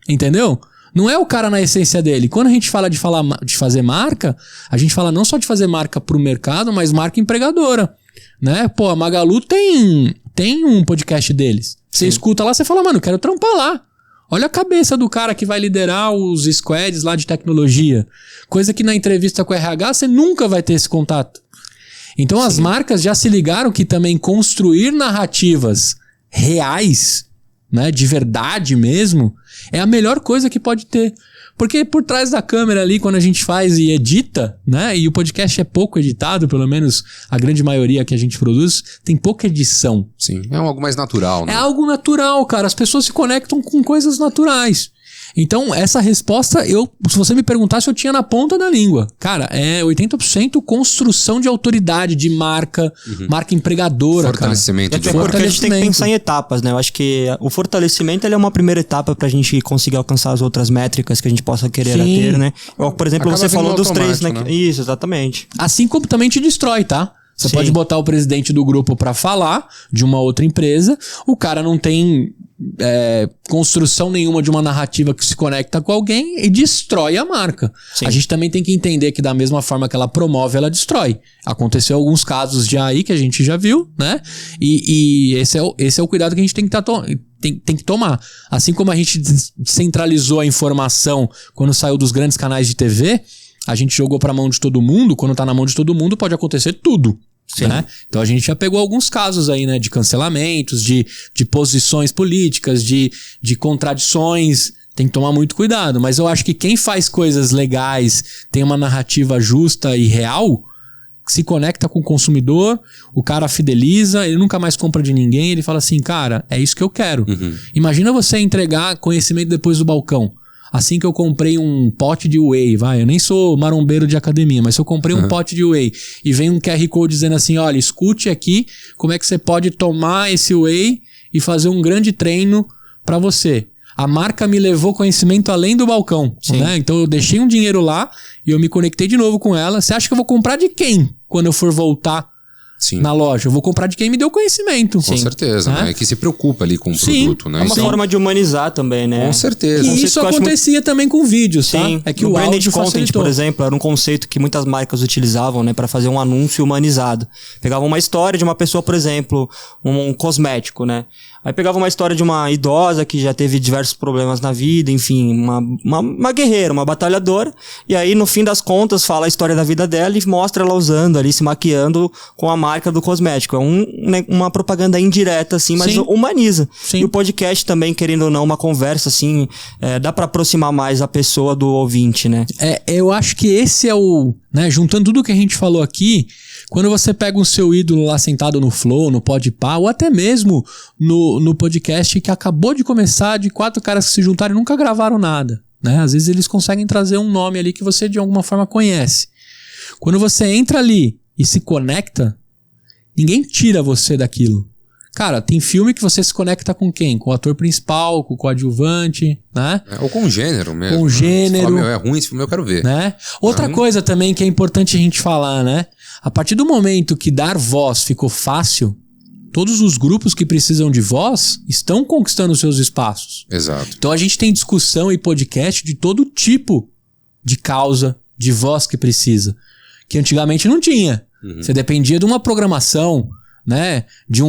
S3: Entendeu? Não é o cara na essência dele. Quando a gente fala de fazer marca, a gente fala não só de fazer marca pro mercado, mas marca empregadora, né? Pô, a Magalu tem um podcast deles. Você escuta lá, você fala, mano, quero trampar lá. Olha a cabeça do cara que vai liderar os squads lá de tecnologia. Coisa que na entrevista com o RH você nunca vai ter esse contato. Então as marcas já se ligaram que também construir narrativas reais, né, de verdade mesmo, é a melhor coisa que pode ter. Porque por trás da câmera ali, quando a gente faz e edita, né? E o podcast é pouco editado, pelo menos a grande maioria que a gente produz, tem pouca edição.
S1: Sim, é algo mais natural, né?
S3: É algo natural, cara. As pessoas se conectam com coisas naturais. Então, essa resposta, se você me perguntasse, eu tinha na ponta da língua. Cara, é 80% construção de autoridade, de marca, marca empregadora,
S1: fortalecimento.
S3: Cara.
S1: De
S2: Porque a gente tem que pensar em etapas, né? Eu acho que o fortalecimento ele é uma primeira etapa pra gente conseguir alcançar as outras métricas que a gente possa querer ter, né? Por exemplo,
S1: acaba
S2: você falou dos 3, né?
S1: automático,
S2: Isso, exatamente.
S3: Assim como também te destrói, tá? Você pode botar o presidente do grupo pra falar de uma outra empresa, o cara não tem construção nenhuma de uma narrativa que se conecta com alguém e destrói a marca. Sim. A gente também tem que entender que da mesma forma que ela promove, ela destrói. Aconteceu alguns casos já aí que a gente já viu, né? E esse é o cuidado que a gente tem que tomar. Assim como a gente centralizou a informação quando saiu dos grandes canais de TV, a gente jogou pra mão de todo mundo. Quando tá na mão de todo mundo, pode acontecer tudo. Né? Então a gente já pegou alguns casos aí, né? De cancelamentos, de posições políticas, de contradições. Tem que tomar muito cuidado. Mas eu acho que quem faz coisas legais, tem uma narrativa justa e real, se conecta com o consumidor, o cara fideliza, ele nunca mais compra de ninguém, ele fala assim, cara, é isso que eu quero. Imagina você entregar conhecimento depois do balcão. Assim que eu comprei um pote de whey, eu nem sou marombeiro de academia, mas se eu comprei um pote de whey e vem um QR Code dizendo assim, olha, escute aqui como é que você pode tomar esse whey e fazer um grande treino pra você. A marca me levou conhecimento além do balcão, né? Então eu deixei um dinheiro lá e eu me conectei de novo com ela. Você acha que eu vou comprar de quem quando eu for voltar na loja? Eu vou comprar de quem me deu conhecimento.
S1: Com certeza, né? Que se preocupa ali com o produto, né?
S2: É uma forma de humanizar também, né?
S1: Com certeza.
S3: E isso acontecia também com vídeos, tá?
S2: Sim.
S3: É que
S2: o
S3: o
S2: branded
S3: áudio
S2: content,
S3: facilitou.
S2: por exemplo, era um conceito que muitas marcas utilizavam, né, para fazer um anúncio humanizado. Pegavam uma história de uma pessoa, por exemplo, um cosmético, né? Aí pegava uma história de uma idosa que já teve diversos problemas na vida, enfim, uma guerreira, uma batalhadora. E aí, no fim das contas, fala a história da vida dela e mostra ela usando ali, se maquiando com a marca do cosmético. É uma propaganda indireta, assim, mas humaniza.
S3: Sim.
S2: E o podcast também, querendo ou não, uma conversa, assim, dá pra aproximar mais a pessoa do ouvinte, né?
S3: Eu acho que esse é o... né, juntando tudo que a gente falou aqui, quando você pega o seu ídolo lá sentado no Flow, no Podpah, ou até mesmo no podcast que acabou de começar, de 4 caras que se juntaram e nunca gravaram nada, né? Às vezes eles conseguem trazer um nome ali que você de alguma forma conhece. Quando você entra ali e se conecta, ninguém tira você daquilo. Cara, tem filme que você se conecta com quem? Com o ator principal, com o coadjuvante, né?
S1: Ou com o gênero mesmo.
S3: Com o gênero.
S1: Você fala, é ruim esse filme, eu quero ver.
S3: Né? Outra coisa também que é importante a gente falar, né? A partir do momento que dar voz ficou fácil, Todos os grupos que precisam de voz estão conquistando seus espaços.
S1: Exato.
S3: Então a gente tem discussão e podcast de todo tipo de causa, de voz que precisa. Que antigamente não tinha. Você dependia de uma programação, né? De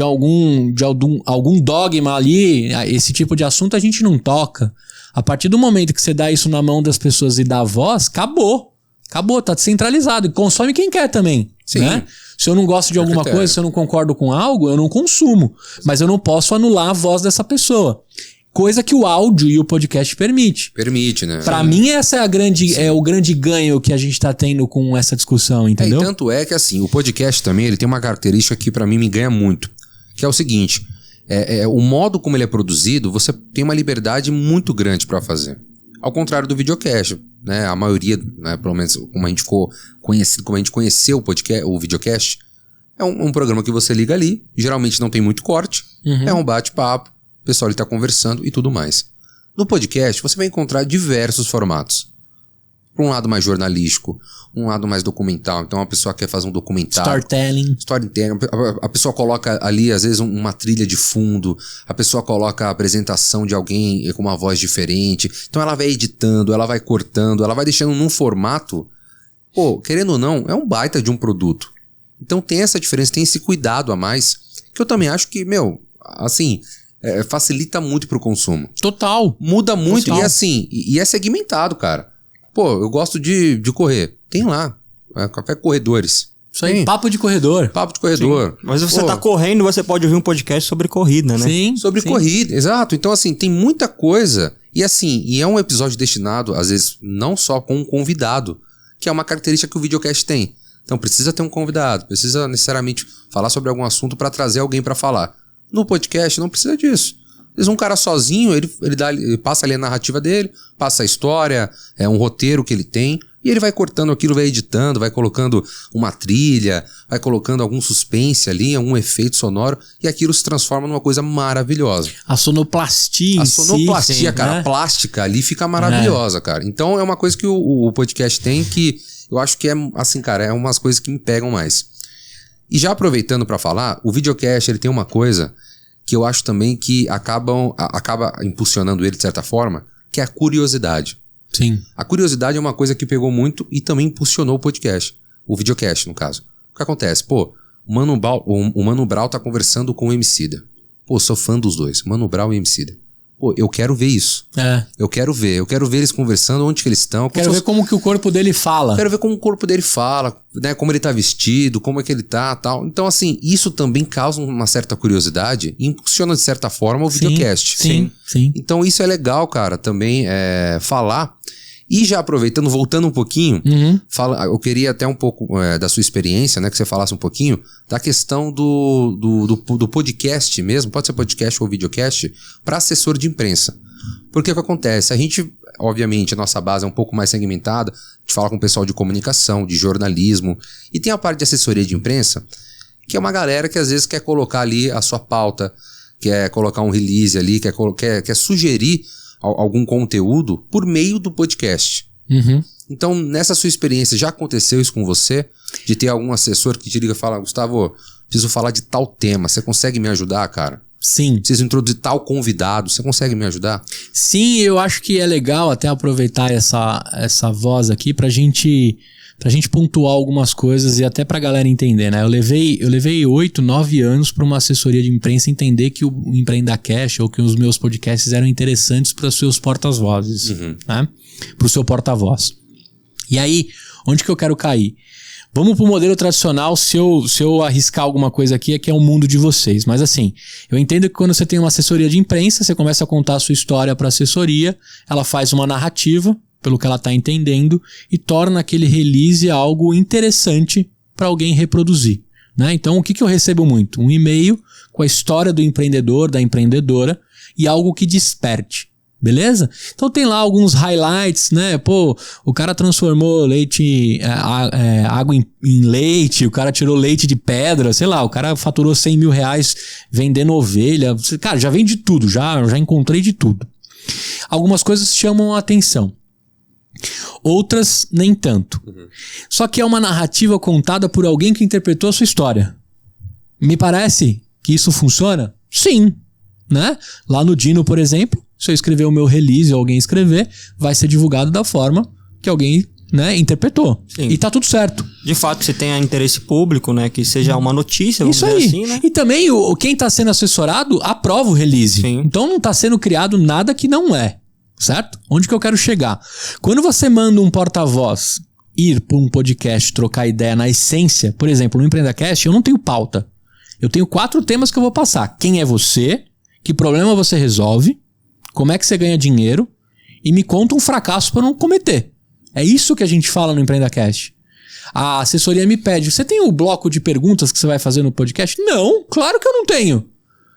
S3: algum dogma ali. Esse tipo de assunto a gente não toca. A partir do momento que você dá isso na mão das pessoas e dá voz, acabou. Acabou, tá descentralizado. E consome quem quer também.
S1: Sim.
S3: Né? Se eu não gosto de alguma coisa, se eu não concordo com algo, eu não consumo. Mas eu não posso anular a voz dessa pessoa. Coisa que o áudio e o podcast permite.
S1: Permite, né?
S3: Pra mim, essa é o grande ganho que a gente tá tendo com essa discussão, entendeu?
S1: E tanto é que, assim, o podcast também, ele tem uma característica que pra mim me ganha muito. Que é o seguinte, o modo como ele é produzido, você tem uma liberdade muito grande pra fazer. Ao contrário do videocast, né? A maioria, né, pelo menos como a gente ficou conhecido, como a gente conheceu o videocast, é um programa que você liga ali, geralmente não tem muito corte, é um bate-papo, o pessoal está conversando e tudo mais. No podcast, você vai encontrar diversos formatos. Por um lado mais jornalístico, um lado mais documental. Então, a pessoa quer fazer um documentário. Storytelling. A pessoa coloca ali, às vezes, uma trilha de fundo. A pessoa coloca a apresentação de alguém com uma voz diferente. Então, ela vai editando, ela vai cortando, ela vai deixando num formato. Pô, querendo ou não, é um baita de um produto. Então, tem essa diferença, tem esse cuidado a mais, que eu também acho que, assim... facilita muito pro consumo.
S3: Total.
S1: Muda muito.
S3: Total.
S1: E assim, e é segmentado, cara. Pô, eu gosto de correr. Tem lá. Café Corredores.
S3: Isso aí, papo de corredor.
S1: Papo de corredor.
S2: Sim. Mas você tá correndo, você pode ouvir um podcast sobre corrida, né?
S3: Sim.
S1: Sobre corrida, exato. Então, assim, tem muita coisa. E assim, é um episódio destinado, às vezes, não só com um convidado, que é uma característica que o videocast tem. Então, precisa ter um convidado, precisa necessariamente falar sobre algum assunto para trazer alguém para falar. No podcast não precisa disso. Às vezes um cara sozinho, ele passa ali a narrativa dele, passa a história, um roteiro que ele tem, e ele vai cortando aquilo, vai editando, vai colocando uma trilha, vai colocando algum suspense ali, algum efeito sonoro, e aquilo se transforma numa coisa maravilhosa.
S3: A sonoplastia
S1: A sonoplastia, cara, a plástica ali fica maravilhosa, cara. Então é uma coisa que o podcast tem que eu acho que é, assim, cara, é umas coisas que me pegam mais. E já aproveitando pra falar, o videocast, ele tem uma coisa que eu acho também que acaba impulsionando ele de certa forma, que é a curiosidade.
S3: Sim.
S1: A curiosidade é uma coisa que pegou muito e também impulsionou o podcast. O videocast, no caso. O que acontece? Pô, o Mano Brown tá conversando com o Emicida. Pô, sou fã dos dois, Mano Brown e Emicida. Pô, eu quero ver isso. Eu quero ver eles conversando, onde que eles estão.
S3: Quero ver como que o corpo dele fala.
S1: Quero ver como o corpo dele fala, né? Como ele tá vestido, como é que ele tá, tal. Então, assim, isso também causa uma certa curiosidade e impulsiona, de certa forma, o videocast.
S3: Sim.
S1: Então, isso é legal, cara, também falar. E já aproveitando, voltando um pouquinho, eu queria até um pouco da sua experiência, né? Que você falasse um pouquinho da questão do podcast mesmo, pode ser podcast ou videocast, para assessor de imprensa. Porque o que acontece? A gente, obviamente, a nossa base é um pouco mais segmentada, a gente fala com o pessoal de comunicação, de jornalismo, e tem a parte de assessoria de imprensa, que é uma galera que às vezes quer colocar ali a sua pauta, quer colocar um release ali, quer sugerir algum conteúdo por meio do podcast. Então, nessa sua experiência, já aconteceu isso com você? De ter algum assessor que te liga e fala, Gustavo, preciso falar de tal tema, você consegue me ajudar, cara?
S3: Sim.
S1: Preciso introduzir tal convidado, você consegue me ajudar?
S3: Sim, eu acho que é legal até aproveitar essa voz aqui pra gente pontuar algumas coisas e até pra galera entender, né? Eu levei 8, 9 anos pra uma assessoria de imprensa entender que o Empreendacast ou que os meus podcasts eram interessantes para os seus porta-vozes, né? Pro seu porta-voz. E aí, onde que eu quero cair? Vamos pro modelo tradicional, se eu arriscar alguma coisa aqui, é que é o mundo de vocês. Mas assim, eu entendo que quando você tem uma assessoria de imprensa, você começa a contar a sua história pra assessoria, ela faz uma narrativa, pelo que ela está entendendo, e torna aquele release algo interessante para alguém reproduzir, né? Então, o que eu recebo muito? Um e-mail com a história do empreendedor, da empreendedora, e algo que desperte, beleza? Então tem lá alguns highlights, né? Pô, o cara transformou leite, água em leite, o cara tirou leite de pedra, sei lá, o cara faturou 100 mil reais vendendo ovelha. Cara, já vem de tudo, já encontrei de tudo. Algumas coisas chamam a atenção. Outras nem tanto. Só que é uma narrativa contada por alguém que interpretou a sua história. Me parece Que isso funciona? Sim, né? Lá no Dino, por exemplo, se eu escrever o meu release ou alguém escrever, vai ser divulgado da forma que alguém, né, interpretou.
S2: Sim.
S3: E tá tudo certo.
S2: De fato, se tenha interesse público, né? Que seja uma notícia, vamos
S3: Isso
S2: dizer
S3: aí.
S2: assim, né?
S3: E também quem tá sendo assessorado aprova o release.
S2: Sim.
S3: Então não tá sendo criado nada que não é. Certo? Onde que eu quero chegar? Quando você manda um porta-voz ir para um podcast trocar ideia na essência, por exemplo, no EmpreendaCast, eu não tenho pauta. Eu tenho 4 temas que eu vou passar. Quem é você? Que problema você resolve? Como é que você ganha dinheiro? E me conta um fracasso para não cometer. É isso que a gente fala no EmpreendaCast. A assessoria me pede, você tem o bloco de perguntas que você vai fazer no podcast? Não, claro que eu não tenho.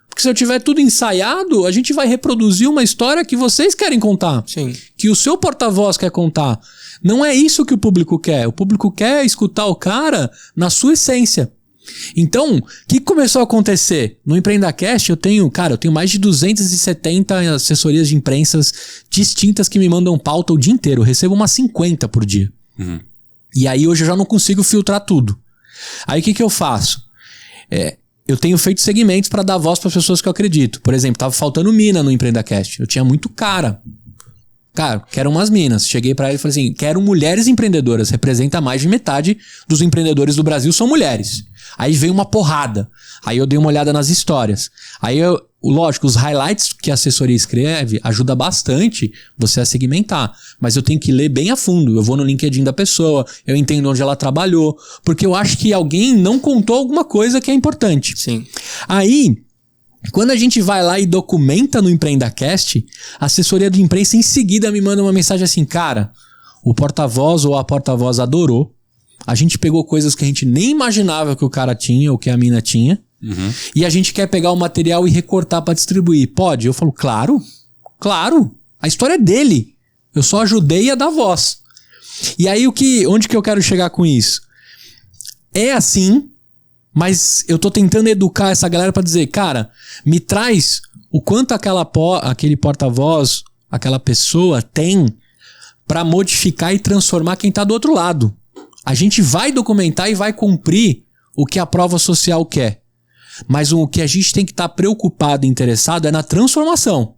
S3: Porque se eu tiver tudo ensaiado, a gente vai reproduzir uma história que vocês querem contar.
S2: Sim.
S3: Que o seu porta-voz quer contar. Não é isso que o público quer. O público quer escutar o cara na sua essência. Então, o que começou a acontecer? No EmpreendaCast eu tenho mais de 270 assessorias de imprensas distintas que me mandam pauta o dia inteiro. Eu recebo umas 50 por dia.
S1: Uhum.
S3: E aí hoje eu já não consigo filtrar tudo. Aí o que eu faço? Eu tenho feito segmentos para dar voz para pessoas que eu acredito. Por exemplo, tava faltando mina no EmpreendaCast. Eu tinha muito cara. Cara, quero umas minas. Cheguei pra ele e falei assim, quero mulheres empreendedoras. Representa mais de metade dos empreendedores do Brasil são mulheres. Aí veio uma porrada. Aí eu dei uma olhada nas histórias. Aí lógico, os highlights que a assessoria escreve ajuda bastante você a segmentar. Mas eu tenho que ler bem a fundo. Eu vou no LinkedIn da pessoa, eu entendo onde ela trabalhou. Porque eu acho que alguém não contou alguma coisa que é importante.
S2: Sim.
S3: Aí, quando a gente vai lá e documenta no EmpreendaCast, a assessoria de imprensa em seguida me manda uma mensagem assim, cara, o porta-voz ou a porta-voz adorou. A gente pegou coisas que a gente nem imaginava que o cara tinha ou que a mina tinha. Uhum. E a gente quer pegar o material e recortar pra distribuir. Pode? Eu falo, claro. A história é dele. Eu só ajudei a dar voz. E aí, onde que eu quero chegar com isso? É assim, mas eu tô tentando educar essa galera pra dizer, cara, me traz o quanto aquele porta-voz, aquela pessoa tem pra modificar e transformar quem tá do outro lado. A gente vai documentar e vai cumprir o que a prova social quer. Mas o que a gente tem que estar preocupado e interessado é na transformação.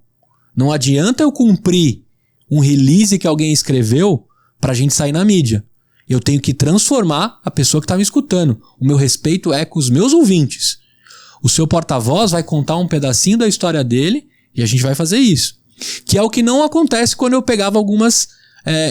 S3: Não adianta eu cumprir um release que alguém escreveu pra gente sair na mídia. Eu tenho que transformar a pessoa que tá me escutando. O meu respeito é com os meus ouvintes. O seu porta-voz vai contar um pedacinho da história dele e a gente vai fazer isso. Que é o que não acontece quando eu pegava algumas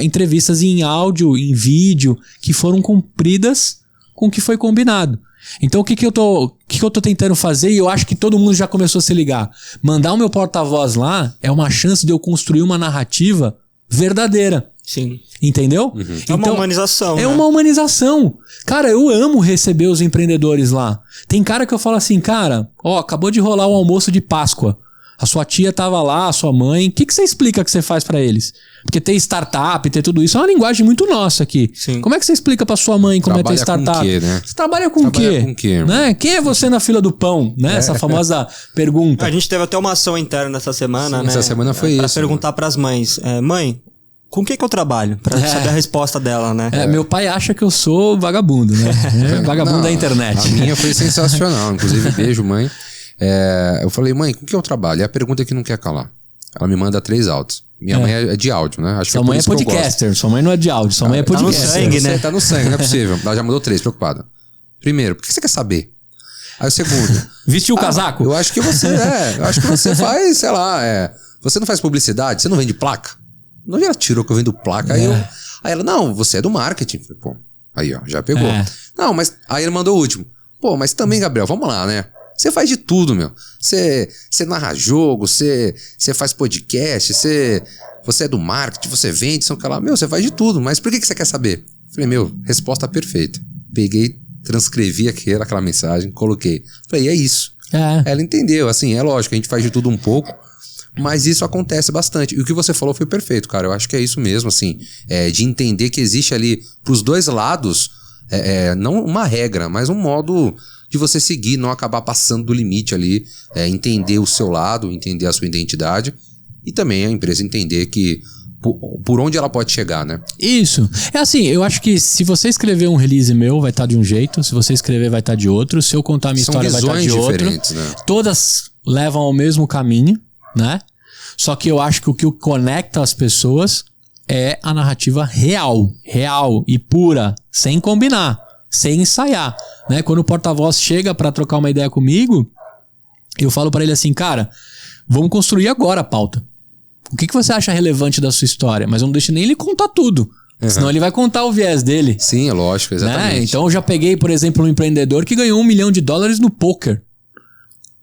S3: entrevistas em áudio, em vídeo, que foram cumpridas com o que foi combinado. Então o que eu tô tentando fazer, e eu acho que todo mundo já começou a se ligar, mandar o meu porta-voz lá é uma chance de eu construir uma narrativa verdadeira.
S2: Sim.
S3: Entendeu?
S2: Uhum.
S3: Então,
S2: é uma humanização.
S3: É uma humanização. Cara, eu amo receber os empreendedores lá. Tem cara que eu falo assim, cara, acabou de rolar o almoço de Páscoa. A sua tia tava lá, a sua mãe. O que você explica que você faz pra eles? Porque ter startup, ter tudo isso é uma linguagem muito nossa aqui.
S2: Sim.
S3: Como é que você explica pra sua mãe como
S1: Trabalha
S3: é ter startup?
S1: Com quê, né?
S3: Você trabalha com o quê?
S1: Com quê,
S3: né? Quem é você na fila do pão? Né? Essa famosa pergunta.
S2: A gente teve até uma ação interna essa semana,
S1: Sim,
S2: né?
S1: Essa semana foi
S2: pra
S1: isso.
S2: Pra perguntar pras mães, mãe, com que eu trabalho? Pra saber a resposta dela, né?
S3: Meu pai acha que eu sou vagabundo, né? Vagabundo da internet.
S1: A minha foi sensacional. Inclusive, beijo, mãe. Eu falei, mãe, com que eu trabalho? É a pergunta que não quer calar. Ela me manda 3 áudios. Minha mãe é de áudio, né? Acho
S3: sua
S1: que
S3: mãe é podcaster, sua mãe não é de áudio, sua mãe é podcaster.
S2: Tá no sangue, né?
S1: Tá no sangue, não é possível. Ela já mandou 3, preocupada. Primeiro, por que você quer saber? Aí o segundo.
S3: Vestiu o casaco?
S1: Eu acho que você faz, sei lá, você não faz publicidade, você não vende placa? Não, já tirou que eu vendo placa. Aí ela, não, você é do marketing. Falei, pô, aí ó, já pegou. Não, mas aí ele mandou o último. Pô, mas também, Gabriel, vamos lá, né? Você faz de tudo, meu. Você narra jogo, você faz podcast, você é do marketing, você vende, você faz de tudo. Mas por que você quer saber? Falei, resposta perfeita. Peguei, transcrevi aquela mensagem, coloquei. Falei, é isso. Ela entendeu, assim, é lógico, a gente faz de tudo um pouco, mas isso acontece bastante. E o que você falou foi perfeito, cara. Eu acho que é isso mesmo, assim, de entender que existe ali, pros dois lados, não uma regra, mas um modo de você seguir, não acabar passando do limite ali, entender o seu lado, entender a sua identidade, e também a empresa entender que por onde ela pode chegar, né?
S3: Isso. É assim, eu acho que se você escrever um release meu, vai estar de um jeito. Se você escrever, vai estar de outro. Se eu contar a minha história, vai estar de outro. Né? Todas levam ao mesmo caminho, né? Só que eu acho que o que conecta as pessoas é a narrativa real e pura, sem combinar, sem ensaiar, né? Quando o porta-voz chega pra trocar uma ideia comigo, eu falo pra ele assim, cara, vamos construir agora a pauta. O que você acha relevante da sua história? Mas eu não deixo nem ele contar tudo. Senão ele vai contar o viés dele.
S1: Sim, é lógico, exatamente.
S3: Né? Então eu já peguei, por exemplo, um empreendedor que ganhou $1 milhão no poker.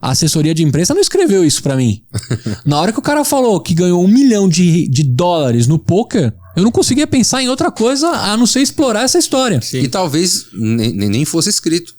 S3: A assessoria de imprensa não escreveu isso pra mim. Na hora que o cara falou que ganhou $1 milhão no poker, eu não conseguia pensar em outra coisa a não ser explorar essa história.
S1: Sim. E talvez nem fosse escrito.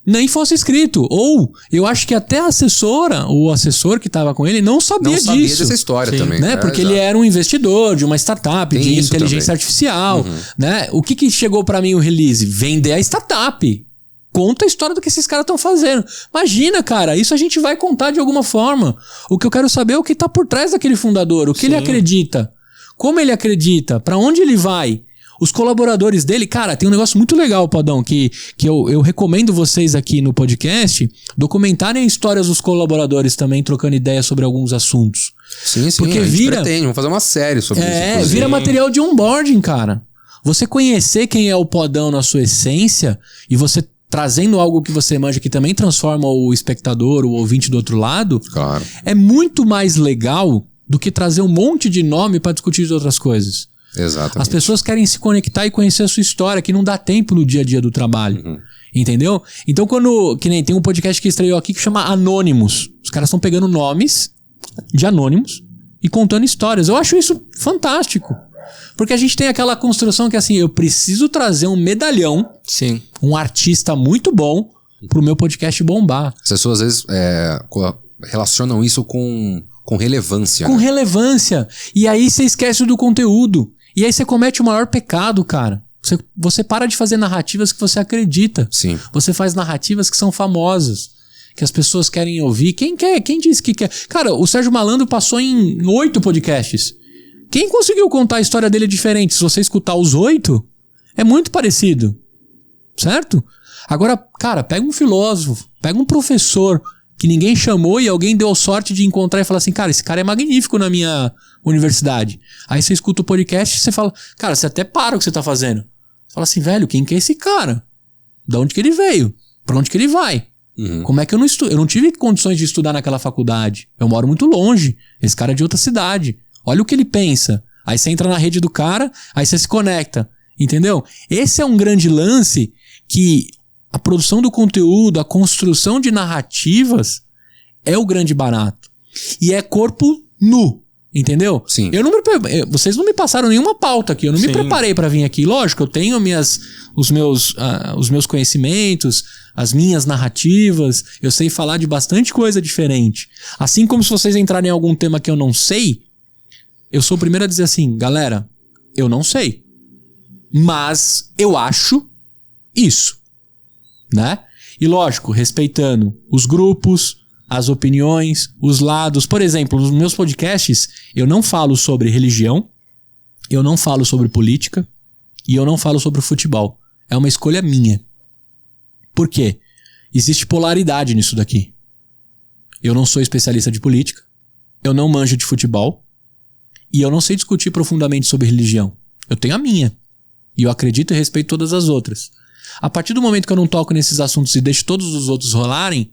S3: Nem fosse escrito. Ou eu acho que até a assessora, o assessor que estava com ele, não sabia disso. Não sabia
S1: dessa história também.
S3: Né? Porque ele era um investidor de uma startup de inteligência artificial. Né? O que chegou pra mim o release? Vender a startup. Conta a história do que esses caras estão fazendo. Imagina, cara, isso a gente vai contar de alguma forma. O que eu quero saber é o que tá por trás daquele fundador. O que ele acredita. Como ele acredita. Pra onde ele vai. Os colaboradores dele, cara, tem um negócio muito legal, Padão, que eu recomendo vocês aqui no podcast documentarem histórias dos colaboradores também, trocando ideias sobre alguns assuntos.
S1: Sim,
S3: porque
S1: a gente pretende, vamos fazer uma série sobre isso.
S3: Vira material de onboarding, cara. Você conhecer quem é o Podão na sua essência e você trazendo algo que você manja que também transforma o espectador, o ouvinte do outro lado,
S1: claro,
S3: é muito mais legal do que trazer um monte de nome para discutir de outras coisas.
S1: Exatamente.
S3: As pessoas querem se conectar e conhecer a sua história, que não dá tempo no dia a dia do trabalho. Entendeu? Então, que nem tem um podcast que estreou aqui que chama Anônimos. Os caras estão pegando nomes de anônimos e contando histórias. Eu acho isso fantástico. Porque a gente tem aquela construção que assim, eu preciso trazer um medalhão,
S2: sim,
S3: um artista muito bom pro meu podcast bombar.
S1: As pessoas às vezes relacionam isso com relevância.
S3: Com
S1: né?
S3: relevância. E aí você esquece do conteúdo. E aí você comete o maior pecado, cara. Você para de fazer narrativas que você acredita.
S1: Sim.
S3: Você faz narrativas que são famosas, que as pessoas querem ouvir. Quem quer? Quem disse que quer? Cara, o Sérgio Malandro passou em 8 podcasts. Quem conseguiu contar a história dele diferente? Se você escutar os 8, é muito parecido. Certo? Agora, cara, pega um filósofo, pega um professor que ninguém chamou e alguém deu sorte de encontrar e falar assim, cara, esse cara é magnífico na minha universidade. Aí você escuta o podcast e você fala, cara, você até para o que você tá fazendo. Você fala assim, velho, quem que é esse cara? Da onde que ele veio? Pra onde que ele vai? Como é que eu não estudo? Eu não tive condições de estudar naquela faculdade. Eu moro muito longe. Esse cara é de outra cidade. Olha o que ele pensa. Aí você entra na rede do cara, aí você se conecta. Entendeu? Esse é um grande lance que a produção do conteúdo, a construção de narrativas é o grande barato. E é corpo nu. Entendeu?
S1: Sim.
S3: Vocês não me passaram nenhuma pauta aqui. Eu não me preparei pra vir aqui. Lógico, eu tenho os meus conhecimentos, as minhas narrativas. Eu sei falar de bastante coisa diferente. Assim como se vocês entrarem em algum tema que eu não sei, eu sou o primeiro a dizer assim, galera, eu não sei. Mas eu acho isso. Né? E lógico, respeitando os grupos, as opiniões, os lados. Por exemplo, nos meus podcasts, eu não falo sobre religião, eu não falo sobre política e eu não falo sobre futebol. É uma escolha minha. Por quê? Existe polaridade nisso daqui. Eu não sou especialista de política, eu não manjo de futebol e eu não sei discutir profundamente sobre religião. Eu tenho a minha. E eu acredito e respeito todas as outras. A partir do momento que eu não toco nesses assuntos e deixo todos os outros rolarem,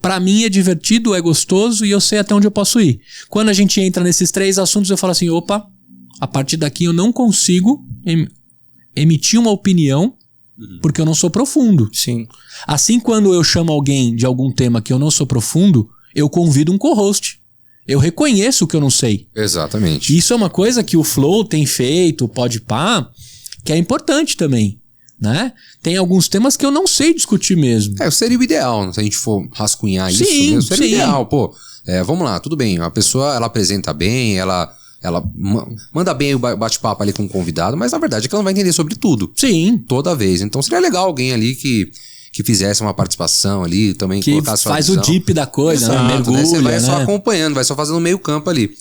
S3: pra mim é divertido, é gostoso e eu sei até onde eu posso ir. Quando a gente entra nesses 3 assuntos, eu falo assim, opa, a partir daqui eu não consigo emitir uma opinião porque eu não sou profundo.
S2: Sim.
S3: Assim, quando eu chamo alguém de algum tema que eu não sou profundo, eu convido um co-host. Eu reconheço o que eu não sei.
S1: Exatamente.
S3: Isso é uma coisa que o Flow tem feito, o Podpah, que é importante também. Né? Tem alguns temas que eu não sei discutir mesmo.
S1: Seria o ideal, se a gente for rascunhar isso mesmo, seria o ideal. Pô, vamos lá, tudo bem, a pessoa, ela apresenta bem, ela manda bem o bate-papo ali com o convidado, mas na verdade é que ela não vai entender sobre tudo.
S3: Sim.
S1: Toda vez. Então seria legal alguém ali que fizesse uma participação ali, também
S3: que
S1: colocasse sua
S3: faz
S1: visão.
S3: O deep da coisa, né? Mergulha,
S1: Você vai
S3: né?
S1: só acompanhando, vai só fazendo meio campo ali.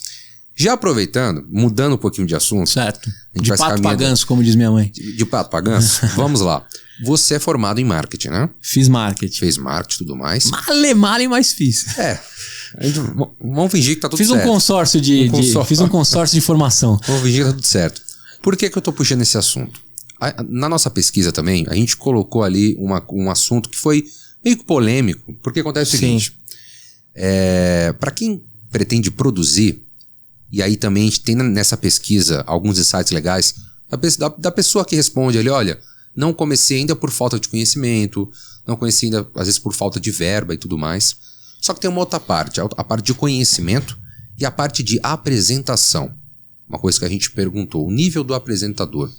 S1: Já aproveitando, mudando um pouquinho de assunto.
S3: Certo.
S1: A gente
S3: De
S1: vai
S3: pato pra
S1: caminhando.
S3: ganso, como diz minha mãe.
S1: De pato pra ganso? Vamos lá. Você é formado em marketing, né?
S3: Fiz marketing.
S1: Fez marketing e tudo mais.
S3: Male, mas fiz.
S1: Vamos fingir que tá tudo
S3: Fiz
S1: certo.
S3: Um consórcio Fiz um consórcio de formação.
S1: Vamos fingir que tá tudo certo. Por que eu tô puxando esse assunto? Na nossa pesquisa também, a gente colocou ali um assunto que foi meio que polêmico, porque acontece o seguinte. Para quem pretende produzir, e aí também a gente tem nessa pesquisa alguns insights legais da pessoa que responde ali, olha, não comecei ainda por falta de conhecimento, não comecei ainda às vezes por falta de verba e tudo mais. Só que tem uma outra parte, a parte de conhecimento e a parte de apresentação. Uma coisa que a gente perguntou, o nível do apresentador.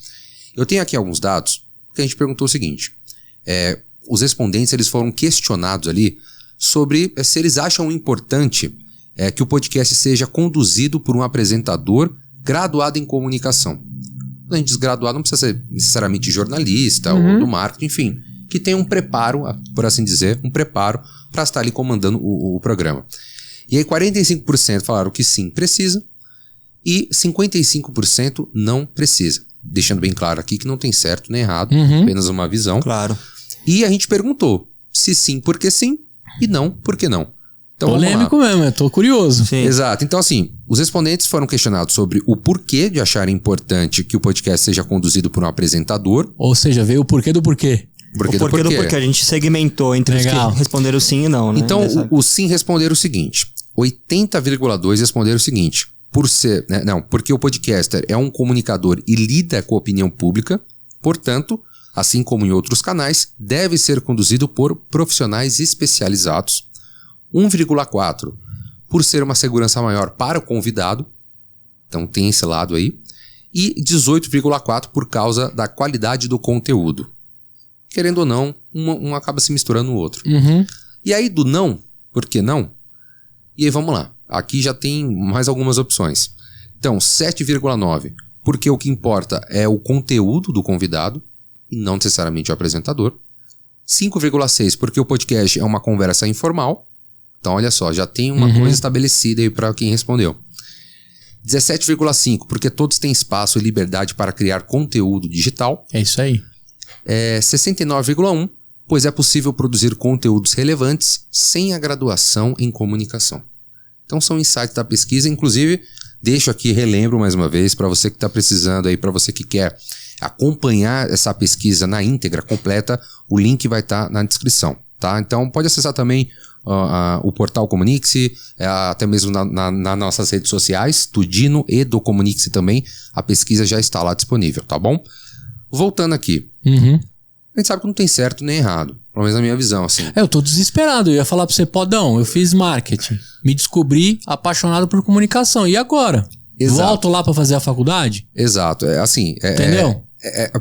S1: Eu tenho aqui alguns dados que a gente perguntou o seguinte, os respondentes eles foram questionados ali sobre se eles acham importante que o podcast seja conduzido por um apresentador graduado em comunicação. Quando a gente diz graduado, não precisa ser necessariamente jornalista ou do marketing, enfim, que tenha um preparo, por assim dizer, um preparo para estar ali comandando o programa. E aí 45% falaram que sim, precisa, e 55% não precisa. Deixando bem claro aqui que não tem certo nem errado, apenas uma visão.
S2: Claro.
S1: E a gente perguntou se sim, por que sim, e não, por que não. Então,
S3: Polêmico mesmo, eu tô curioso.
S2: Sim.
S1: Exato. Então, assim, os respondentes foram questionados sobre o porquê de acharem importante que o podcast seja conduzido por um apresentador.
S3: Ou seja, veio o porquê do porquê.
S2: O porquê do porquê. A gente segmentou entre
S3: Legal.
S2: os que responderam sim e não, né?
S1: Então, o sim responderam o seguinte. 80,2% responderam o seguinte. Porque o podcaster é um comunicador e lida com a opinião pública, portanto, assim como em outros canais, deve ser conduzido por profissionais especializados. 1,4% por ser uma segurança maior para o convidado, então tem esse lado aí, e 18,4% por causa da qualidade do conteúdo. Querendo ou não, um acaba se misturando no outro. E aí do não, por que não? E aí vamos lá, aqui já tem mais algumas opções. Então 7,9%, porque o que importa é o conteúdo do convidado, e não necessariamente o apresentador. 5,6%, porque o podcast é uma conversa informal. Então, olha só, já tem uma coisa estabelecida aí para quem respondeu. 17,5%, porque todos têm espaço e liberdade para criar conteúdo digital.
S3: É isso aí.
S1: 69,1%, pois é possível produzir conteúdos relevantes sem a graduação em comunicação. Então, são insights da pesquisa. Inclusive, deixo aqui, relembro mais uma vez, para você que está precisando aí, para você que quer acompanhar essa pesquisa na íntegra, completa, o link vai estar na descrição, tá? Então, pode acessar também o portal Comunique-se, até mesmo nas nossas redes sociais, Tudino e do Comunique-se também, a pesquisa já está lá disponível, tá bom? Voltando aqui, a gente sabe que não tem certo nem errado, pelo menos na minha visão, assim.
S3: Eu tô desesperado, eu ia falar pra você, Podão, eu fiz marketing, me descobri apaixonado por comunicação, e agora?
S1: Exato.
S3: Volto lá pra fazer a faculdade?
S1: Exato,
S3: entendeu?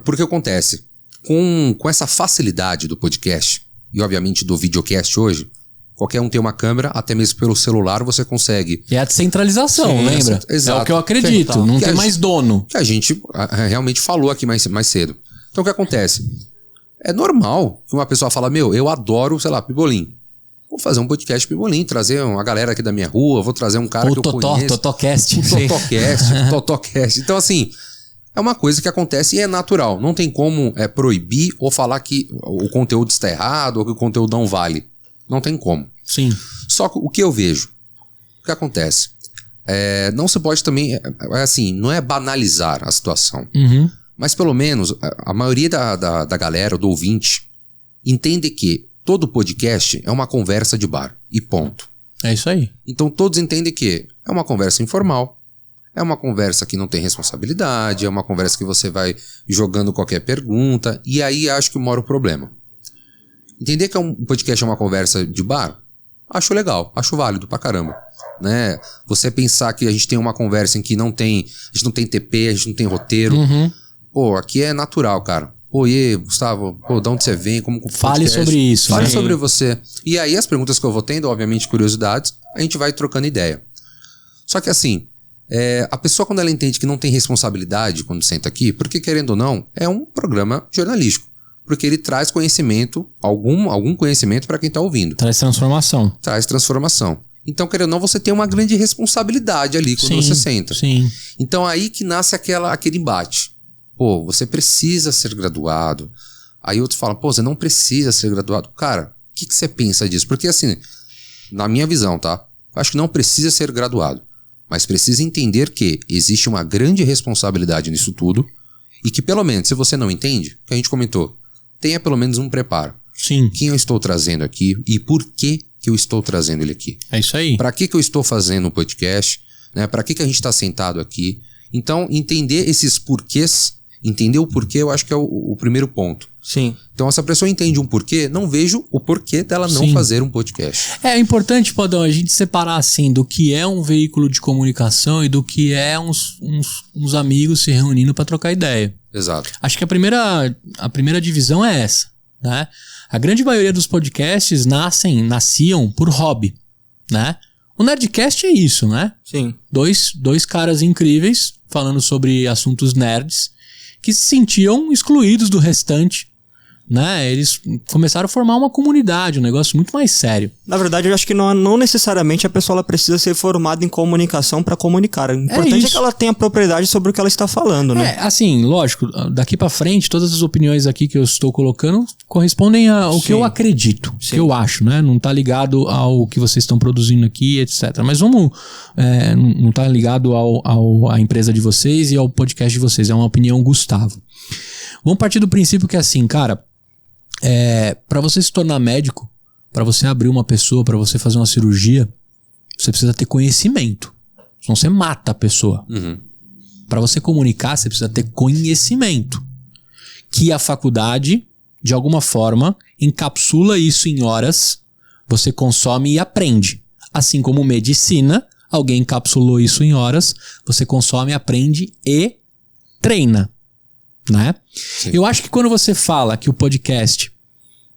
S1: Porque acontece, com essa facilidade do podcast, e obviamente do videocast hoje, qualquer um tem uma câmera, até mesmo pelo celular você consegue.
S3: E a descentralização, lembra?
S1: Exato.
S3: É o que eu acredito, não tem mais dono.
S1: Que a gente realmente falou aqui mais cedo. Então o que acontece? É normal que uma pessoa fala, eu adoro, sei lá, Pibolim. Vou fazer um podcast Pibolim, trazer uma galera aqui da minha rua, vou trazer um cara que eu conheço.
S3: Totocast.
S1: Totocast. Então assim, é uma coisa que acontece e é natural. Não tem como proibir ou falar que o conteúdo está errado ou que o conteúdo não vale. Não tem como.
S3: Sim.
S1: Só que o que eu vejo, o que acontece? Não se pode também, assim, não é banalizar a situação. Mas pelo menos a maioria da galera, do ouvinte, entende que todo podcast é uma conversa de bar. E ponto.
S3: É isso aí.
S1: Então todos entendem que é uma conversa informal, é uma conversa que não tem responsabilidade, é uma conversa que você vai jogando qualquer pergunta, e aí acho que mora o problema. Entender que um podcast é uma conversa de bar, acho legal, acho válido pra caramba. Né? Você pensar que a gente tem uma conversa em que a gente não tem TP, a gente não tem roteiro. Pô, aqui é natural, cara. Pô, e aí, Gustavo, de onde você vem? Como
S3: Fale sobre isso.
S1: Fale sobre você. E aí as perguntas que eu vou tendo, obviamente curiosidades, a gente vai trocando ideia. Só que assim, a pessoa quando ela entende que não tem responsabilidade quando senta aqui, porque querendo ou não, é um programa jornalístico. Porque ele traz conhecimento, algum conhecimento para quem está ouvindo.
S3: Traz transformação.
S1: Traz transformação. Então, querendo ou não, você tem uma grande responsabilidade ali quando você senta.
S3: Sim.
S1: Então, aí que nasce aquele embate. Pô, você precisa ser graduado. Aí outros falam, pô, você não precisa ser graduado. Cara, o que você pensa disso? Porque assim, na minha visão, tá? Eu acho que não precisa ser graduado. Mas precisa entender que existe uma grande responsabilidade nisso tudo. E que pelo menos, se você não entende, que a gente comentou, tenha pelo menos um preparo.
S3: Sim.
S1: Quem eu estou trazendo aqui e por que eu estou trazendo ele aqui.
S3: É isso aí.
S1: Para que eu estou fazendo um podcast, né? Para que a gente está sentado aqui. Então, entender esses porquês, entender o porquê, eu acho que é o primeiro ponto.
S2: Sim.
S1: Então, se a pessoa entende um porquê, não vejo o porquê dela não fazer um podcast.
S3: É importante, Podão, a gente separar assim do que é um veículo de comunicação e do que é uns amigos se reunindo para trocar ideia.
S1: Exato.
S3: Acho que a primeira divisão é essa, né? A grande maioria dos podcasts nasciam por hobby, né? O Nerdcast é isso, né?
S2: Sim.
S3: Dois caras incríveis falando sobre assuntos nerds que se sentiam excluídos do restante, né? Eles começaram a formar uma comunidade, um negócio muito mais sério.
S2: Na verdade, eu acho que não necessariamente a pessoa ela precisa ser formada em comunicação para comunicar. O importante é que ela tenha propriedade sobre o que ela está falando, né?
S3: Assim, lógico, daqui pra frente, todas as opiniões aqui que eu estou colocando correspondem ao que eu acredito, que eu acho, né? Não tá ligado ao que vocês estão produzindo aqui, etc. Mas vamos... não tá ligado à empresa de vocês e ao podcast de vocês. É uma opinião Gustavo. Vamos partir do princípio que assim, cara... para você se tornar médico, para você abrir uma pessoa, para você fazer uma cirurgia, você precisa ter conhecimento. Senão você mata a pessoa. Para você comunicar, você precisa ter conhecimento. Que a faculdade, de alguma forma, encapsula isso em horas, você consome e aprende. Assim como medicina, alguém encapsulou isso em horas, você consome, aprende e treina. Né? Eu acho que quando você fala que o podcast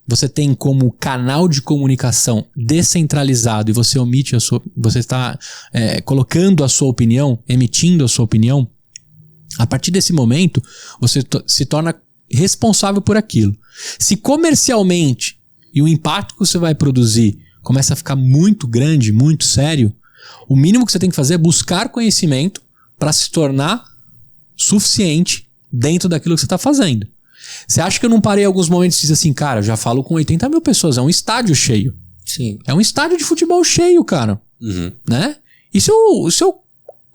S3: você tem como canal de comunicação descentralizado e você omite você está colocando a sua opinião, emitindo a sua opinião, a partir desse momento você se torna responsável por aquilo. Se comercialmente e o impacto que você vai produzir começa a ficar muito grande, muito sério, o mínimo que você tem que fazer é buscar conhecimento para se tornar suficiente dentro daquilo que você está fazendo. Você acha que eu não parei em alguns momentos e disse assim, cara, eu já falo com 80 mil pessoas, é um estádio cheio.
S2: Sim.
S3: É um estádio de futebol cheio, cara. Né? E se eu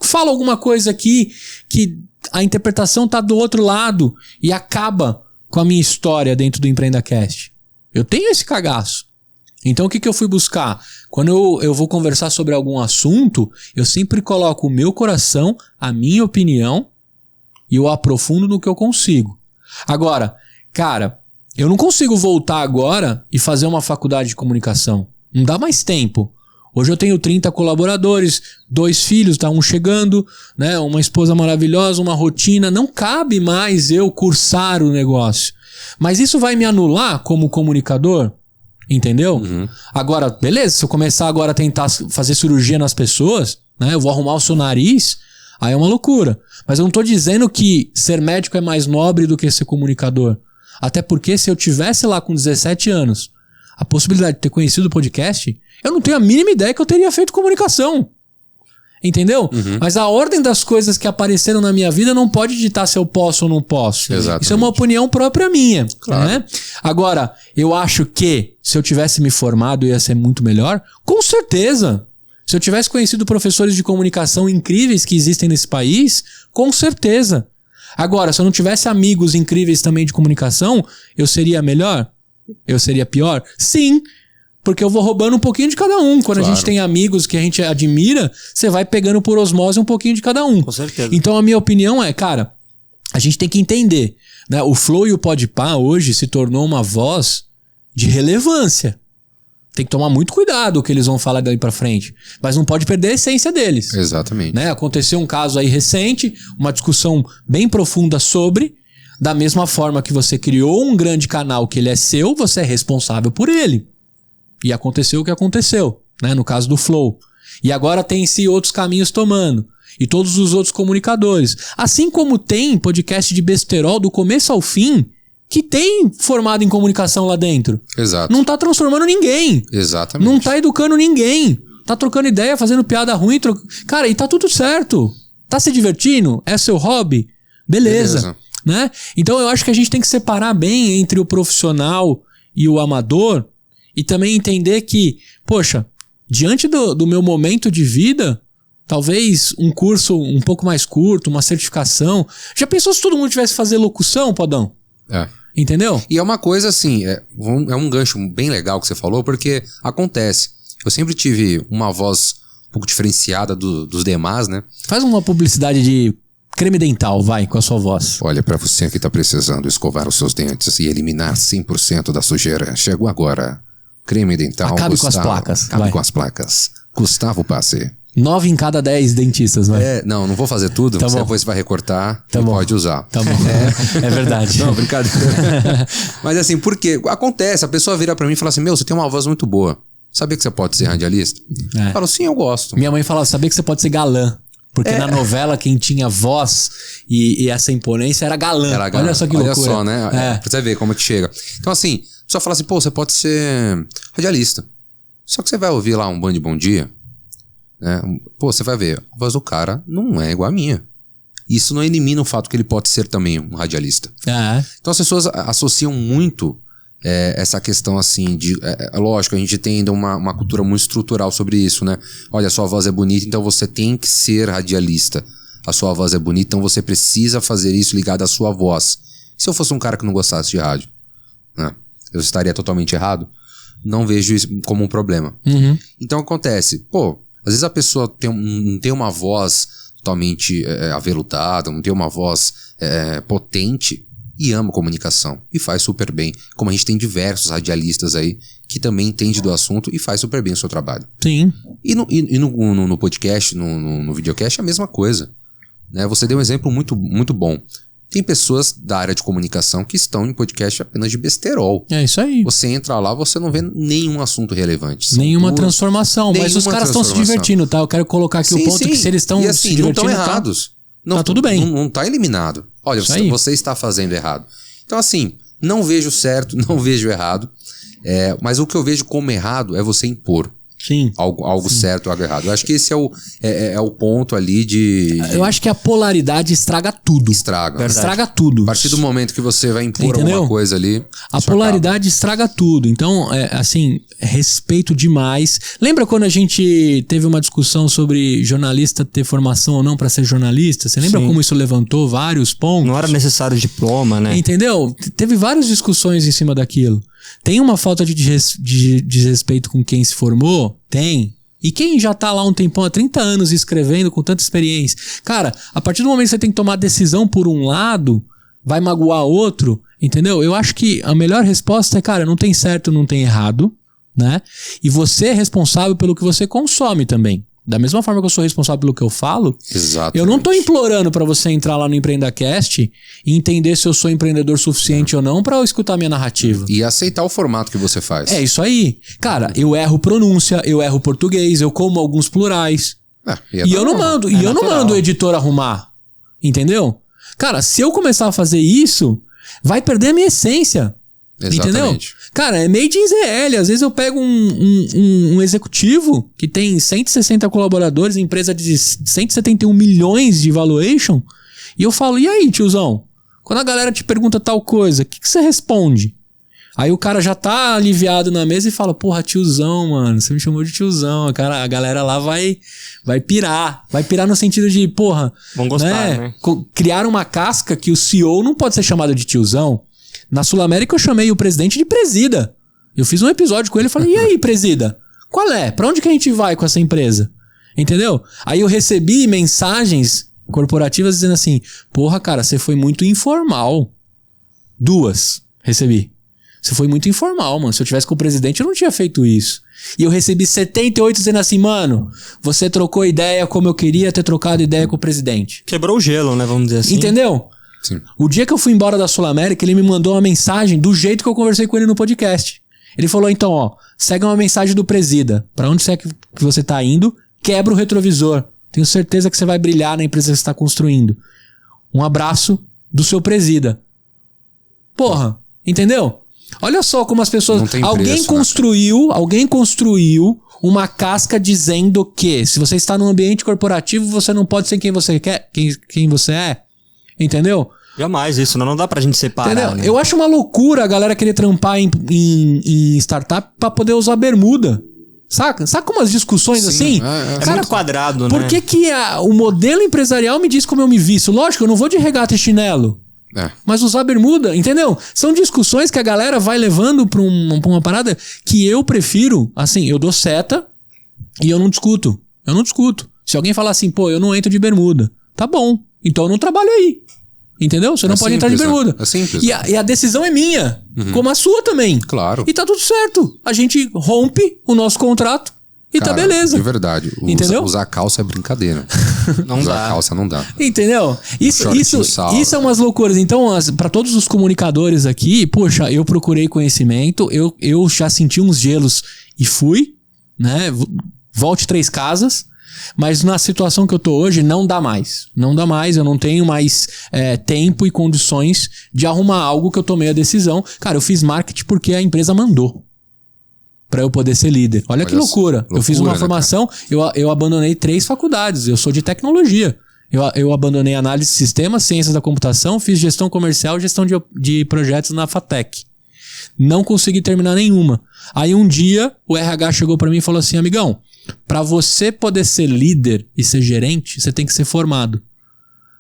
S3: falo alguma coisa aqui que a interpretação tá do outro lado e acaba com a minha história dentro do EmpreendaCast? Eu tenho esse cagaço. Então o que eu fui buscar? Quando eu vou conversar sobre algum assunto, eu sempre coloco o meu coração, a minha opinião, e eu aprofundo no que eu consigo. Agora, cara, eu não consigo voltar agora e fazer uma faculdade de comunicação. Não dá mais tempo. Hoje eu tenho 30 colaboradores, 2 filhos, tá um chegando, né? Uma esposa maravilhosa, uma rotina. Não cabe mais eu cursar o negócio. Mas isso vai me anular como comunicador? Entendeu? Agora, beleza, se eu começar agora a tentar fazer cirurgia nas pessoas, né? Eu vou arrumar o seu nariz... Aí é uma loucura. Mas eu não tô dizendo que ser médico é mais nobre do que ser comunicador. Até porque se eu tivesse lá com 17 anos a possibilidade de ter conhecido o podcast, eu não tenho a mínima ideia que eu teria feito comunicação. Entendeu? Mas a ordem das coisas que apareceram na minha vida não pode ditar se eu posso ou não posso.
S1: Exatamente.
S3: Isso é uma opinião própria minha.
S1: Claro.
S3: Né? Agora, eu acho que se eu tivesse me formado ia ser muito melhor. Com certeza. Se eu tivesse conhecido professores de comunicação incríveis que existem nesse país, com certeza. Agora, se eu não tivesse amigos incríveis também de comunicação, eu seria melhor? Eu seria pior? Sim, porque eu vou roubando um pouquinho de cada um. Quando a gente tem amigos que a gente admira, você vai pegando por osmose um pouquinho de cada um.
S2: Com certeza.
S3: Então a minha opinião é, cara, a gente tem que entender, né? O Flow e o Podpah hoje se tornou uma voz de relevância. Tem que tomar muito cuidado o que eles vão falar daí pra frente. Mas não pode perder a essência deles.
S1: Exatamente.
S3: Né? Aconteceu um caso aí recente, uma discussão bem profunda sobre, da mesma forma que você criou um grande canal que ele é seu, você é responsável por ele. E aconteceu o que aconteceu, né? No caso do Flow. E agora tem-se outros caminhos tomando. E todos os outros comunicadores. Assim como tem podcast de besterol do começo ao fim, que tem formado em comunicação lá dentro.
S1: Exato.
S3: Não tá transformando ninguém.
S1: Exatamente.
S3: Não tá educando ninguém. Tá trocando ideia, fazendo piada ruim. Cara, e tá tudo certo. Tá se divertindo? É seu hobby? Beleza. Né? Então eu acho que a gente tem que separar bem entre o profissional e o amador e também entender que, poxa, diante do meu momento de vida, talvez um curso um pouco mais curto, uma certificação. Já pensou se todo mundo tivesse que fazer locução, Podão? Entendeu?
S1: E é uma coisa assim, é um gancho bem legal que você falou, porque acontece. Eu sempre tive uma voz um pouco diferenciada dos demais, né?
S3: Faz uma publicidade de creme dental, vai, com a sua voz.
S1: Olha, pra você que tá precisando escovar os seus dentes e eliminar 100% da sujeira, chegou agora. Creme dental.
S3: Acabe com as placas.
S1: Acabe com as placas. Gustavo Passe.
S3: 9 em cada 10 dentistas, né?
S1: Não vou fazer tudo.
S3: Tá bom.
S1: Depois você vai recortar
S3: Tá
S1: e
S3: bom.
S1: pode usar.
S3: Tá bom. É verdade.
S1: Não, brincadeira. Mas assim, por quê? Acontece, a pessoa vira pra mim e fala assim, você tem uma voz muito boa. Sabia que você pode ser radialista? Eu falo, sim, eu gosto.
S3: Minha mãe fala, sabia que você pode ser galã. Porque na novela, quem tinha voz e essa imponência era galã. Olha só que loucura.
S1: Olha só, né? Pra você ver como é que chega. Então assim, a pessoa fala assim, você pode ser radialista. Só que você vai ouvir lá um Bom Dia, né? Você vai ver, a voz do cara não é igual a minha. Isso não elimina o fato que ele pode ser também um radialista. Então as pessoas associam muito essa questão assim de... lógico, a gente tem ainda uma cultura muito estrutural sobre isso, né? Olha, a sua voz é bonita, então você tem que ser radialista. A sua voz é bonita, então você precisa fazer isso ligado à sua voz. Se eu fosse um cara que não gostasse de rádio, né? Eu estaria totalmente errado? Não vejo isso como um problema. Então acontece, às vezes a pessoa não tem uma voz totalmente aveludada, não tem uma voz potente e ama comunicação e faz super bem. Como a gente tem diversos radialistas aí que também entende do assunto e faz super bem o seu trabalho.
S3: Sim.
S1: E no podcast, no videocast é a mesma coisa, né? Você deu um exemplo muito, muito bom. Tem pessoas da área de comunicação que estão em podcast apenas de besterol.
S3: É isso aí.
S1: Você entra lá, você não vê nenhum assunto relevante.
S3: Nenhuma transformação. Mas os caras estão se divertindo, tá? Eu quero colocar aqui o ponto que se eles estão
S1: e assim,
S3: se divertindo...
S1: não estão errados.
S3: Tá tudo bem.
S1: Não tá eliminado. Olha, você está fazendo errado. Então assim, não vejo certo, não vejo errado. Mas o que eu vejo como errado é você impor.
S3: Sim.
S1: Algo certo ou algo errado. Eu acho que esse é o ponto ali de...
S3: Eu acho que a polaridade estraga tudo. Estraga tudo.
S1: A partir do momento que você vai impor alguma coisa ali...
S3: A polaridade estraga tudo. Então, assim, respeito demais. Lembra quando a gente teve uma discussão sobre jornalista ter formação ou não para ser jornalista? Você lembra como isso levantou vários pontos?
S2: Não era necessário diploma, né?
S3: Entendeu? Teve várias discussões em cima daquilo. Tem uma falta de desrespeito com quem se formou? Tem. E quem já tá lá um tempão, há 30 anos escrevendo com tanta experiência? Cara, a partir do momento que você tem que tomar decisão por um lado, vai magoar outro, entendeu? Eu acho que a melhor resposta é, cara, não tem certo, não tem errado, né? E você é responsável pelo que você consome também. Da mesma forma que eu sou responsável pelo que eu falo,
S1: exatamente.
S3: Eu não tô implorando pra você entrar lá no EmpreendaCast e entender se eu sou empreendedor suficiente ou não pra eu escutar a minha narrativa.
S1: E aceitar o formato que você faz.
S3: É isso aí. Cara, eu erro pronúncia, eu erro português, eu como alguns plurais. E eu não mando, eu não mando o editor arrumar. Entendeu? Cara, se eu começar a fazer isso, vai perder a minha essência.
S1: Exatamente.
S3: Entendeu? Cara, é made in ZL. Às vezes eu pego um executivo que tem 160 colaboradores, empresa de 171 milhões de valuation, e eu falo, e aí, tiozão? Quando a galera te pergunta tal coisa, o que você responde? Aí o cara já tá aliviado na mesa e fala, porra, tiozão, mano, você me chamou de tiozão. Cara, a galera lá vai pirar. Vai pirar no sentido de, porra...
S2: Vão gostar, né?
S3: Criar uma casca que o CEO não pode ser chamado de tiozão. Na Sul-América eu chamei o presidente de presida. Eu fiz um episódio com ele e falei, e aí, presida? Qual é? Pra onde que a gente vai com essa empresa? Entendeu? Aí eu recebi mensagens corporativas dizendo assim, porra, cara, você foi muito informal. 2 recebi. Você foi muito informal, mano. Se eu tivesse com o presidente, eu não tinha feito isso. E eu recebi 78 dizendo assim, mano, você trocou ideia como eu queria ter trocado ideia com o presidente.
S2: Quebrou o gelo, né? Vamos dizer assim.
S3: Entendeu?
S1: Sim.
S3: O dia que eu fui embora da Sul-América, ele me mandou uma mensagem do jeito que eu conversei com ele no podcast. Ele falou, então, ó, segue uma mensagem do presida. Pra onde é que você tá indo, quebra o retrovisor. Tenho certeza que você vai brilhar na empresa que você tá construindo. Um abraço do seu presida. Porra, entendeu? Olha só como as pessoas... Alguém construiu uma casca dizendo que se você está num ambiente corporativo, você não pode ser quem você quer, quem você é. Entendeu?
S2: Jamais isso, não dá pra gente separar.
S3: Entendeu?
S2: Né?
S3: Eu acho uma loucura a galera querer trampar em startup pra poder usar bermuda. Saca? Saca umas discussões assim?
S2: É muito quadrado, né?
S3: Por que o modelo empresarial me diz como eu me visto? Lógico, eu não vou de regata e chinelo. Mas usar bermuda, entendeu? São discussões que a galera vai levando pra uma parada que eu prefiro. Assim, eu dou seta e eu não discuto. Eu não discuto. Se alguém falar assim, pô, eu não entro de bermuda. Tá bom. Então eu não trabalho aí. Entendeu? Você não pode entrar de bermuda.
S1: É simples.
S3: E a decisão é minha, como a sua também.
S1: Claro.
S3: E tá tudo certo. A gente rompe o nosso contrato e tá beleza.
S1: De verdade.
S3: Entendeu?
S1: Usar calça é brincadeira.
S2: Não
S1: usar
S2: dá.
S1: calça não dá.
S3: Entendeu? Isso é umas loucuras. Então, pra todos os comunicadores aqui, poxa, eu procurei conhecimento, eu já senti uns gelos e fui, né? Volte 3 casas. Mas na situação que eu tô hoje, não dá mais. Não dá mais, eu não tenho mais tempo e condições de arrumar algo que eu tomei a decisão. Cara, eu fiz marketing porque a empresa mandou pra eu poder ser líder. Olha que loucura. Eu fiz uma formação, eu abandonei 3 faculdades. Eu sou de tecnologia. Eu abandonei análise de sistemas, ciências da computação, fiz gestão comercial e gestão de projetos na FATEC. Não consegui terminar nenhuma. Aí um dia o RH chegou pra mim e falou assim, amigão, pra você poder ser líder e ser gerente, você tem que ser formado.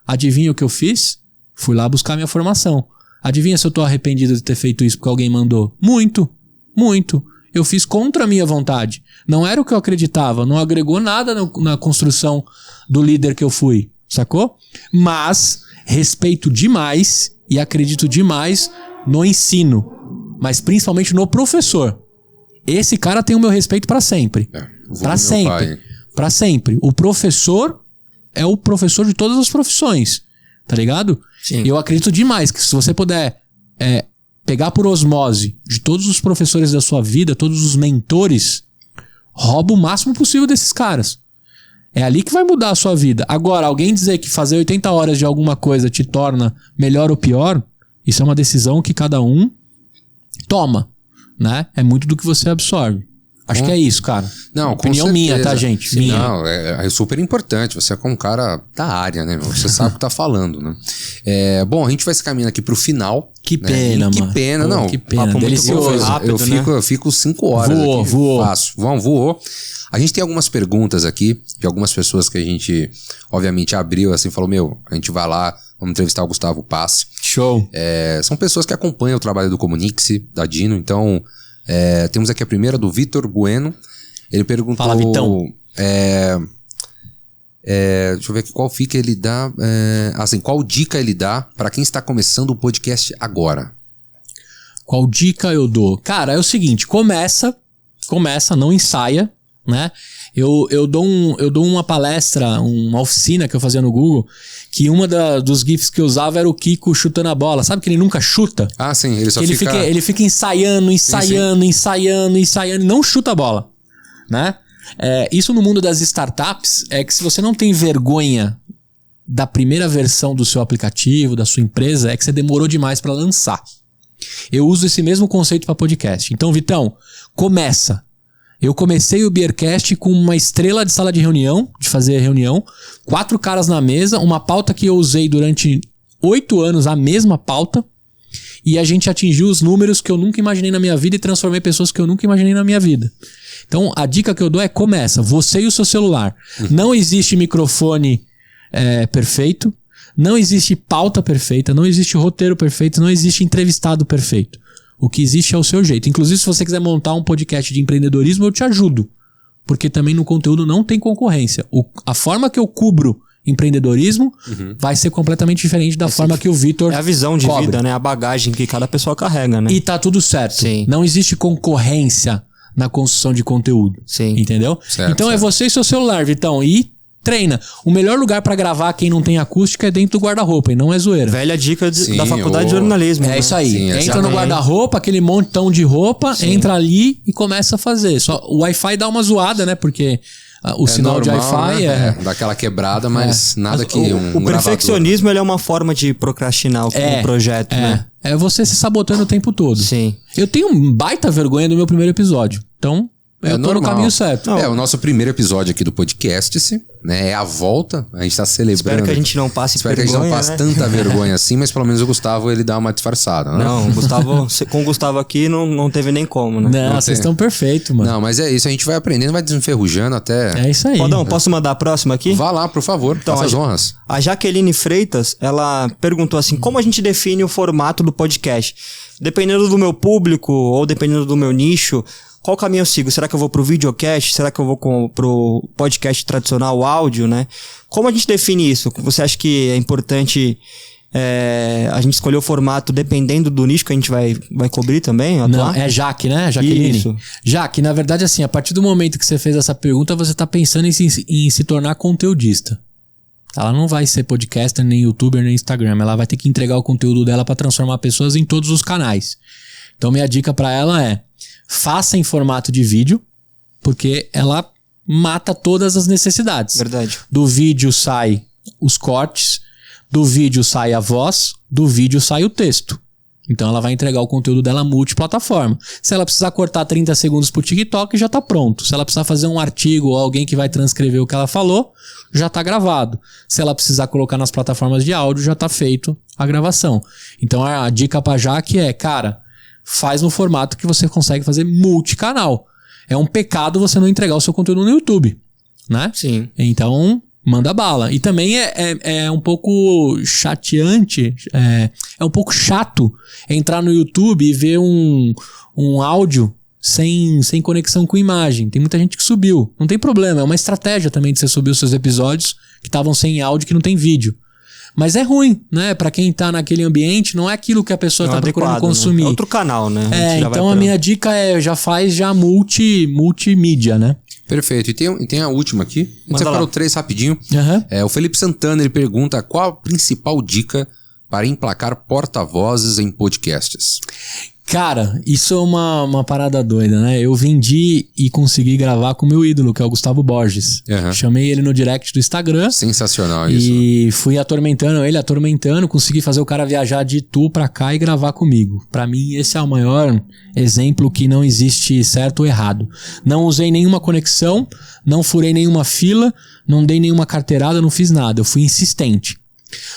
S3: Adivinha o que eu fiz? Fui lá buscar minha formação. Adivinha se eu tô arrependido de ter feito isso porque alguém mandou? Muito, muito. Eu fiz contra a minha vontade. Não era o que eu acreditava, não agregou nada na construção do líder que eu fui, sacou? Mas respeito demais e acredito demais no ensino, mas principalmente no professor. Esse cara tem o meu respeito pra sempre. Pra sempre. Pra sempre. O professor é o professor de todas as profissões. Tá ligado?
S2: Sim.
S3: Eu acredito demais que se você puder pegar por osmose de todos os professores da sua vida, todos os mentores, rouba o máximo possível desses caras. É ali que vai mudar a sua vida. Agora, alguém dizer que fazer 80 horas de alguma coisa te torna melhor ou pior, isso é uma decisão que cada um toma. Né? É muito do que você absorve. Acho que é isso, cara.
S1: Não,
S3: opinião minha, tá, gente?
S1: Sim,
S3: minha.
S1: Não, é super importante. Você é como um cara da área, né, meu? Você sabe o que tá falando, né? Bom, a gente vai se caminhando aqui pro final.
S3: Que pena,
S1: mano. Que pena,
S3: pô,
S1: não.
S3: Que pena,
S2: Papo
S3: delicioso.
S2: rápido,
S1: Eu fico 5 horas aqui.
S3: Voou.
S1: Fácil. Voou. A gente tem algumas perguntas aqui de algumas pessoas que a gente, obviamente, abriu assim, falou, meu, a gente vai lá, vamos entrevistar o Gustavo Passe.
S3: Show.
S1: São pessoas que acompanham o trabalho do Comunique-se, da Dino, então... temos aqui a primeira do Vitor Bueno. Ele perguntou...
S3: Fala, Vitão.
S1: Deixa eu ver aqui qual fica ele dá. Qual dica ele dá pra quem está começando o podcast agora?
S3: Qual dica eu dou? Cara, é o seguinte, começa, não ensaia, né? Eu dou uma palestra, uma oficina que eu fazia no Google, que dos GIFs que eu usava era o Kiko chutando a bola. Sabe que ele nunca chuta?
S1: Ah, sim, ele só
S3: Ele fica ensaiando, e não chuta a bola, né? Isso no mundo das startups é que se você não tem vergonha da primeira versão do seu aplicativo, da sua empresa, é que você demorou demais para lançar. Eu uso esse mesmo conceito para podcast. Então, Vitão, começa. Eu comecei o Beercast com uma estrela de sala de reunião, de fazer reunião, 4 caras na mesa, uma pauta que eu usei durante 8 anos, a mesma pauta, e a gente atingiu os números que eu nunca imaginei na minha vida e transformei pessoas que eu nunca imaginei na minha vida. Então, a dica que eu dou é começa, você e o seu celular. Não existe microfone perfeito, não existe pauta perfeita, não existe roteiro perfeito, não existe entrevistado perfeito. O que existe é o seu jeito. Inclusive, se você quiser montar um podcast de empreendedorismo, eu te ajudo. Porque também no conteúdo não tem concorrência. A forma que eu cubro empreendedorismo vai ser completamente diferente da forma que o Vitor
S2: É a visão de vida, né? A bagagem que cada pessoa carrega, né?
S3: E tá tudo certo.
S2: Sim.
S3: Não existe concorrência na construção de conteúdo.
S2: Sim.
S3: Entendeu?
S1: Certo,
S3: então é você e seu celular, Vitão. E treina. O melhor lugar pra gravar quem não tem acústica é dentro do guarda-roupa, e não é zoeira.
S2: Velha dica
S1: Sim,
S2: da faculdade de jornalismo.
S3: É
S2: né?
S3: isso aí.
S1: Sim,
S3: entra no guarda-roupa, aquele montão de roupa, entra ali e começa a fazer. Só o Wi-Fi dá uma zoada, né? Porque o sinal de Wi-Fi
S1: dá aquela quebrada, mas nada que
S2: O perfeccionismo ele é uma forma de procrastinar o projeto, né?
S3: É você se sabotando o tempo todo.
S2: Sim.
S3: Eu tenho baita vergonha do meu primeiro episódio. Então, eu tô no caminho certo.
S1: É o nosso primeiro episódio aqui do podcast, né? É a volta. A gente tá celebrando.
S2: Espero que a gente não passe
S1: vergonha. Espero que a gente não passe tanta vergonha assim, mas pelo menos o Gustavo, ele dá uma disfarçada, né?
S2: Não, com o Gustavo aqui não teve nem como, né?
S3: Não, vocês estão perfeitos, mano.
S1: Não, mas é isso. A gente vai aprendendo, vai desenferrujando até...
S3: É isso aí.
S2: Rodão, posso mandar a próxima aqui?
S1: Vá lá, por favor.
S2: Então,
S1: faça as honras.
S2: A Jaqueline Freitas, ela perguntou assim, como a gente define o formato do podcast? Dependendo do meu público ou dependendo do meu nicho, qual caminho eu sigo? Será que eu vou pro videocast? Será que eu vou pro podcast tradicional, áudio, né? Como a gente define isso? Você acha que é importante a gente escolher o formato dependendo do nicho que a gente vai cobrir também?
S3: Atuar? Não, é Jaque, né? Jaqueline.
S2: Isso.
S3: Jaque, na verdade, assim, a partir do momento que você fez essa pergunta, você tá pensando em se tornar conteudista. Ela não vai ser podcaster, nem youtuber, nem Instagram. Ela vai ter que entregar o conteúdo dela para transformar pessoas em todos os canais. Então, minha dica para ela é: faça em formato de vídeo, porque ela mata todas as necessidades.
S2: Verdade.
S3: Do vídeo sai os cortes, do vídeo sai a voz, do vídeo sai o texto. Então ela vai entregar o conteúdo dela multiplataforma. Se ela precisar cortar 30 segundos pro TikTok, já tá pronto. Se ela precisar fazer um artigo ou alguém que vai transcrever o que ela falou, já tá gravado. Se ela precisar colocar nas plataformas de áudio, já tá feito a gravação. Então a dica pra Jaque é, cara, faz no formato que você consegue fazer multicanal. É um pecado você não entregar o seu conteúdo no YouTube, né?
S2: Sim.
S3: Então, manda bala. E também é um pouco chateante, é um pouco chato entrar no YouTube e ver um áudio sem conexão com imagem. Tem muita gente que subiu. Não tem problema, é uma estratégia também de você subir os seus episódios que estavam sem áudio, que não tem vídeo. Mas é ruim, né? Pra quem tá naquele ambiente, não é aquilo que a pessoa tá procurando consumir.
S2: Né? É outro canal, né?
S3: Então a minha dica já faz multimídia, né?
S1: Perfeito. E tem a última aqui. A gente separou 3 rapidinho.
S3: Uhum.
S1: O Felipe Santana, ele pergunta qual a principal dica para emplacar porta-vozes em podcasts.
S3: Cara, isso é uma parada doida, né? Eu vendi e consegui gravar com o meu ídolo, que é o Gustavo Borges.
S1: Uhum.
S3: Chamei ele no direct do Instagram.
S1: Sensacional isso.
S3: E fui atormentando, consegui fazer o cara viajar de Itu pra cá e gravar comigo. Pra mim, esse é o maior exemplo que não existe certo ou errado. Não usei nenhuma conexão, não furei nenhuma fila, não dei nenhuma carteirada, não fiz nada. Eu fui insistente.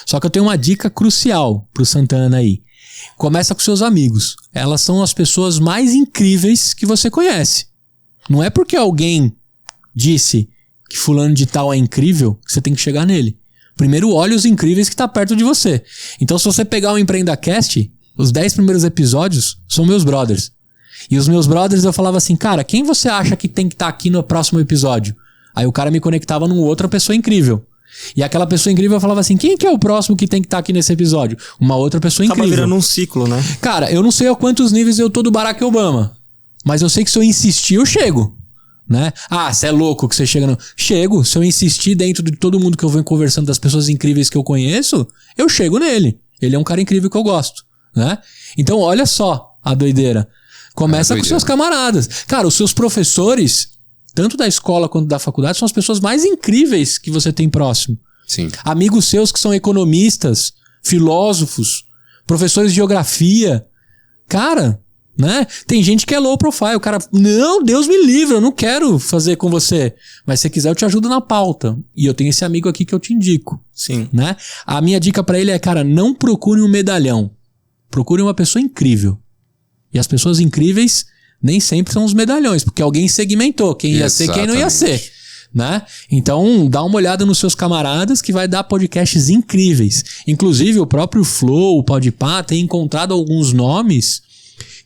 S3: Só que eu tenho uma dica crucial pro Santana aí. Começa com seus amigos. Elas são as pessoas mais incríveis que você conhece. Não é porque alguém disse que fulano de tal é incrível que você tem que chegar nele. Primeiro olhe os incríveis que tá perto de você. Então se você pegar o EmpreendaCast, os 10 primeiros episódios são meus brothers. E os meus brothers eu falava assim, cara, quem você acha que tem que estar aqui no próximo episódio? Aí o cara me conectava numa outra pessoa incrível. E aquela pessoa incrível falava assim, quem que é o próximo que tem que estar aqui nesse episódio? Uma outra pessoa incrível.
S2: Acaba virando um ciclo, né?
S3: Cara, eu não sei a quantos níveis eu tô do Barack Obama, mas eu sei que se eu insistir, eu chego, né? Ah, você é louco que você chega no... Chego, se eu insistir dentro de todo mundo que eu venho conversando, das pessoas incríveis que eu conheço, eu chego nele. Ele é um cara incrível que eu gosto, né? Então, olha só a doideira. Começa com seus camaradas. Cara, os seus professores... tanto da escola quanto da faculdade, são as pessoas mais incríveis que você tem próximo.
S1: Sim.
S3: Amigos seus que são economistas, filósofos, professores de geografia. Cara, né? Tem gente que é low profile. O cara, não, Deus me livre, eu não quero fazer com você. Mas se você quiser, eu te ajudo na pauta. E eu tenho esse amigo aqui que eu te indico.
S2: Sim.
S3: Né? A minha dica pra ele é, cara, não procure um medalhão. Procure uma pessoa incrível. E as pessoas incríveis... nem sempre são os medalhões, porque alguém segmentou quem ia ser e quem não ia ser, né? Então, dá uma olhada nos seus camaradas que vai dar podcasts incríveis. Inclusive, o próprio Flow, o Podpah, tem encontrado alguns nomes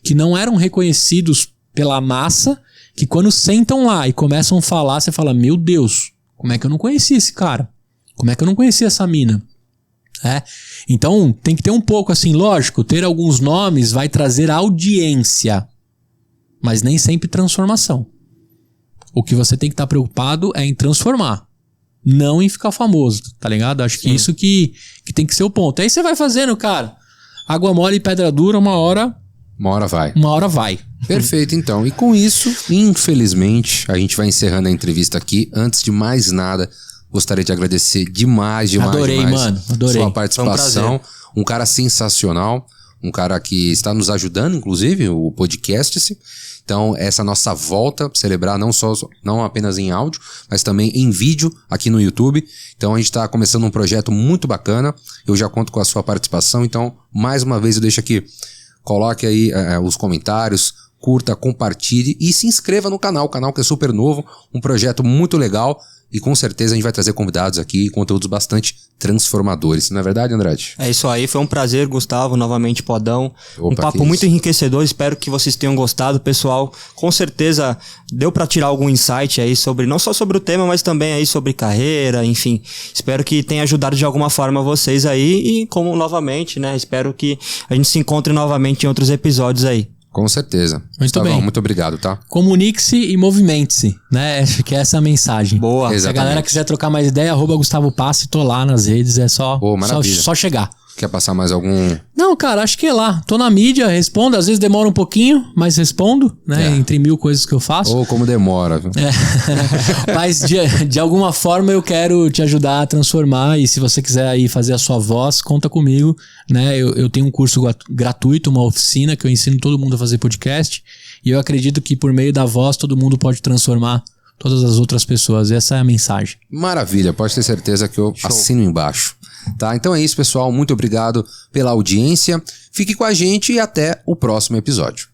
S3: que não eram reconhecidos pela massa, que quando sentam lá e começam a falar, você fala, meu Deus, como é que eu não conheci esse cara? Como é que eu não conheci essa mina? Então, tem que ter um pouco assim, lógico, ter alguns nomes vai trazer audiência, mas nem sempre transformação. O que você tem que estar preocupado é em transformar, não em ficar famoso, tá ligado? Acho que isso que tem que ser o ponto. Aí você vai fazendo, cara, água mole e pedra dura, uma hora vai. Uma hora vai.
S1: Perfeito, então. E com isso, infelizmente, a gente vai encerrando a entrevista aqui. Antes de mais nada, gostaria de agradecer demais
S3: Adorei, mano. Adorei.
S1: Sua participação. Um cara sensacional. um cara que está nos ajudando, inclusive, o podcast. Então, essa nossa volta, celebrar não apenas em áudio, mas também em vídeo aqui no YouTube. Então, a gente está começando um projeto muito bacana. Eu já conto com a sua participação. Então, mais uma vez, eu deixo aqui, coloque aí os comentários, curta, compartilhe e se inscreva no canal. O canal que é super novo, um projeto muito legal. E com certeza a gente vai trazer convidados aqui, conteúdos bastante transformadores. Não é verdade, Andrade?
S2: É isso aí, foi um prazer, Gustavo, novamente Podão.
S1: Opa,
S2: um papo muito enriquecedor, espero que vocês tenham gostado, pessoal. Com certeza deu para tirar algum insight aí sobre, não só sobre o tema, mas também aí sobre carreira, enfim. Espero que tenha ajudado de alguma forma vocês aí e como novamente, né, espero que a gente se encontre novamente em outros episódios aí.
S1: Com certeza.
S3: Muito
S1: Gustavão,
S3: bem.
S1: muito obrigado, tá?
S3: Comunique-se e movimente-se, né? Acho que essa é a mensagem.
S2: Boa.
S3: Se a
S1: Exatamente.
S3: galera quiser trocar mais ideia, @Gustavo Passe, tô lá nas redes, é só
S1: maravilha.
S3: só chegar.
S1: Quer passar mais algum...
S3: Não, cara, acho que é lá. Tô na mídia, respondo, às vezes demora um pouquinho, mas respondo, né? Entre 1000 coisas que eu faço.
S1: Ou como demora, viu?
S3: Mas de alguma forma eu quero te ajudar a transformar, e se você quiser aí fazer a sua voz, conta comigo, né? Eu tenho um curso gratuito, uma oficina que eu ensino todo mundo a fazer podcast, e eu acredito que por meio da voz todo mundo pode transformar todas as outras pessoas. Essa é a mensagem.
S1: Maravilha, pode ter certeza que eu assino embaixo. Tá? Então é isso, pessoal. Muito obrigado pela audiência. Fique com a gente e até o próximo episódio.